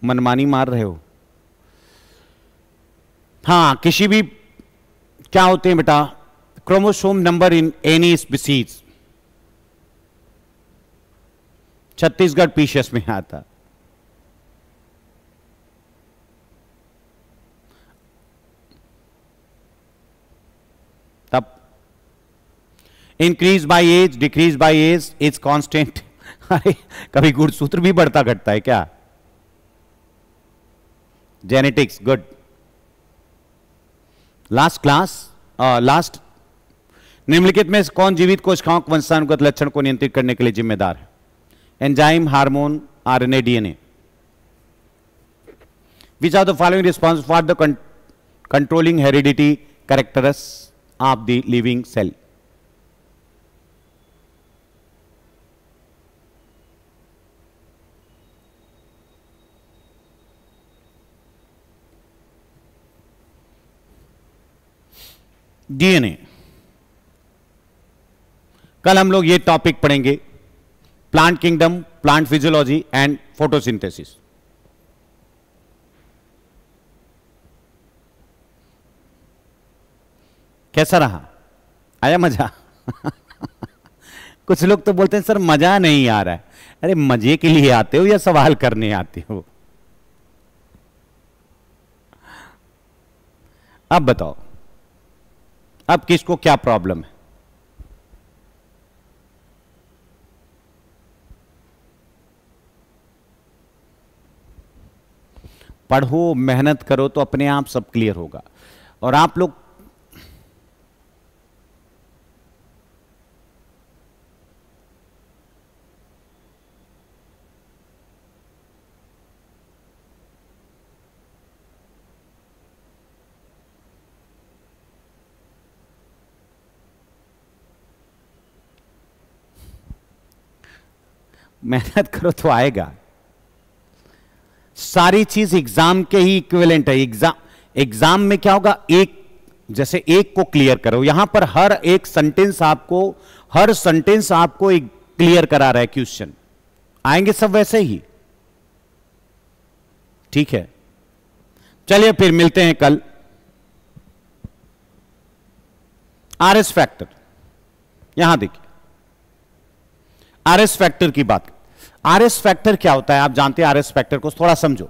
मनमानी मार रहे हो। हां, किसी भी क्या होते हैं बेटा, chromosome number in any species, Chhattisgarh PCS में आता। तब increase by age, decrease by age, is constant. अरे कभी गुणसूत्र भी बढ़ता घटता है क्या? Genetics, good. Last class, last, निम्नलिखित में कौन जीवित कोशिकाओं के वंशानुगत लक्षण को नियंत्रित करने के लिए जिम्मेदार है? Enzyme, hormone, RNA, DNA. Which are the following response for the controlling heredity characters of the living cell? DNA. कल हम लोग ये टॉपिक पढ़ेंगे, plant kingdom, plant physiology and photosynthesis. कैसा रहा? आया मजा? कुछ लोग तो बोलते हैं सर मजा नहीं आ रहा है। अरे मजे के लिए आते हो या सवाल करने आते हो? अब बताओ, अब किसको क्या प्रॉब्लम है? पढ़ो, मेहनत करो तो अपने आप सब क्लियर होगा। और आप लोग मेहनत करो तो आएगा। सारी चीज एग्जाम के ही इक्विवेलेंट है। एग्जाम में क्या होगा, एक जैसे एक को क्लियर करो, यहां पर हर सेंटेंस आपको एक क्लियर करा रहा है क्वेश्चन। आएंगे सब वैसे ही, ठीक है। चलिए फिर मिलते हैं कल। आरएस फैक्टर, यहां देखिए, आरएस फैक्टर की बात। आरएस फैक्टर क्या होता है आप जानते हैं? आरएस फैक्टर को थोड़ा समझो।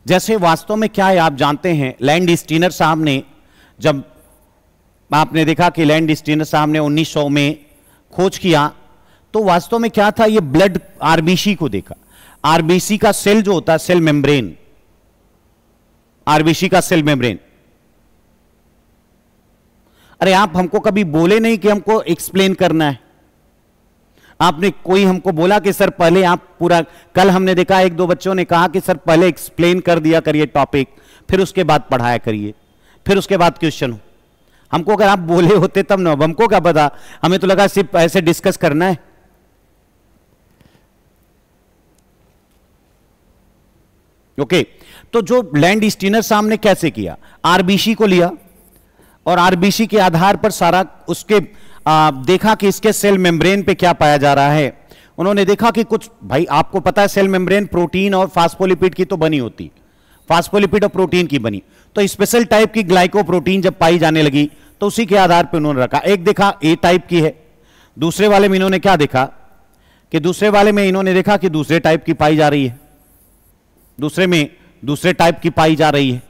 जैसे वास्तव में क्या है आप जानते हैं, लैंड स्टीनर साहब ने, जब आपने देखा कि लैंड स्टीनर साहब ने 1900 में खोज किया, तो वास्तव में क्या था, ये ब्लड आरबीसी को देखा। आरबीसी का सेल जो होता है, सेल मेम्ब्रेन, आरबीसी का सेल मेम्ब्रेन। अरे आप हमको कभी बोले नहीं कि हमको एक्सप्लेन करना है। आपने कोई हमको बोला कि सर पहले आप पूरा, कल हमने देखा एक दो बच्चों ने कहा कि सर पहले एक्सप्लेन कर दिया करिए टॉपिक, फिर उसके बाद पढ़ाया करिए, फिर उसके बाद क्वेश्चन हो। हमको अगर आप बोले होते तब ना, हमको क्या पता, हमें तो लगा सिर्फ ऐसे डिस्कस करना है। ओके, तो जो लैंड स्टीनर साहब ने कैसे किया, आरबीसी को लिया और आरबीसी के आधार पर सारा उसके देखा कि इसके सेल मेम्ब्रेन पे क्या पाया जा रहा है। उन्होंने देखा कि कुछ, भाई आपको पता है सेल मेम्ब्रेन प्रोटीन और फास्फोलिपिड की तो बनी होती, फास्फोलिपिड और प्रोटीन की बनी। तो स्पेशल टाइप की ग्लाइकोप्रोटीन जब पाई जाने लगी तो उसी के आधार पर उन्होंने रखा। एक देखा ए टाइप की है, दूसरे वाले में इन्होंने क्या देखा कि दूसरे वाले में इन्होंने देखा कि दूसरे टाइप की पाई जा रही है, दूसरे में दूसरे टाइप की पाई जा रही है।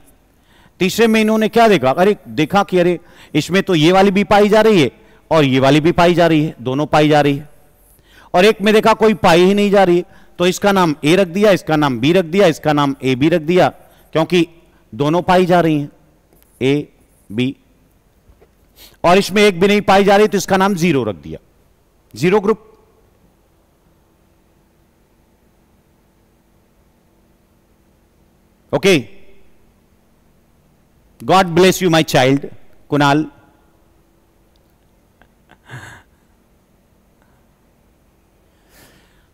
तीसरे में इन्होंने क्या देखा, अरे देखा कि अरे इसमें तो ये वाली भी पाई जा रही है और ये वाली भी पाई जा रही है, दोनों पाई जा रही है। और एक में देखा कोई पाई ही नहीं जा रही है, तो इसका नाम ए रख दिया, इसका नाम बी रख दिया, इसका नाम ए बी रख दिया, क्योंकि दोनों पाई जा रही हैं ए बी, और इसमें एक भी नहीं पाई जा रही तो इसका नाम जीरो रख दिया, zero group. Okay, God bless you my child Kunal.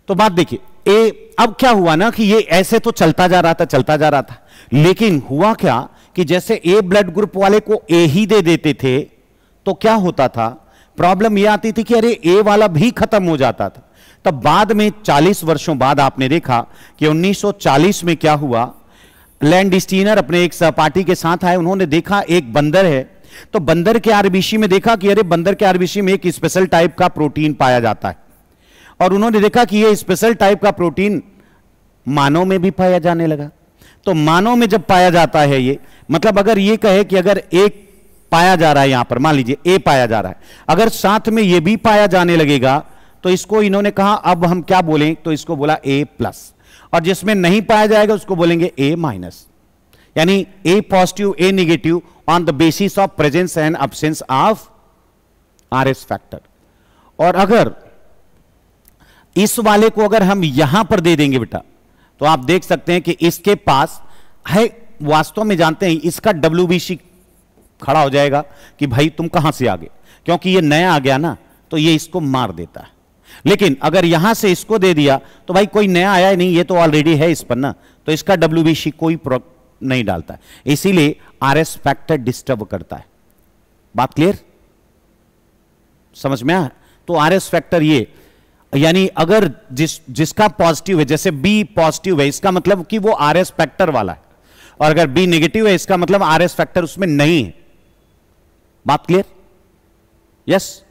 तो बात देखिए, ए अब क्या हुआ ना कि ये ऐसे तो चलता जा रहा था, चलता जा रहा था, लेकिन हुआ क्या कि जैसे ए ब्लड ग्रुप वाले को ए ही दे देते थे तो क्या होता था, प्रॉब्लम ये आती थी कि अरे ए वाला भी खत्म हो जाता था। तब बाद में 40 वर्षों बाद आपने देखा कि 1940 में क्या हुआ, लैंडस्टीनर अपने एक सहपाठी के साथ आए, उन्होंने देखा एक बंदर है, तो बंदर के आरबीसी में देखा कि अरे बंदर के आरबीसी में एक स्पेशल टाइप का प्रोटीन पाया जाता है, और उन्होंने देखा कि ये स्पेशल टाइप का प्रोटीन मानव में भी पाया जाने लगा। तो मानव में जब पाया जाता है, ये मतलब अगर ये कहे कि अगर एक पाया जा रहा है यहां पर, मान लीजिए ए पाया जा रहा है, अगर साथ में ये भी पाया जाने लगेगा तो इसको इन्होंने कहा अब हम क्या बोलें, तो इसको बोला ए प्लस, और जिसमें नहीं पाया जाएगा उसको बोलेंगे ए माइनस, यानी A positive A negative on the basis of presence and absence of RS factor. और अगर इस वाले को अगर हम यहां पर दे देंगे बेटा, तो आप देख सकते हैं कि इसके पास है, वास्तव में जानते हैं इसका WBC खड़ा हो जाएगा कि भाई तुम कहां से आ गए, क्योंकि ये नया आ गया ना, तो ये इसको मार देता है। लेकिन अगर यहां से इसको दे दिया तो भाई कोई नया आया ही नहीं, ये तो ऑलरेडी है इस पर ना, तो इसका WBC कोई नहीं डालता है, इसीलिए आरएस फैक्टर डिस्टर्ब करता है। बात क्लियर, समझ में आया? तो आरएस फैक्टर ये, यानी अगर जिसका पॉजिटिव है, जैसे बी पॉजिटिव है, इसका मतलब कि वो आरएस फैक्टर वाला है, और अगर बी नेगेटिव है इसका मतलब आरएस फैक्टर उसमें नहीं है। बात क्लियर? यस,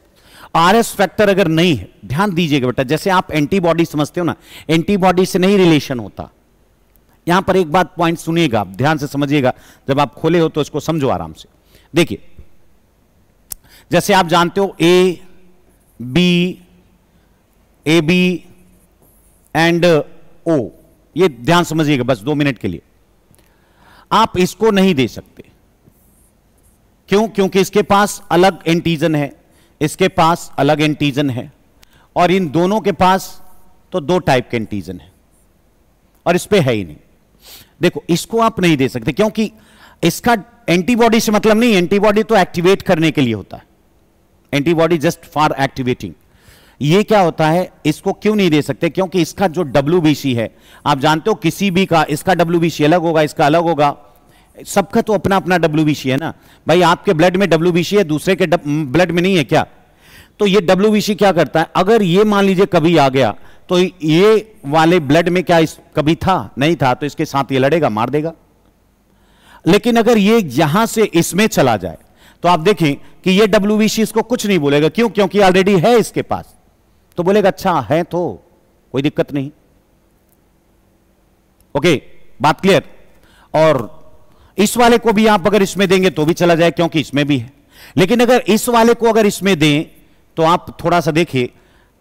आरएस फैक्टर अगर नहीं है, ध्यान दीजिएगा बेटा, जैसे आप एंटीबॉडी समझते हो ना, एंटीबॉडी से नहीं रिलेशन होता। यहां पर एक बात पॉइंट सुनिएगा, आप ध्यान से समझिएगा, जब आप खोले हो तो इसको समझो आराम से। देखिए, जैसे आप जानते हो ए बी एंड ओ, ये ध्यान समझिएगा बस 2 मिनट के लिए। आप इसको नहीं दे सकते, क्यों? क्योंकि इसके पास अलग एंटीजन है, इसके पास अलग एंटीजन है, और इन दोनों के पास तो 2 टाइप के एंटीजन है, और इस पे है ही नहीं। देखो, इसको आप नहीं दे सकते क्योंकि इसका एंटीबॉडी से मतलब नहीं, एंटीबॉडी तो एक्टिवेट करने के लिए होता है, एंटीबॉडी जस्ट फॉर एक्टिवेटिंग। ये क्या होता है, इसको क्यों नहीं दे सकते? क्योंकि इसका जो WBC है, आप जानते हो किसी भी का इसका WBC अलग होगा, इसका अलग होगा, सबका तो अपना अपना WBC है ना भाई। आपके ब्लड में WBC है, दूसरे के ब्लड में नहीं है क्या? तो ये WBC क्या करता है, अगर ये मान लीजिए कभी आ गया तो ये वाले ब्लड में क्या कभी था? नहीं था, तो इसके साथ ये लड़ेगा, मार देगा। लेकिन अगर ये यहां से इसमें चला जाए तो आप देखें कि ये WBC इसको कुछ नहीं बोलेगा, क्यों? क्योंकि ऑलरेडी है इसके पास, तो बोलेगा अच्छा है तो कोई दिक्कत नहीं। ओके, बात क्लियर? और इस वाले को भी आप अगर इसमें देंगे तो भी चला जाए, क्योंकि इसमें भी है। लेकिन अगर इस वाले को अगर इसमें दें तो आप थोड़ा सा देखिए,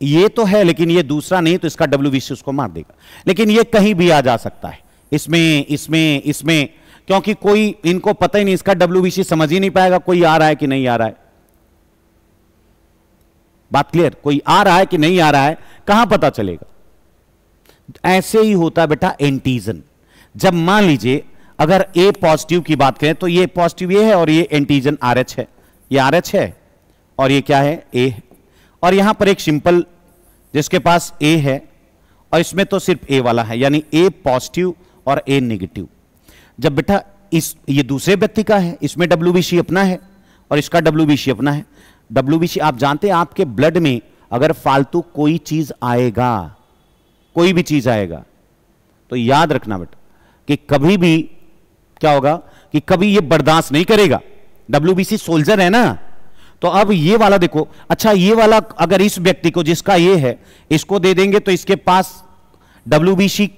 ये तो है लेकिन ये दूसरा नहीं, तो इसका WBC उसको मार देगा। लेकिन ये कहीं भी आ जा सकता है, इसमें, क्योंकि कोई इनको पता ही नहीं, इसका WBC समझ ही नहीं पाएगा कोई आ रहा है कि नहीं आ रहा है। बात क्लियर? कोई आ रहा है कि नहीं आ रहा है, कहां पता चलेगा? ऐसे ही होता है बेटा एंटीजन। जब मान लीजिए अगर ए पॉजिटिव की बात करें तो ये पॉजिटिव ये है, और ये एंटीजन RH है, ये RH है, और ये क्या है? ए है। और यहां पर एक सिंपल जिसके पास ए है, और इसमें तो सिर्फ ए वाला है, यानी ए पॉजिटिव और ए नेगेटिव। जब बेटा ये दूसरे व्यक्ति का है, इसमें WBC अपना है और इसका WBC अपना है। WBC आप जानते हैं, आपके ब्लड में अगर फालतू कोई चीज आएगा, कोई भी चीज आएगा, तो याद रखना बेटा कि कभी भी क्या होगा कि कभी ये बर्दाश्त नहीं करेगा। WBC सोल्जर है ना, तो अब ये वाला देखो, अच्छा ये वाला अगर इस व्यक्ति को जिसका ये है इसको दे देंगे तो इसके पास WBC,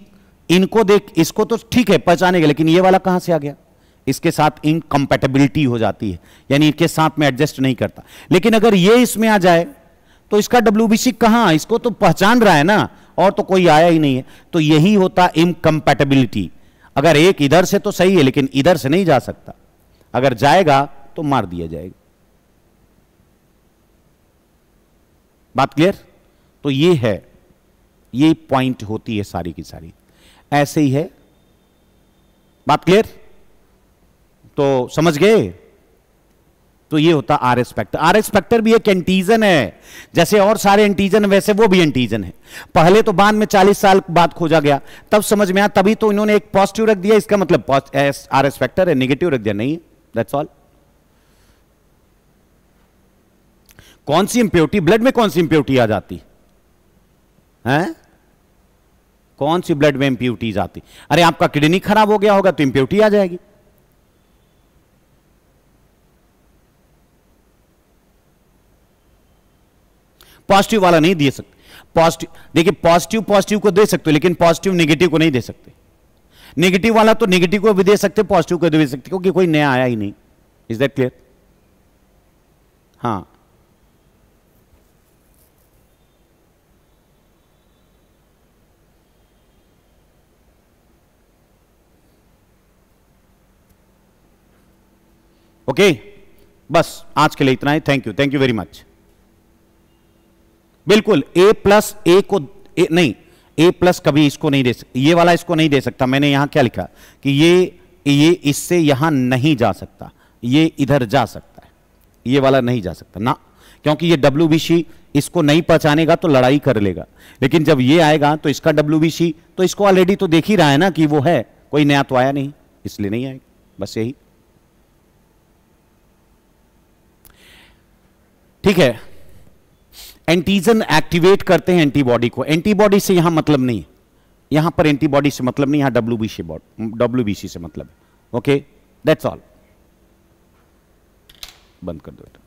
इनको देख, इसको तो ठीक है पहचानेगा, लेकिन ये वाला कहां से आ गया? इसके साथ इनकम्पैटिबिलिटी हो जाती है, यानी इनके साथ में एडजस्ट नहीं करता। लेकिन अगर ये इसमें आ जाए तो इसका WBC कहां, इसको तो पहचान रहा है ना, और तो कोई आया ही नहीं है, तो यही होता इनकम्पैटिबिलिटी। अगर एक इधर से तो सही है लेकिन इधर से नहीं जा सकता, अगर जाएगा तो मार दिया जाएगा। बात क्लियर? तो ये है, ये पॉइंट होती है सारी की सारी, ऐसे ही है। बात क्लियर? तो समझ गए? तो ये होता R S factor. R S factor भी एक एंटीजन है, जैसे और सारे एंटीजन वैसे वो भी एंटीजन है। पहले तो बाद में 40 साल बाद खोजा गया, तब समझ में आया, तभी तो इन्होंने एक पॉजिटिव रख दिया, इसका मतलब आर एस फैक्टर है, नेगेटिव रख दिया नहीं, दैट्स ऑल। कौन सी इंप्योरिटी, ब्लड में कौन सी इंप्योरिटी आ जाती है? कौन सी ब्लड में इंप्योरिटीज आती? अरे आपका किडनी खराब हो गया होगा तो इंप्योरिटी आ जाएगी। पॉजिटिव वाला नहीं दे सकते। पॉजिटिव देखिए, पॉजिटिव पॉजिटिव को दे सकते हो लेकिन पॉजिटिव नेगेटिव को नहीं दे सकते। नेगेटिव वाला तो नेगेटिव को भी दे सकते, पॉजिटिव को भी दे सकते, क्योंकि कोई नया आया ही नहीं। Is that clear? हाँ, ओके बस आज के लिए इतना ही। Thank you very much. बिल्कुल ए प्लस ए को नहीं, ए प्लस कभी इसको नहीं दे सकता, ये वाला इसको नहीं दे सकता। मैंने यहां क्या लिखा कि ये इससे यहां नहीं जा सकता, ये इधर जा सकता है, ये वाला नहीं जा सकता ना, क्योंकि ये WBC इसको नहीं पहचानेगा तो लड़ाई कर लेगा। लेकिन जब ये आएगा तो इसका WBC तो इसको ऑलरेडी तो देख ही रहा है ना कि वो है, कोई नया तो आया नहीं, इसलिए नहीं आएगा। बस यही, ठीक है। एंटीजन एक्टिवेट करते हैं एंटीबॉडी को, एंटीबॉडी से यहां मतलब नहीं है, यहां पर एंटीबॉडी से मतलब नहीं, यहां WBC से मतलब है। Okay that's all. बंद कर दो बेटा।